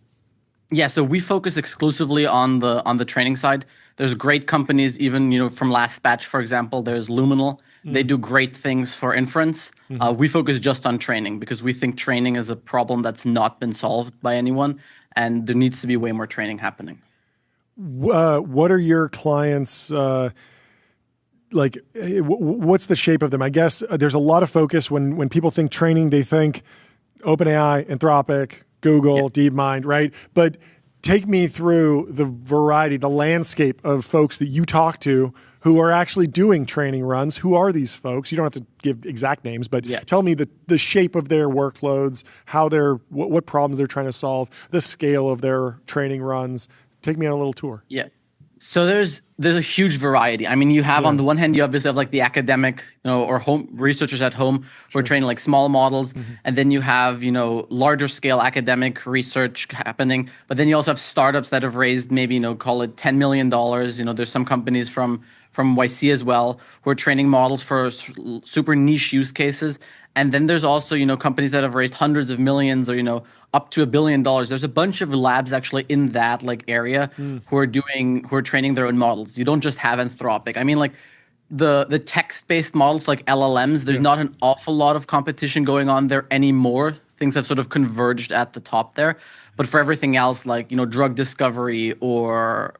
Yeah, so we focus exclusively on the training side. There's great companies, even from Last Batch, for example. There's Luminal. They do great things for inference. We focus just on training because we think training is a problem that's not been solved by anyone, and there needs to be way more training happening. What are your clients like? What's the shape of them? I guess there's a lot of focus when people think training, they think OpenAI, Anthropic, Google, DeepMind, right? But take me through the variety, the landscape of folks that you talk to who are actually doing training runs. Who are these folks? You don't have to give exact names, but tell me the shape of their workloads, how what problems they're trying to solve, the scale of their training runs. Take me on a little tour. Yeah. So there's a huge variety. I mean, you have on the one hand, you obviously have like the academic, or home researchers at home who are training like small models, and then you have larger scale academic research happening. But then you also have startups that have raised maybe call it $10 million. There's some companies from YC as well who are training models for super niche use cases. And then there's also companies that have raised hundreds of millions or up to $1 billion. There's a bunch of labs actually in that area who are training their own models. You don't just have Anthropic. I mean, like the text-based models like LLMs, there's not an awful lot of competition going on there anymore. Things have sort of converged at the top there. But for everything else, like drug discovery or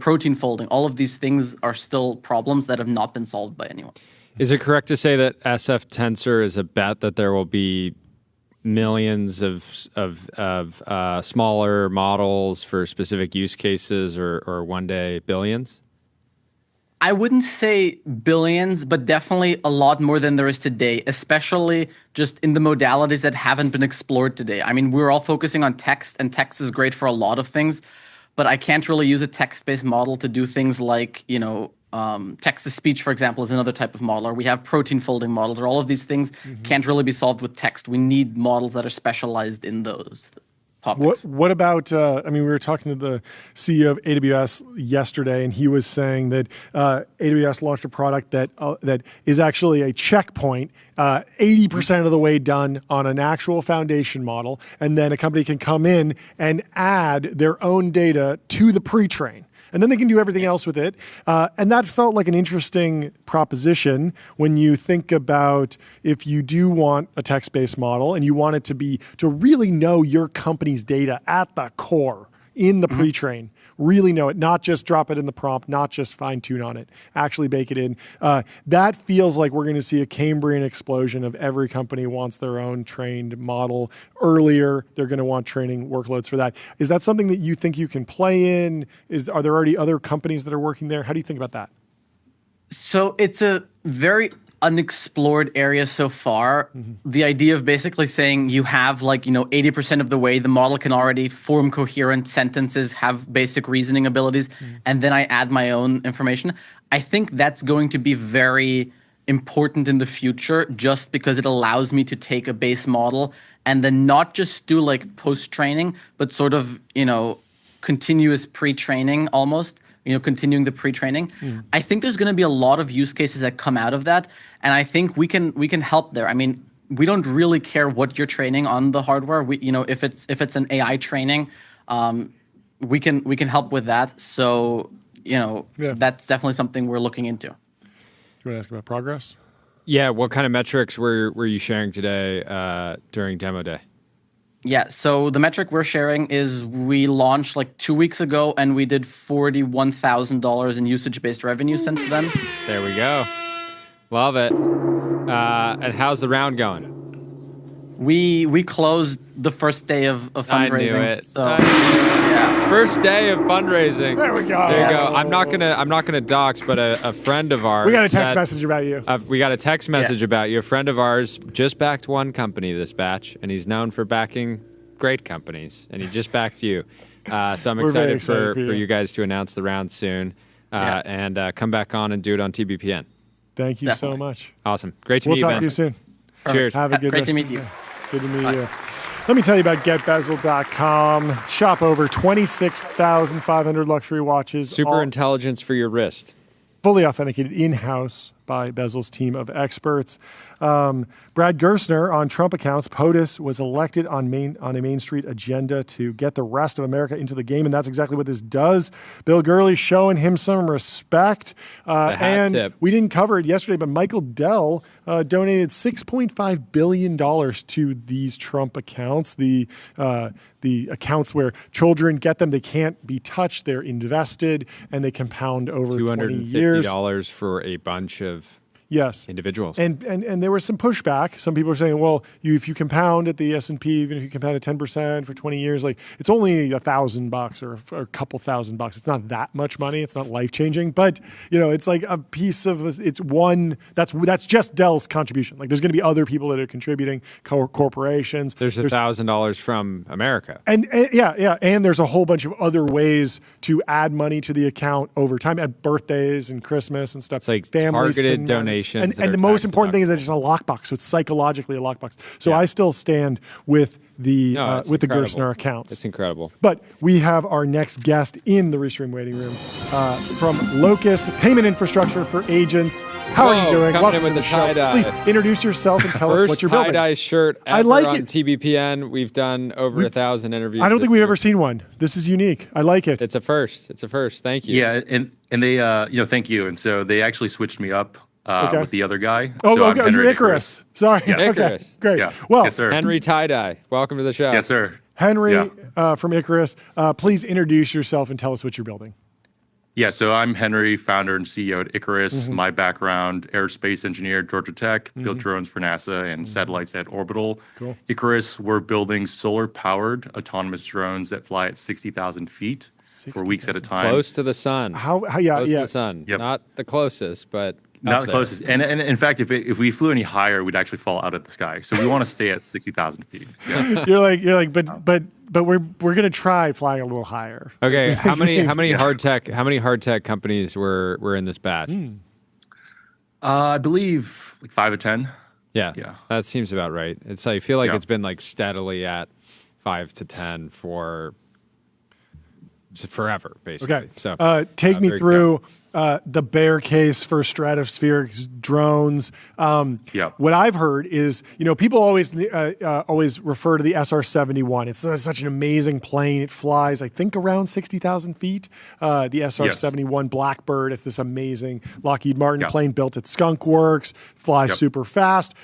protein folding, all of these things are still problems that have not been solved by anyone. Is it correct to say that SF Tensor is a bet that there will be millions of smaller models for specific use cases, or one day billions? I wouldn't say billions, but definitely a lot more than there is today, especially just in the modalities that haven't been explored today. I mean, we're all focusing on text, and text is great for a lot of things, but I can't really use a text-based model to do things like, text-to-speech, for example, is another type of model, or we have protein folding models, or all of these things can't really be solved with text. We need models that are specialized in those topics. What about, we were talking to the CEO of AWS yesterday, and he was saying that AWS launched a product that is actually a checkpoint, 80% of the way done on an actual foundation model, and then a company can come in and add their own data to the pre-train. And then they can do everything else with it. And that felt like an interesting proposition when you think about if you do want a text-based model and you want it to really know your company's data at the core in the pre-train, really know it, not just drop it in the prompt, not just fine-tune on it, actually bake it in. That feels like we're going to see a Cambrian explosion of every company wants their own trained model earlier. They're going to want training workloads for that. Is that something that you think you can play in? Are there already other companies that are working there? How do you think about that? So it's a very unexplored area so far. The idea of basically saying you have 80% of the way the model can already form coherent sentences, have basic reasoning abilities, and then I add my own information. I think that's going to be very important in the future just because it allows me to take a base model and then not just do post-training, but sort of, continuous pre-training almost. Continuing the pre-training. I think there's going to be a lot of use cases that come out of that, and I think we can help there. I mean, we don't really care what you're training on the hardware. If it's an AI training, we can help with that. So that's definitely something we're looking into. Do you want to ask about progress? Yeah. What kind of metrics were you sharing today during demo day? Yeah, so the metric we're sharing is we launched 2 weeks ago, and we did $41,000 in usage-based revenue since then. There we go. Love it. And how's the round going? We closed the first day of fundraising. I knew it. So yeah. First day of fundraising. There we go. There you go. I'm not gonna dox, but a friend of ours. We got a text message about you. We got a text message about you. A friend of ours just backed one company this batch, and he's known for backing great companies, and he just backed you. So I'm excited for you guys to announce the round soon, and come back on and do it on TBPN. Thank you so much. Awesome. Great to meet you, We'll Ben. talk to you soon. Cheers. Have a good Great rest to meet you. Good to meet you. Let me tell you about GetBezel.com. Shop over 26,500 luxury watches. Super intelligence for your wrist. Fully authenticated in-house by Bezel's team of experts. Brad Gerstner on Trump accounts. POTUS was elected on a Main Street agenda to get the rest of America into the game, and that's exactly what this does. Bill Gurley showing him some respect. And tip. we didn't cover it yesterday, but Michael Dell donated $6.5 billion to these Trump accounts, the accounts where children get them. They can't be touched. They're invested, and they compound over 20 years. $250 for a bunch of individuals. And there was some pushback. Some people are saying, well, if you compound at the S&P, even if you compound at 10% for 20 years, it's only $1,000 or a couple $1,000. It's not that much money. It's not life-changing, but it's like a piece of it's one that's just Dell's contribution. There's going to be other people that are contributing, corporations. There's $1,000 from America. And and there's a whole bunch of other ways to add money to the account over time at birthdays and Christmas and stuff. It's families targeted donations. And the most important thing is that it's a lockbox, so it's psychologically a lockbox. So I still stand with the Gerstner accounts. It's incredible. But we have our next guest in the Restream waiting room from Locus, payment infrastructure for agents. How are you doing? Welcome in with the tie-dye. Please introduce yourself and tell us what you're building. First tie-dye shirt ever I like on it. TBPN. We've done over 1,000 interviews. I don't think we've ever seen one. This is unique. I like it. It's a first. Thank you. Yeah, and they, thank you. And so they actually switched me up with the other guy. Oh, so okay. You're Icarus. Sorry. Yes. Okay. Icarus. Great. Yeah. Well, yes, sir. Henry Tie-Dye, welcome to the show. Yes, sir. Henry from Icarus, please introduce yourself and tell us what you're building. Yeah, so I'm Henry, founder and CEO at Icarus. My background, aerospace engineer, Georgia Tech, built drones for NASA and satellites at Orbital. Cool. Icarus, we're building solar-powered autonomous drones that fly at 60,000 feet for weeks at a time. Close to the sun. Yeah, Close to the sun. Yep. Not the closest, but Not up the there. closest. And in fact, if we flew any higher, we'd actually fall out of the sky. So we want to stay at 60,000 feet. Yeah. You're like, but we're gonna try flying a little higher. Okay, how many hard tech companies were in this batch? I believe like 5 or 10. Yeah, Yeah. that seems about right. It's I feel like Yeah. it's been like steadily at 5 to 10 for forever, basically. Okay, So take me very through the bear case for stratospheric drones. Yeah. What I've heard is, people always refer to the SR-71. It's such an amazing plane. It flies, I think, around 60,000 feet. The SR-71 Blackbird. It's this amazing Lockheed Martin plane built at Skunk Works. Flies super fast.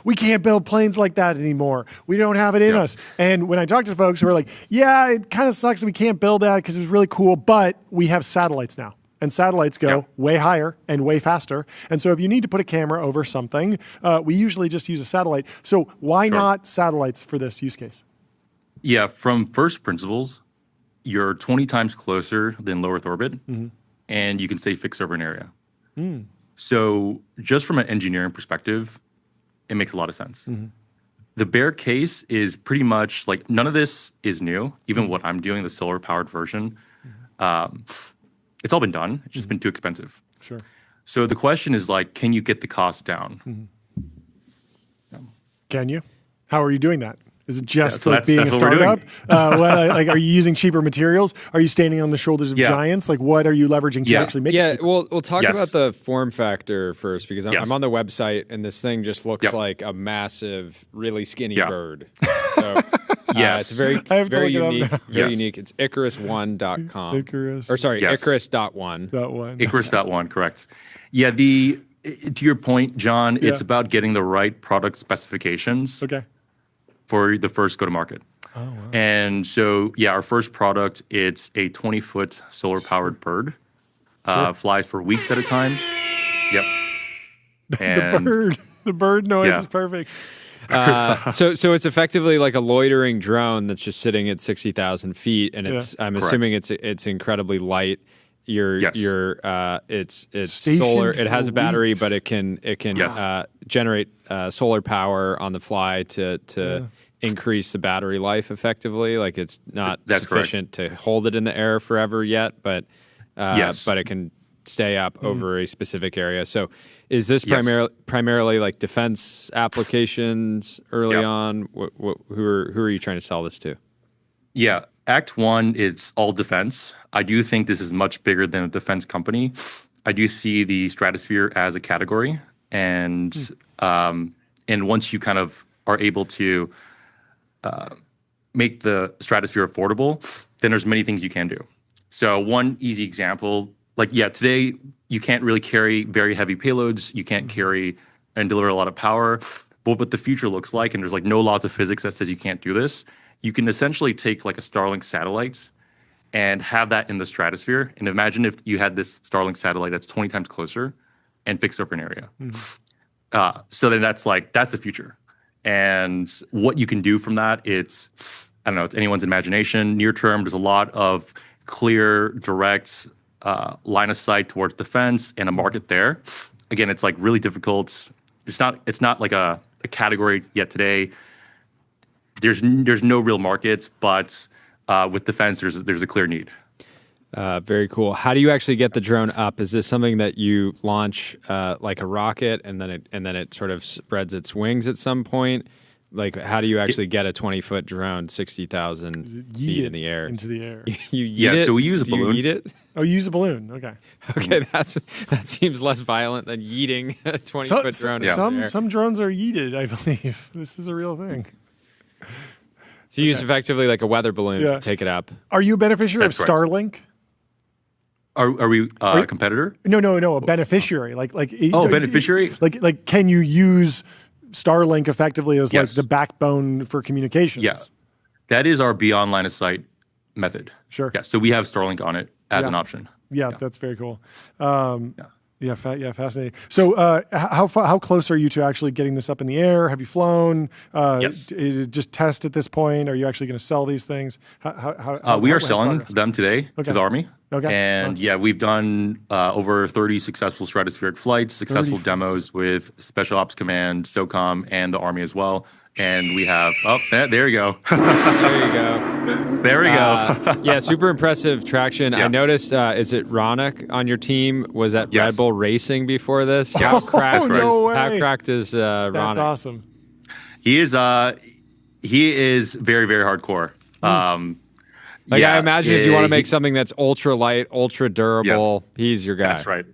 We can't build planes like that anymore. We don't have it in us. And when I talk to folks who are like, yeah, it kind of sucks that we can't build that because it was really cool, but we have satellites now. And satellites go way higher and way faster. And so if you need to put a camera over something, we usually just use a satellite. So why not satellites for this use case? Yeah, from first principles, you're 20 times closer than low Earth orbit, and you can stay fixed over an area. So just from an engineering perspective, it makes a lot of sense. The bear case is pretty much like none of this is new. Even what I'm doing, the solar powered version, it's all been done. It's just been too expensive. Sure. So the question is like, can you get the cost down? Can you? How are you doing that? Is it just so like being a that's what we're startup? doing. Like, are you using cheaper materials? Are you standing on the shoulders of giants? Like, what are you leveraging to actually make it cheaper? We'll talk about the form factor first because I'm on the website and this thing just looks like a massive, really skinny bird. So it's very unique. Very unique. It's Icarus1.com. Icarus. Or sorry, Icarus.1. Icarus.1, correct. Yeah, to your point, John, it's about getting the right product specifications. For the first go-to-market. Oh, wow. And so, our first product, it's a 20-foot solar-powered bird. Flies for weeks at a time. Yep. The bird noise is perfect. So it's effectively like a loitering drone that's just sitting at 60,000 feet, and I'm assuming it's incredibly light. It's solar. It has a battery, but it can generate solar power on the fly to increase the battery life effectively. Like it's not sufficient to hold it in the air forever yet, but it can stay up over a specific area. So is this primarily like defense applications early on? Who are you trying to sell this to? Yeah. Act 1, it's all defense. I do think this is much bigger than a defense company. I do see the stratosphere as a category, and once you kind of are able to make the stratosphere affordable, then there's many things you can do. So one easy example, today you can't really carry very heavy payloads. You can't carry and deliver a lot of power. But what the future looks like, and there's like no laws of physics that says you can't do this. You can essentially take like a Starlink satellite and have that in the stratosphere. And imagine if you had this Starlink satellite that's 20 times closer and fixed over an area. So then that's the future. And what you can do from that, it's anyone's imagination. Near term, there's a lot of clear, direct line of sight towards defense and a market there. Again, it's like really difficult. It's not like a category yet today. There's no real markets, but with defense, there's a clear need. Very cool. How do you actually get the drone up? Is this something that you launch like a rocket and then it sort of spreads its wings at some point? Like, how do you actually get a 20-foot drone 60,000 feet in the air? Into the air. You yeet it? So we use a balloon. You yeet it? Oh, you use a balloon. Okay. Okay, that seems less violent than yeeting a 20-foot drone. Some drones are yeeted, I believe. This is a real thing. So you use effectively like a weather balloon to take it up. Are you a beneficiary of Starlink? Are we a competitor? No, a beneficiary. Beneficiary? Like, can you use Starlink effectively as like the backbone for communications? Yes. That is our beyond line of sight method. Sure. Yeah. So we have Starlink on it as an option. Yeah, that's very cool. Yeah, fascinating. So, how close are you to actually getting this up in the air? Have you flown? Yes. Is it just test at this point? Are you actually going to sell these things? We are selling them today to the Army. Okay. And yeah, we've done over 30 successful stratospheric flights, successful demos with Special Ops Command, SOCOM, and the Army as well. And we have, there you go. There you go. There we go. Yeah, super impressive traction. Yeah. I noticed, is it Ronak on your team? Was at Yes. Red Bull Racing before this? Yes. How cracked, no way. how cracked is Ronak? That's awesome. He is very, very hardcore. I imagine if you want to make something that's ultra light, ultra durable, he's your guy. That's right.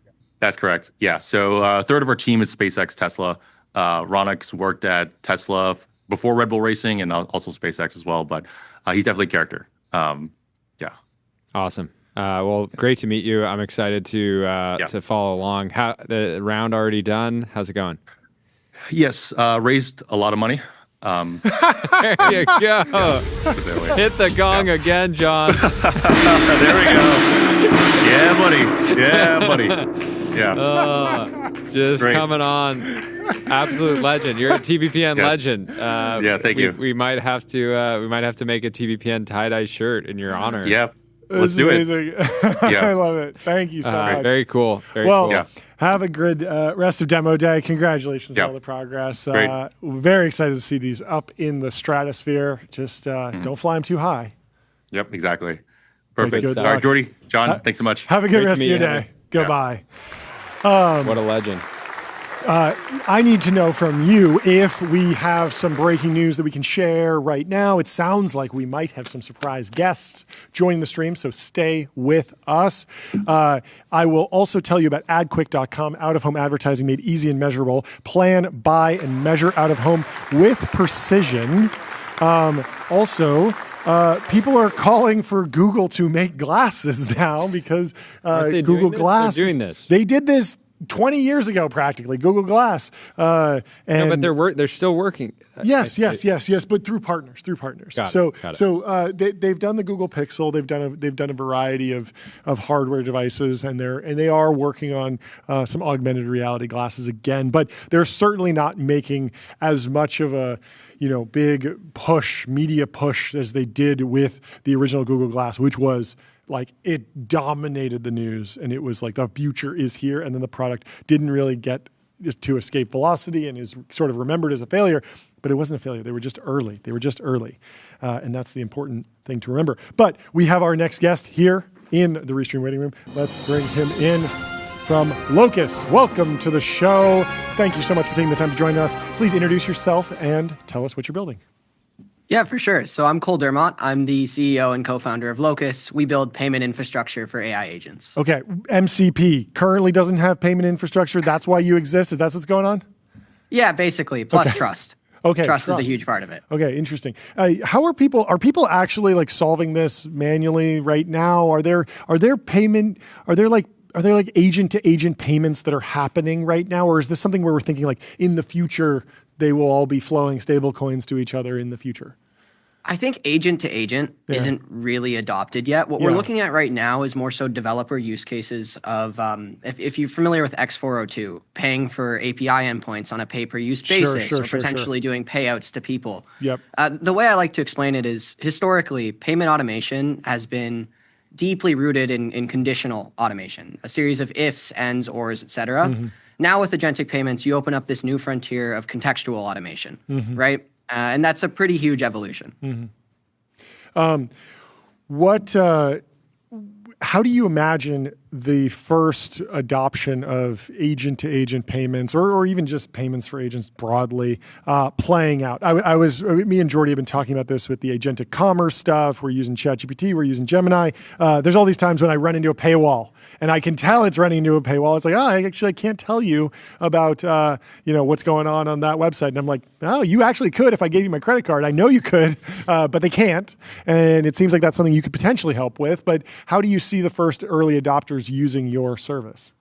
That's correct. Yeah. So a third of our team is SpaceX Tesla. Ronak's worked at Tesla before Red Bull Racing and also SpaceX as well, but he's definitely a character. Yeah. Awesome. Well, great to meet you. I'm excited to follow along. How the round already done? How's it going? Yes. Raised a lot of money. There you go. Hit the gong again, John. There we go. Yeah, buddy. Yeah, buddy. Yeah. Just Great. coming on. Absolute legend. You're a TBPN Yes. legend. Yeah, thank you. We might have to make a TBPN tie-dye shirt in your honor. Yeah. This Let's do is it. amazing. Yeah. I love it. Thank you so much. Very cool. Very Well, cool. Yeah. have a good rest of demo day. Congratulations Yeah. on all the progress. Great. Very excited to see these up in the stratosphere. Just don't fly them too high. Yep, exactly. Perfect. Good All right, luck. Jordy, John, thanks so much. Have a good Great to rest of meet your you, day. Henry. Goodbye. What a legend. I need to know from you if we have some breaking news that we can share right now. It sounds like we might have some surprise guests joining the stream, so stay with us. I will also tell you about adquick.com, out-of-home advertising made easy and measurable. Plan, buy, and measure out-of-home with precision. People are calling for Google to make glasses now because Google Glass. They're doing this. They did this 20 years ago, practically, Google Glass. No, but they're still working. Yes, but through partners. Got it. They've done the Google Pixel. They've done a variety of hardware devices, and they are working on some augmented reality glasses again. But they're certainly not making as much of a big media push as they did with the original Google Glass, which was like it dominated the news, and it was like the future is here, and then the product didn't really get to escape velocity and is sort of remembered as a failure, but it wasn't a failure. They were just early. And that's the important thing to remember. But we have our next guest here in the Restream waiting room. Let's bring him in from Locus. Welcome to the show. Thank you so much for taking the time to join us. Please introduce yourself and tell us what you're building. Yeah, for sure. So I'm Cole Dermott. I'm the CEO and co-founder of Locus. We build payment infrastructure for AI agents. Okay, MCP currently doesn't have payment infrastructure. That's why you exist. Is that what's going on? Yeah, basically, plus trust. Okay, trust is a huge part of it. Okay, interesting. How are people actually like solving this manually right now? Are there like agent to agent payments that are happening right now, or is this something where we're thinking like in the future they will all be flowing stable coins to each other in the future? I think agent to agent isn't really adopted yet. What we're looking at right now is more so developer use cases of, if you're familiar with X402, paying for API endpoints on a pay-per-use basis, or potentially doing payouts to people. Yep. The way I like to explain it is, historically, payment automation has been deeply rooted in conditional automation, a series of ifs, ands, ors, etc. Now with agentic payments, you open up this new frontier of contextual automation, right? And that's a pretty huge evolution. How do you imagine the first adoption of agent-to-agent payments, or even just payments for agents broadly, playing out? Me and Jordy have been talking about this with the agentic commerce stuff. We're using ChatGPT, we're using Gemini. There's all these times when I run into a paywall, and I can tell it's running into a paywall. It's like, I can't tell you about what's going on that website. And I'm like, oh, you actually could if I gave you my credit card. I know you could, but they can't. And it seems like that's something you could potentially help with. But how do you see the first early adopters using your service?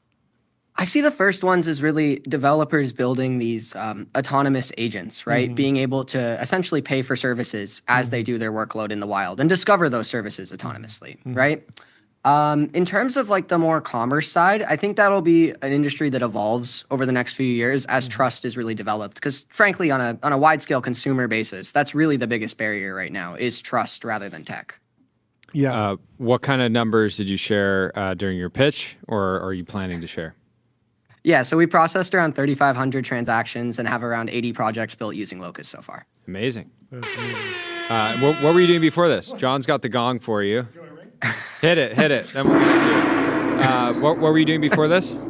I see the first ones as really developers building these autonomous agents, right? Being able to essentially pay for services as they do their workload in the wild and discover those services autonomously, right? In terms of like the more commerce side, I think that'll be an industry that evolves over the next few years as trust is really developed. Because frankly, on a wide scale consumer basis, that's really the biggest barrier right now is trust rather than tech. Yeah. What kind of numbers did you share during your pitch, or are you planning to share? Yeah, so we processed around 3,500 transactions and have around 80 projects built using Locus so far. Amazing. That's amazing. What were you doing before this? John's got the gong for you. Hit it. Then we'll get into it. What were you doing before this?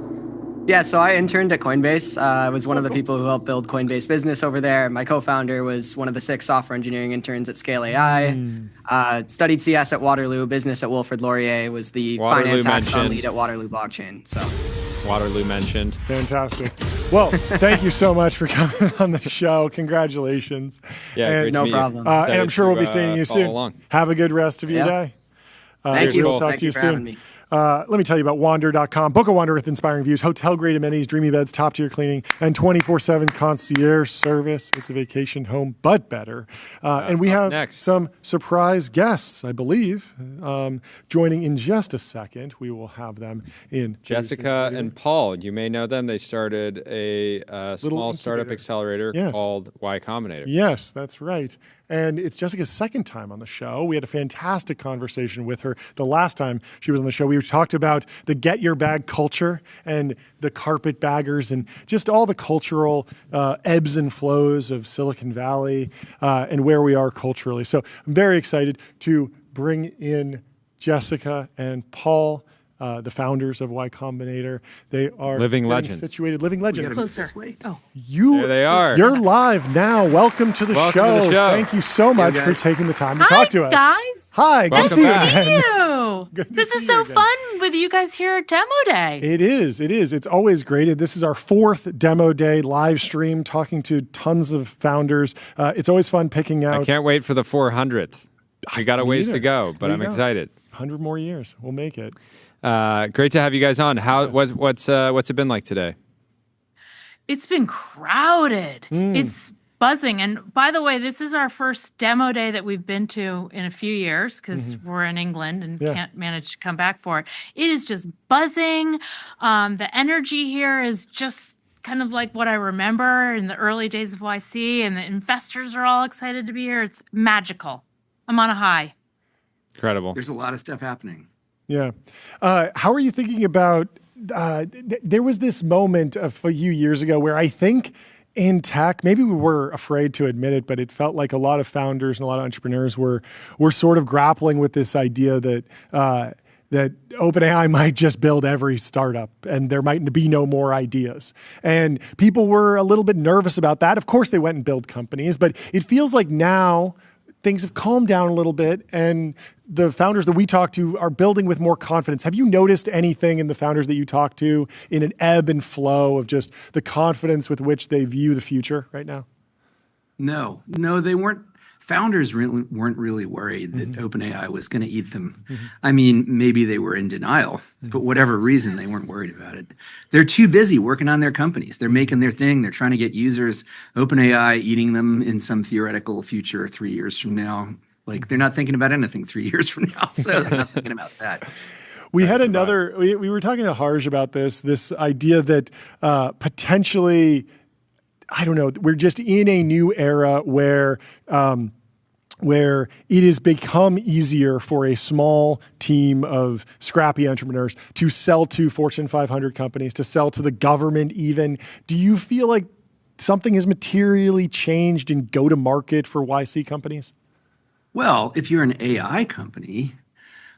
Yeah, so I interned at Coinbase. I was one of the people who helped build Coinbase Business over there. My co-founder was one of the 6 software engineering interns at Scale AI. Studied CS at Waterloo, business at Wilfrid Laurier, was the Waterloo finance hackathon lead at Waterloo Blockchain. So Waterloo mentioned. Fantastic. Well, thank you so much for coming on the show. Congratulations. Yeah, and, no problem. And I'm sure we'll be seeing you soon. Along. Have a good rest of your day. Thank you. We'll talk Thank to you for soon. having me. Let me tell you about Wander.com. Book a wander with inspiring views, hotel-grade amenities, dreamy beds, top-tier cleaning, and 24/7 concierge service. It's a vacation home, but better. And we have some surprise guests, I believe, joining in just a second. We will have them in. Jessica and Paul. You may know them. They started a small startup accelerator called Y Combinator. Yes, that's right. And it's Jessica's second time on the show. We had a fantastic conversation with her the last time she was on the show. We talked about the get your bag culture and the carpet baggers and just all the cultural ebbs and flows of Silicon Valley and where we are culturally. So I'm very excited to bring in Jessica and Paul, the founders of Y Combinator. They are living legends. Living legends. Closer. Oh. There they are. You're live now. Welcome to the show. Thank you so much for taking the time to talk to us. Guys. Hi, good to see you again. You. This is so fun with you guys here at Demo Day. It is. It's always great. This is our 4th Demo Day live stream, talking to tons of founders. It's always fun picking out. I can't wait for the 400th. We got a ways to go, but I'm excited. 100 more years. We'll make it. Great to have you guys on. What's it been like today? It's been crowded. It's buzzing. And by the way, this is our first demo day that we've been to in a few years because we're in England and can't manage to come back for it. It is just buzzing. The energy here is just kind of like what I remember in the early days of YC, and the investors are all excited to be here. It's magical. I'm on a high. Incredible. There's a lot of stuff happening. Yeah. How are you thinking about, there was this moment a few years ago where I think in tech, maybe we were afraid to admit it, but it felt like a lot of founders and a lot of entrepreneurs were sort of grappling with this idea that OpenAI might just build every startup and there might be no more ideas. And people were a little bit nervous about that. Of course, they went and built companies, but it feels like now things have calmed down a little bit and the founders that we talk to are building with more confidence. Have you noticed anything in the founders that you talk to in an ebb and flow of just the confidence with which they view the future right now? No, they weren't. Founders weren't really worried that OpenAI was going to eat them. I mean, maybe they were in denial, but whatever reason, they weren't worried about it. They're too busy working on their companies. They're making their thing. They're trying to get users. OpenAI eating them in some theoretical future 3 years from now. Like, they're not thinking about anything 3 years from now, so they're not thinking about that. We had another, we were talking to Harj about this idea that potentially, I don't know, we're just in a new era where it has become easier for a small team of scrappy entrepreneurs to sell to Fortune 500 companies, to sell to the government even. Do you feel like something has materially changed in go-to-market for YC companies? Well, if you're an AI company,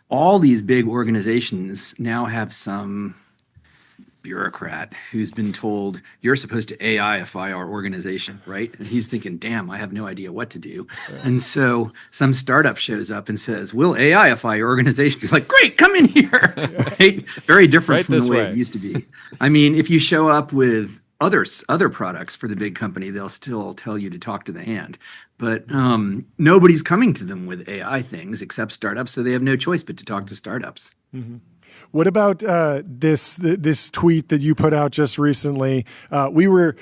all these big organizations now have some bureaucrat who's been told, you're supposed to AIify our organization, right? And he's thinking, damn, I have no idea what to do. And so some startup shows up and says, we'll AIify your organization. He's like, great, come in here, right? Very different from the way it used to be. I mean, if you show up with other products for the big company, they'll still tell you to talk to the hand. But nobody's coming to them with AI things except startups, so they have no choice but to talk to startups. What about this tweet that you put out just recently? We were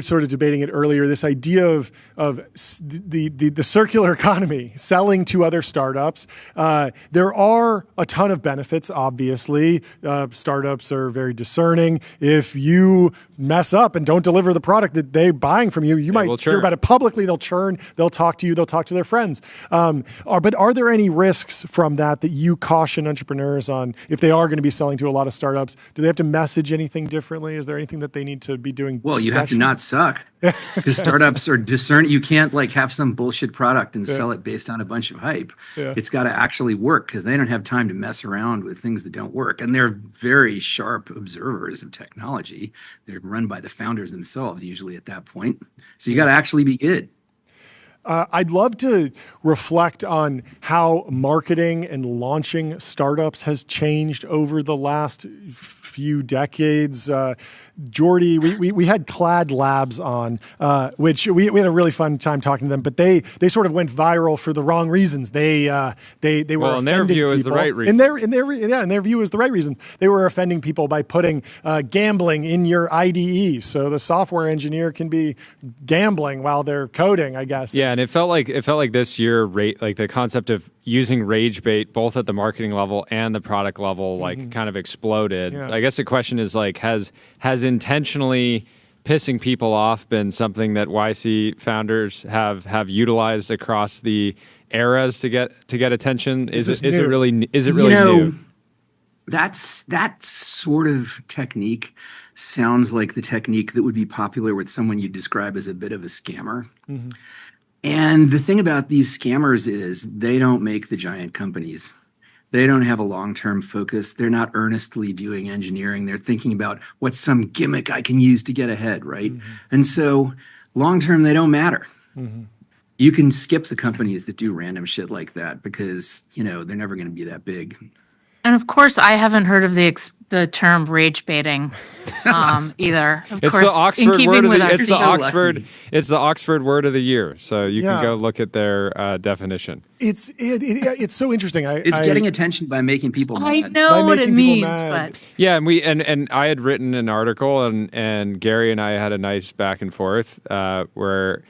sort of debating it earlier. This idea of the circular economy, selling to other startups. There are a ton of benefits. Obviously, startups are very discerning. If you mess up and don't deliver the product that they're buying from you, you might hear about it publicly. They'll churn. They'll talk to you. They'll talk to their friends. But are there any risks from that you caution entrepreneurs on if they are going to be selling to a lot of startups? Do they have to message anything differently? Is there anything that they need to be doing? Well, you have to not suck, because startups are discerning. You can't have some bullshit product and sell it based on a bunch of hype. Yeah. It's got to actually work, because they don't have time to mess around with things that don't work. And they're very sharp observers of technology. They're run by the founders themselves usually at that point. So you got to actually be good. I'd love to reflect on how marketing and launching startups has changed over the last few decades. Jordy, we had Clad Labs on, which we had a really fun time talking to them, but they sort of went viral for the wrong reasons. They were in their view is the right reason. In their view is the right reasons. They were offending people by putting gambling in your IDE, so the software engineer can be gambling while they're coding, I guess. Yeah, and it felt like this year, like the concept of using rage bait both at the marketing level and the product level, kind of exploded. Yeah. I guess the question is has intentionally pissing people off been something that YC founders have utilized across the eras to get attention? Is it really new? That sort of technique sounds like the technique that would be popular with someone you describe as a bit of a scammer. Mm-hmm. And the thing about these scammers is they don't make the giant companies. They don't have a long-term focus. They're not earnestly doing engineering. They're thinking about what's some gimmick I can use to get ahead, right? Mm-hmm. And so long-term, they don't matter. Mm-hmm. You can skip the companies that do random shit like that because, they're never going to be that big. And of course, I haven't heard of the term rage baiting either. It's the Oxford word of the It's the Oxford word of the year. So you can go look at their definition. It's so interesting. It's getting attention by making people mad. I know what it means, but yeah, and I had written an article, and Gary and I had a nice back and forth where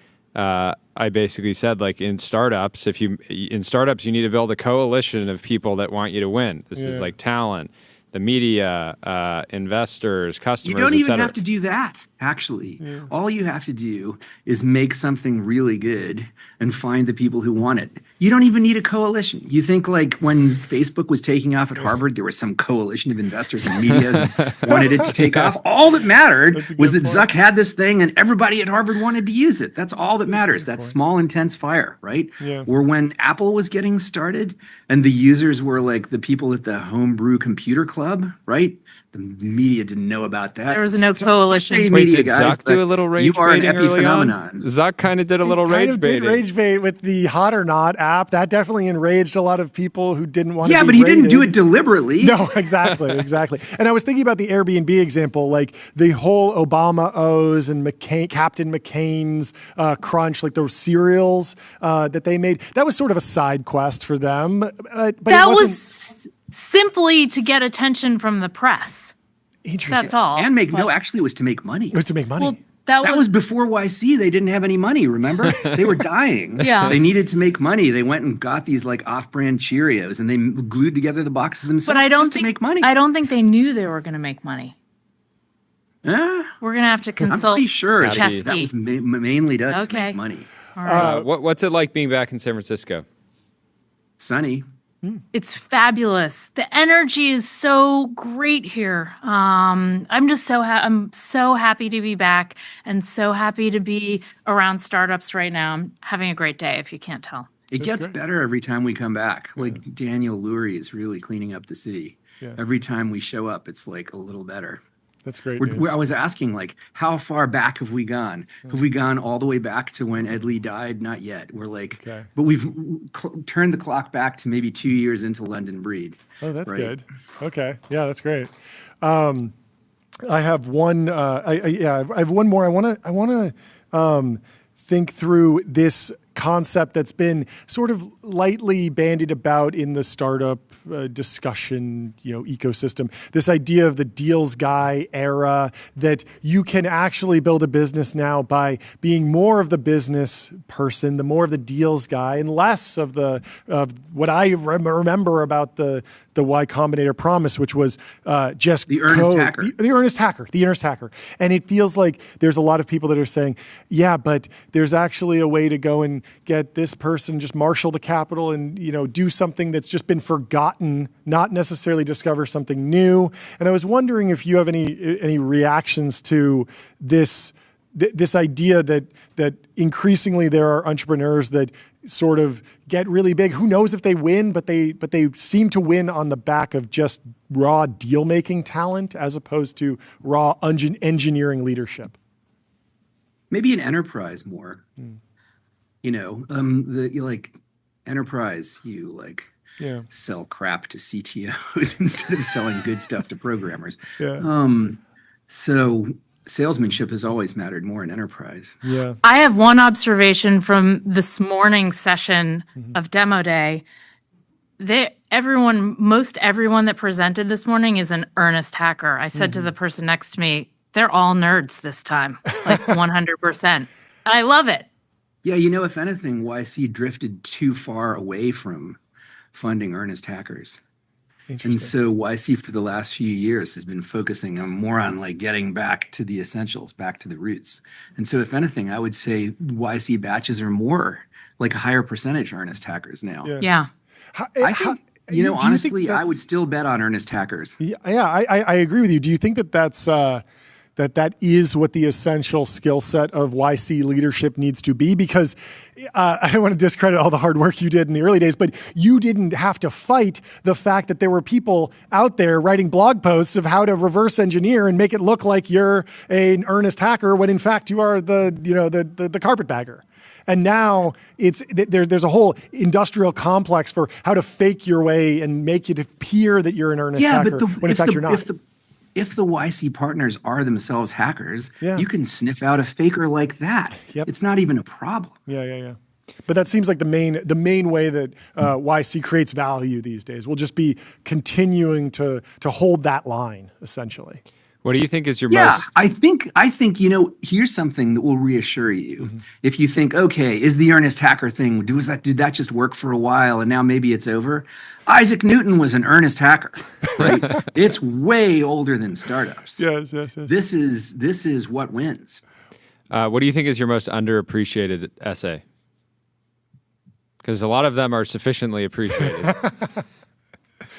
I basically said, in startups, you need to build a coalition of people that want you to win. This is like talent, the media, investors, customers. You don't even have to do that, actually. Yeah. All you have to do is make something really good and find the people who want it. You don't even need a coalition. You think when Facebook was taking off at Harvard, there was some coalition of investors and media who wanted it to take off. All that mattered was that Zuck had this thing and everybody at Harvard wanted to use it. That's all that matters. That small, intense fire, right? Yeah. Or when Apple was getting started and the users were the people at the homebrew computer club, right? The media didn't know about that. There was no coalition. Wait, did Zuck do a little rage baiting? You are an epiphenomenon. Zuck kind of did a little rage baiting. Did rage bait with the Hot or Not app. That definitely enraged a lot of people who didn't want to be Yeah, but he didn't do it deliberately. No, exactly. And I was thinking about the Airbnb example, the whole Obama O's and Captain McCain's Crunch, those cereals that they made. That was sort of a side quest for them. But that was simply to get attention from the press. Interesting. That's all. And actually it was to make money. It was to make money. Well, that was before YC. They didn't have any money, remember? They were dying. Yeah. They needed to make money. They went and got these off-brand Cheerios and they glued together the boxes themselves to make money. I don't think they knew they were going to make money. We're going to have to consult. I'm pretty sure Chesky. that was mainly done to make money. All right. What's it like being back in San Francisco? Sunny. It's fabulous. The energy is so great here. I'm so happy to be back and so happy to be around startups right now. I'm having a great day, if you can't tell. It gets better every time we come back. Daniel Lurie is really cleaning up the city. Yeah. Every time we show up, it's a little better. That's great. I was asking, how far back have we gone? Have we gone all the way back to when Ed Lee died? Not yet. We're but we've turned the clock back to maybe 2 years into London Breed. Oh, that's good. Okay. Yeah, that's great. I have one. I have one more. I want to think through this concept that's been sort of lightly bandied about in the startup discussion, ecosystem. This idea of the deals guy era, that you can actually build a business now by being more of the business person, the more of the deals guy, and less of what I remember about the Y Combinator promise, which was just the earnest code. hacker. The earnest hacker. And it feels like there's a lot of people that are saying, yeah, but there's actually a way to go and get this person, just marshal the capital and, do something that's just been forgotten, not necessarily discover something new. And I was wondering if you have any reactions to this idea that increasingly there are entrepreneurs that sort of get really big. Who knows if they win, but they seem to win on the back of just raw deal-making talent as opposed to raw engineering leadership. Maybe an enterprise more. Enterprise, sell crap to CTOs instead of selling good stuff to programmers. So salesmanship has always mattered more in enterprise. Yeah. I have one observation from this morning's session of Demo Day. Most everyone that presented this morning is an earnest hacker. I said to the person next to me, they're all nerds this time, like 100%. And I love it. Yeah, if anything, YC drifted too far away from funding earnest hackers. And so YC for the last few years has been focusing more on getting back to the essentials, back to the roots. And so if anything, I would say YC batches are more like a higher percentage earnest hackers now. Yeah. I think, honestly, I would still bet on earnest hackers. Yeah, I agree with you. Do you think that is what the essential skill set of YC leadership needs to be? Because I don't want to discredit all the hard work you did in the early days, but you didn't have to fight the fact that there were people out there writing blog posts of how to reverse engineer and make it look like you're an earnest hacker when in fact you are the carpetbagger. And now there's a whole industrial complex for how to fake your way and make it appear that you're an earnest hacker when in fact you're not. If the YC partners are themselves hackers, you can sniff out a faker like that. It's not even a problem. Yeah. But that seems like the main way that YC creates value these days. We'll just be continuing to hold that line, essentially. What do you think is your most? Yeah, I think here's something that will reassure you. If you think, okay, is the earnest hacker thing, did that just work for a while and now maybe it's over? Isaac Newton was an earnest hacker, right? It's way older than startups. Yes. This is what wins. What do you think is your most underappreciated essay? Because a lot of them are sufficiently appreciated.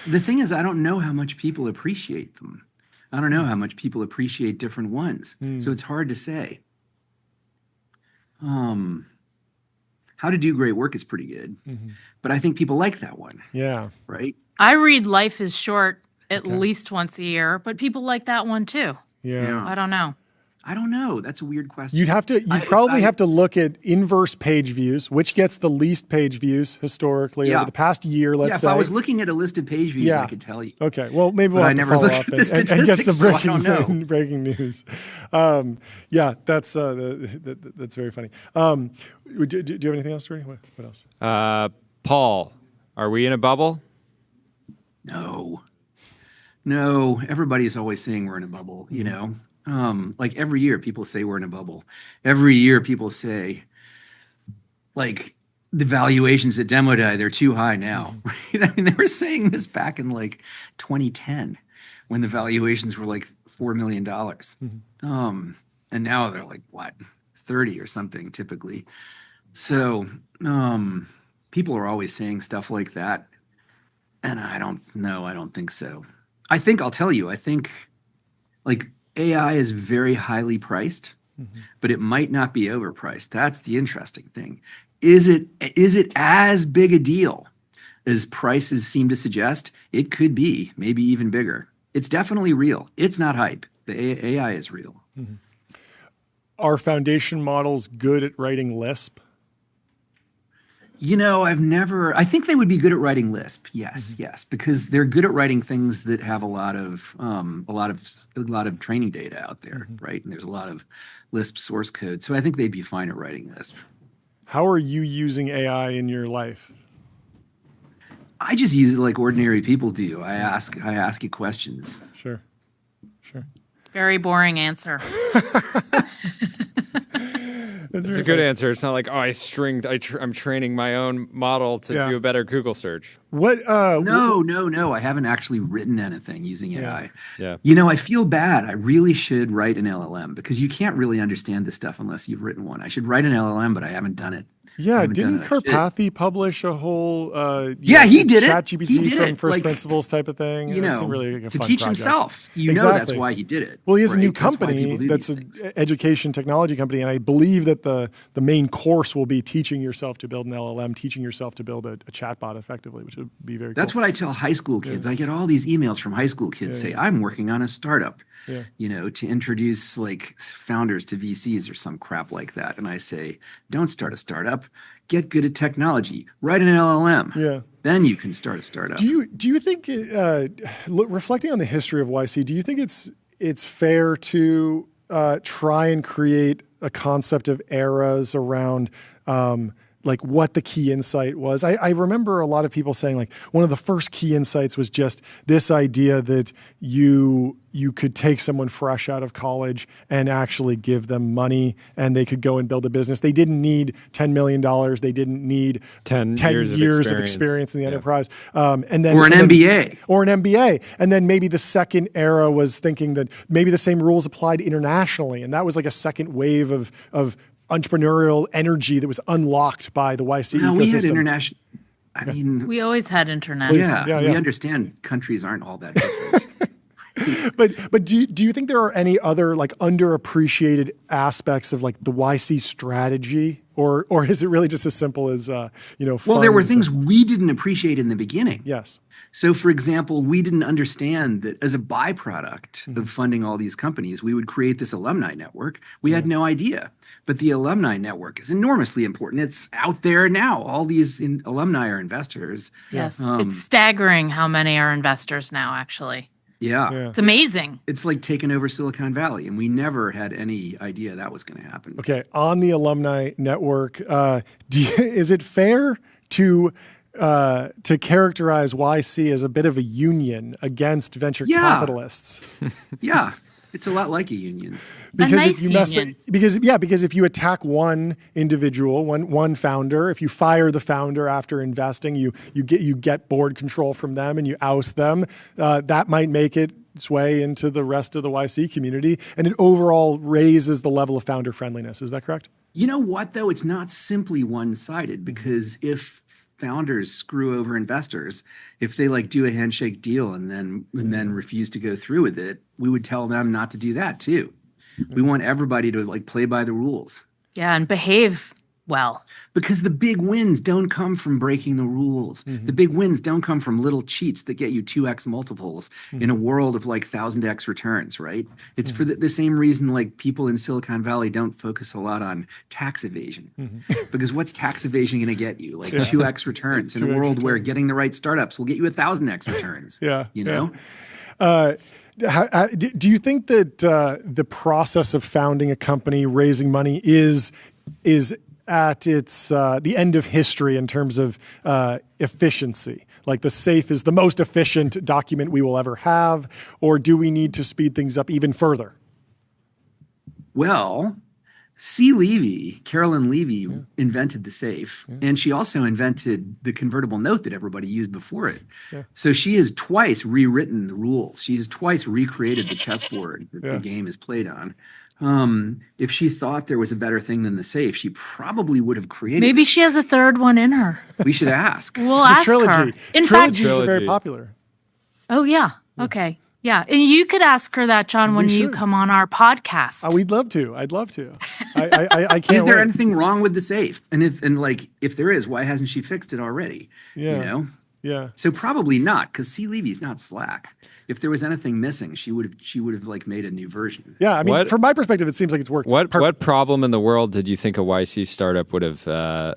The thing is, I don't know how much people appreciate them. I don't know how much people appreciate different ones. So it's hard to say. How to Do Great Work is pretty good. But I think people like that one. Yeah. Right? I read Life is Short at least once a year, but people like that one too. Yeah. I don't know. I don't know. That's a weird question. You'd probably have to look at inverse page views, which gets the least page views historically over the past year, let's say. If I was looking at a list of page views, I could tell you. Okay. Well, maybe we'll have to follow up and get some breaking news. That's very funny. Do you have anything else, Ray? What else? Paul, are we in a bubble? No. Everybody's always saying we're in a bubble, every year people say we're in a bubble. Every year people say, the valuations at Demo Day, they're too high now. Right? I mean, they were saying this back in 2010 when the valuations were $4 million. And now they're 30 or something typically. So people are always saying stuff like that. And I don't think so. I'll tell you, I think AI is very highly priced, but it might not be overpriced. That's the interesting thing. Is it as big a deal as prices seem to suggest? It could be, maybe even bigger. It's definitely real. It's not hype. The AI is real. Are foundation models good at writing Lisp? I think they would be good at writing Lisp. Yes, because they're good at writing things that have a lot of training data out there, right? And there's a lot of Lisp source code. So I think they'd be fine at writing Lisp. How are you using AI in your life? I just use it like ordinary people do. I ask it questions. Sure. Very boring answer. It's a good answer. It's not like, I'm training my own model to do a better Google search. What? No. I haven't actually written anything using AI. Yeah. I feel bad. I really should write an LLM because you can't really understand this stuff unless you've written one. I should write an LLM, but I haven't done it. Yeah, didn't Karpathy publish a whole he did it. ChatGPT from first principles type of thing? It seemed really like a to fun teach project. himself. Exactly. That's why he did it. Well, he has a new That's why company people do that's these an education technology company, and I believe that the main course will be teaching yourself to build an LLM, teaching yourself to build a chatbot effectively, which would be very That's cool. what I tell high school kids. I get all these emails from high school kids say, I'm working on a startup, to introduce like founders to VCs or some crap like that. And I say, don't start a startup. Get good at technology. Write an LLM. Yeah. Then you can start a startup. Do you think, reflecting on the history of YC, do you think it's fair to try and create a concept of eras around like what the key insight was? I remember a lot of people saying like one of the first key insights was just this idea that you could take someone fresh out of college and actually give them money and they could go and build a business. They didn't need $10 million. They didn't need 10 years of experience in the enterprise. Or an MBA. And then maybe the second era was thinking that maybe the same rules applied internationally. And that was like a second wave of entrepreneurial energy that was unlocked by the YC ecosystem. We had international. I mean, we always had international. We understand countries aren't all that different. But do you think there are any other like underappreciated aspects of like the YC strategy, or is it really just as simple as Well, there were things we didn't appreciate in the beginning. Yes. So, for example, we didn't understand that as a byproduct of funding all these companies, we would create this alumni network. We had no idea. But the alumni network is enormously important. It's out there now. All these alumni are investors. Yes. It's staggering how many are investors now, actually. Yeah. It's amazing. It's like taking over Silicon Valley, and we never had any idea that was going to happen. Okay. On the alumni network, is it fair to characterize YC as a bit of a union against venture capitalists? Yeah. It's a lot like a union. Because if you attack one individual, one founder, if you fire the founder after investing, you get board control from them and you oust them, that might make its way into the rest of the YC community, and it overall raises the level of founder friendliness. Is that correct? You know what, though? It's not simply one-sided, because if founders screw over investors, if they like do a handshake deal and then refuse to go through with it, we would tell them not to do that too. We want everybody to like play by the rules. Yeah, and behave well. Because the big wins don't come from breaking the rules. The big wins don't come from little cheats that get you 2x multiples in a world of like 1000x returns, right? It's for the same reason like people in Silicon Valley don't focus a lot on tax evasion. Because what's tax evasion going to get you? Like 2x returns in a world where getting the right startups will get you 1000x returns. You know? Do you think that the process of founding a company, raising money is at its the end of history in terms of efficiency? Like the safe is the most efficient document we will ever have, or do we need to speed things up even further? Well, Carolyn Levy invented the safe, and she also invented the convertible note that everybody used before it. So she has twice rewritten the rules. She has twice recreated the chessboard that the game is played on. If she thought there was a better thing than the safe, she probably would have created Maybe it. she has a third one in her. We should ask. We'll ask her. In fact, trilogies are very popular. Oh, yeah. Okay. Yeah. And you could ask her that, John, when you come on our podcast. We'd love to. I'd love to. I can't Is there wait. anything wrong with the safe? And if there is, why hasn't she fixed it already? Yeah. You know? Yeah. So probably not, because C. Levy's not Slack. If there was anything missing, she would have like made a new version. Yeah, I mean, from my perspective, it seems like it's worked. What problem in the world did you think a YC startup would have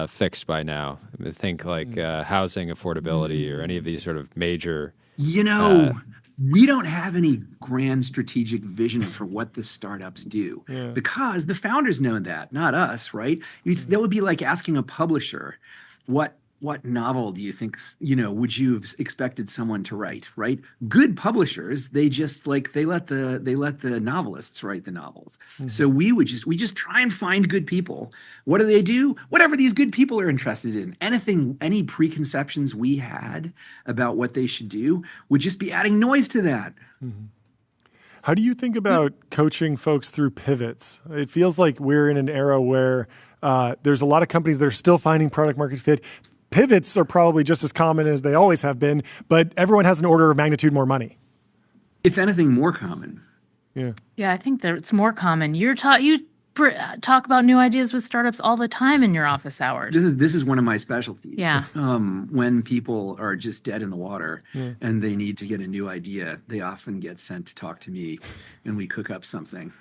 fixed by now? I think like housing affordability or any of these sort of major. we don't have any grand strategic vision for what the startups do because the founders know that, not us, right? That would be like asking a publisher, what novel do you think, would you have expected someone to write, right? Good publishers, they just they let the novelists write the novels. So we just try and find good people. What do? Whatever these good people are interested in. Any preconceptions we had about what they should do would just be adding noise to that. How do you think about coaching folks through pivots? It feels like we're in an era where there's a lot of companies that are still finding product market fit. Pivots are probably just as common as they always have been, but everyone has an order of magnitude more money. If anything, more common. Yeah. Yeah, I think that it's more common. You talk about new ideas with startups all the time in your office hours. This is one of my specialties. Yeah. When people are just dead in the water and they need to get a new idea, they often get sent to talk to me, and we cook up something.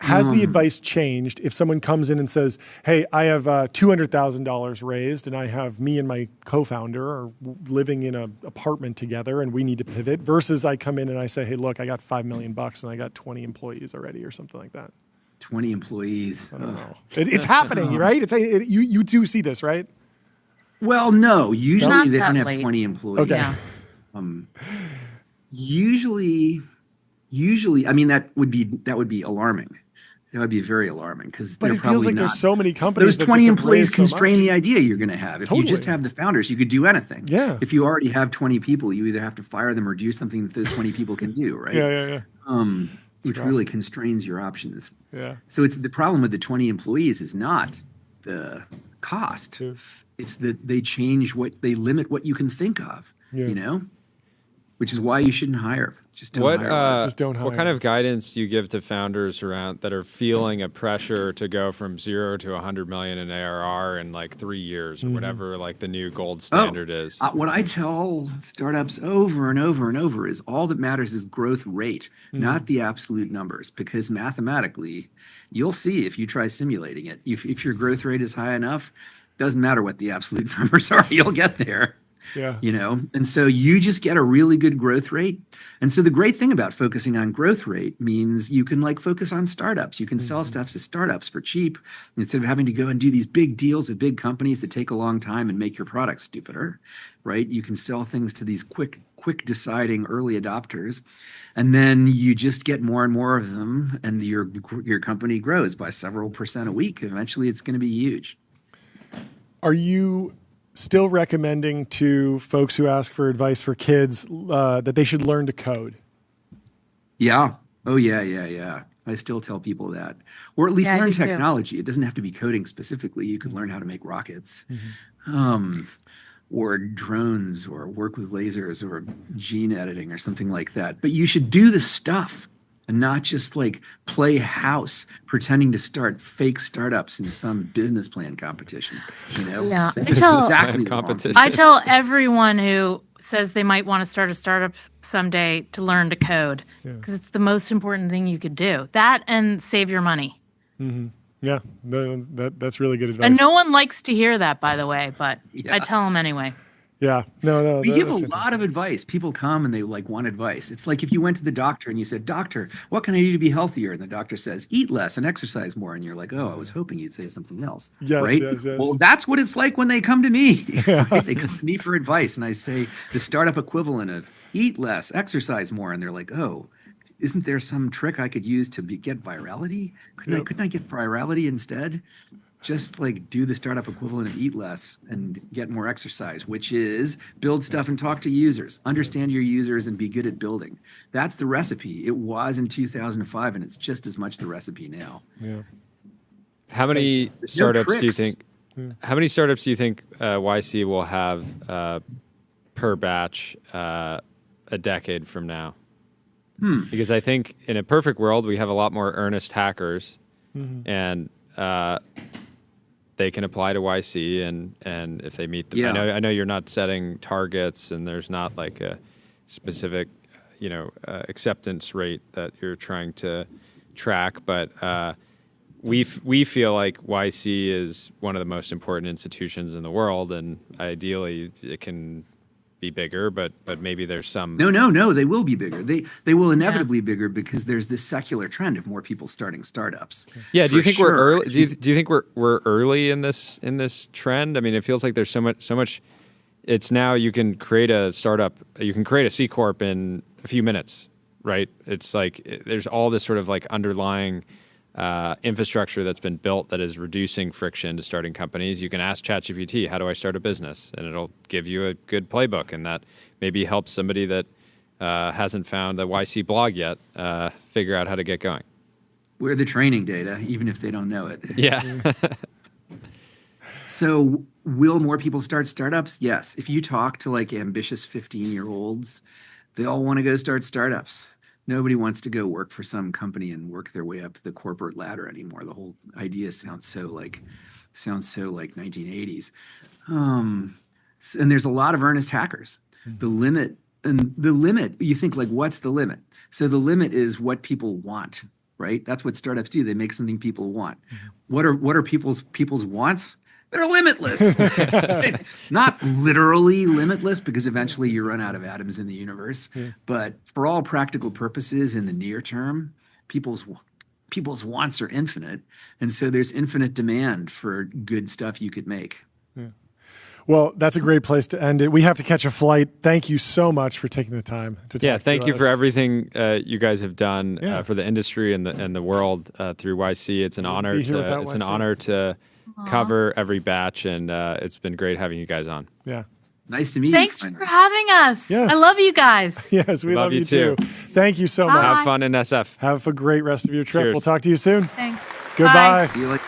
Has the advice changed if someone comes in and says, hey, I have $200,000 raised and I have me and my co-founder are living in an apartment together and we need to pivot, versus I come in and I say, hey, look, I got $5 million and I got 20 employees already or something like that? 20 employees. I don't know. It's happening, right? You do see this, right? Well, no. Usually Not they that don't have late. 20 employees. Okay. Yeah. Usually, I mean, that would be alarming. That would be very alarming because But it feels like there's so many companies. Those that 20 just have employees raised so constrain much. the idea you're going to have. If you just Totally. have the founders, you could do anything. Yeah. If you already have 20 people, you either have to fire them or do something that those 20 people can do, right? Yeah. Which really constrains your options. Yeah. So it's the problem with the 20 employees is not the cost. It's that they limit what you can think of, which is why you shouldn't hire. Just don't hire. Just don't hire. What kind of guidance do you give to founders around that are feeling a pressure to go from 0 to 100 million in ARR in like 3 years or whatever like the new gold standard is? What I tell startups over and over and over is all that matters is growth rate, not the absolute numbers, because mathematically, you'll see if you try simulating it. If your growth rate is high enough, doesn't matter what the absolute numbers are, you'll get there. Yeah. And so you just get a really good growth rate. And so the great thing about focusing on growth rate means you can focus on startups. You can sell stuff to startups for cheap instead of having to go and do these big deals with big companies that take a long time and make your product stupider, right? You can sell things to these quick deciding early adopters, and then you just get more and more of them, and your company grows by several percent a week. Eventually, it's going to be huge. Are you still recommending to folks who ask for advice for kids that they should learn to code? Yeah. Oh, yeah. I still tell people that. Or at least learn technology. It doesn't have to be coding specifically. You can learn how to make rockets, or drones, or work with lasers, or gene editing, or something like that. But you should do the stuff and not just play house pretending to start fake startups in some business plan competition. Yeah. I tell everyone who says they might want to start a startup someday to learn to code, because it's the most important thing you could do. That and save your money. Yeah, that's really good advice. And no one likes to hear that, by the way, but I tell them anyway. Yeah, no. We give a lot of advice. People come and they want advice. It's like if you went to the doctor and you said, "Doctor, what can I do to be healthier?" And the doctor says, "Eat less and exercise more." And you're like, "Oh, I was hoping you'd say something else." Yes, right? yes. Well, that's what it's like when they come to me. Right? They come to me for advice, and I say the startup equivalent of eat less, exercise more, and they're like, "Oh, isn't there some trick I could use to get virality? Couldn't I get virality instead?" Just do the startup equivalent of eat less and get more exercise, which is build stuff and talk to users, understand your users, and be good at building. That's the recipe. It was in 2005, and it's just as much the recipe now. Yeah. How many startups do you think? How many startups do you think YC will have per batch a decade from now? Because I think in a perfect world, we have a lot more earnest hackers, and they can apply to YC, and if they meet them, I know you're not setting targets, and there's not a specific, acceptance rate that you're trying to track, but we feel like YC is one of the most important institutions in the world, and ideally it can be bigger, but maybe there's some. No. They will be bigger. They will inevitably be bigger because there's this secular trend of more people starting startups. Yeah. Do you think sure. we're early? Do you think we're early in this trend? I mean, it feels like there's so much. It's now you can create a startup. You can create a C Corp in a few minutes, right? It's like there's all this sort of like underlying infrastructure that's been built that is reducing friction to starting companies. You can ask ChatGPT, how do I start a business? And it'll give you a good playbook, and that maybe helps somebody that hasn't found the YC blog yet figure out how to get going. We're the training data, even if they don't know it. Yeah. So will more people start startups? Yes. If you talk to like ambitious 15-year-olds, they all want to go start startups. Nobody wants to go work for some company and work their way up to the corporate ladder anymore. The whole idea sounds so like 1980s. And there's a lot of earnest hackers. The limit, you think like, what's the limit? So the limit is what people want, right? That's what startups do. They make something people want. What are people's wants? They're limitless. Not literally limitless, because eventually you run out of atoms in the universe. Yeah. But for all practical purposes in the near term, people's wants are infinite. And so there's infinite demand for good stuff you could make. Yeah. Well, that's a great place to end it. We have to catch a flight. Thank you so much for taking the time to talk to us. Thank you for everything you guys have done for the industry and the world through YC. It's an honor to cover every batch, and it's been great having you guys on. Yeah. Nice to meet you. Thanks for having us. Yes. I love you guys. Yes, we love you too. Thank you so much. Have fun in SF. Have a great rest of your trip. Cheers. We'll talk to you soon. Thanks. Goodbye. Bye. See you later.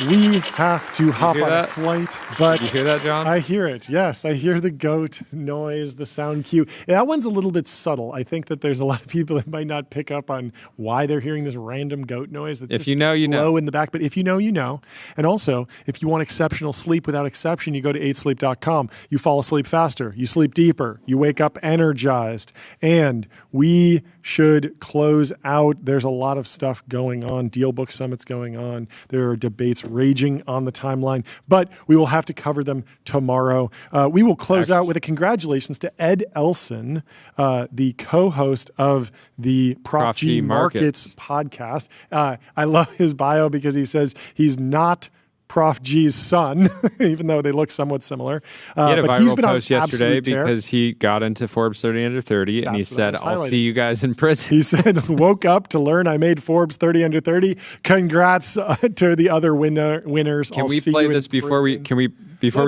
We have to hop on a flight, but you hear that, John? I hear it. Yes, I hear the goat noise, the sound cue. That one's a little bit subtle. I think that there's a lot of people that might not pick up on why they're hearing this random goat noise. That if you know, you know. Low in the back, but if you know, you know. And also, if you want exceptional sleep without exception, you go to 8sleep.com. You fall asleep faster. You sleep deeper. You wake up energized. And we should close out. There's a lot of stuff going on. Deal book summits going on. There are debates raging on the timeline, but we will have to cover them tomorrow. We will close out with a congratulations to Ed Elson, the co-host of the Prof G Markets podcast. I love his bio because he says he's not Prof G's son, even though they look somewhat similar. He had a but he's viral been on post yesterday absolute tear. because he got into Forbes 30 under 30, and he said, I'll see you guys in prison. He said, woke up to learn I made Forbes 30 under 30. Congrats to the other winners. Can we play this before we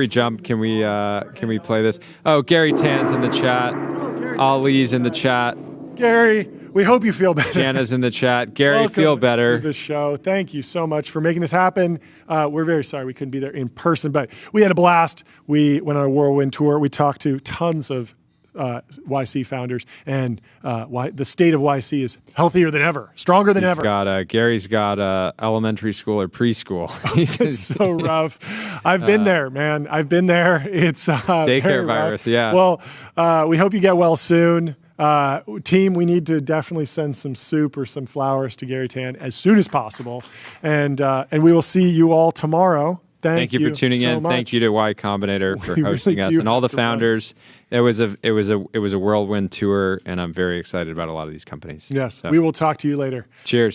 jump? Can we play this? Oh, Gary Tan's in the chat. Ali's in the chat. Gary, we hope you feel better. Jana's in the chat. Gary, Welcome feel better. To the show. Thank you so much for making this happen. We're very sorry we couldn't be there in person, but we had a blast. We went on a whirlwind tour. We talked to tons of YC founders, and the state of YC is healthier than ever, stronger than ever. Gary's got elementary school or preschool. It's so rough. I've been there, man. I've been there. It's daycare virus. Yeah. Well, we hope you get well soon. Team, we need to definitely send some soup or some flowers to Gary Tan as soon as possible, and we will see you all tomorrow. Thank you for tuning so in. much. Thank you to Y Combinator for hosting really us and all the founders. It was a whirlwind tour, and I'm very excited about a lot of these companies. Yes, so. we will talk to you later. Cheers.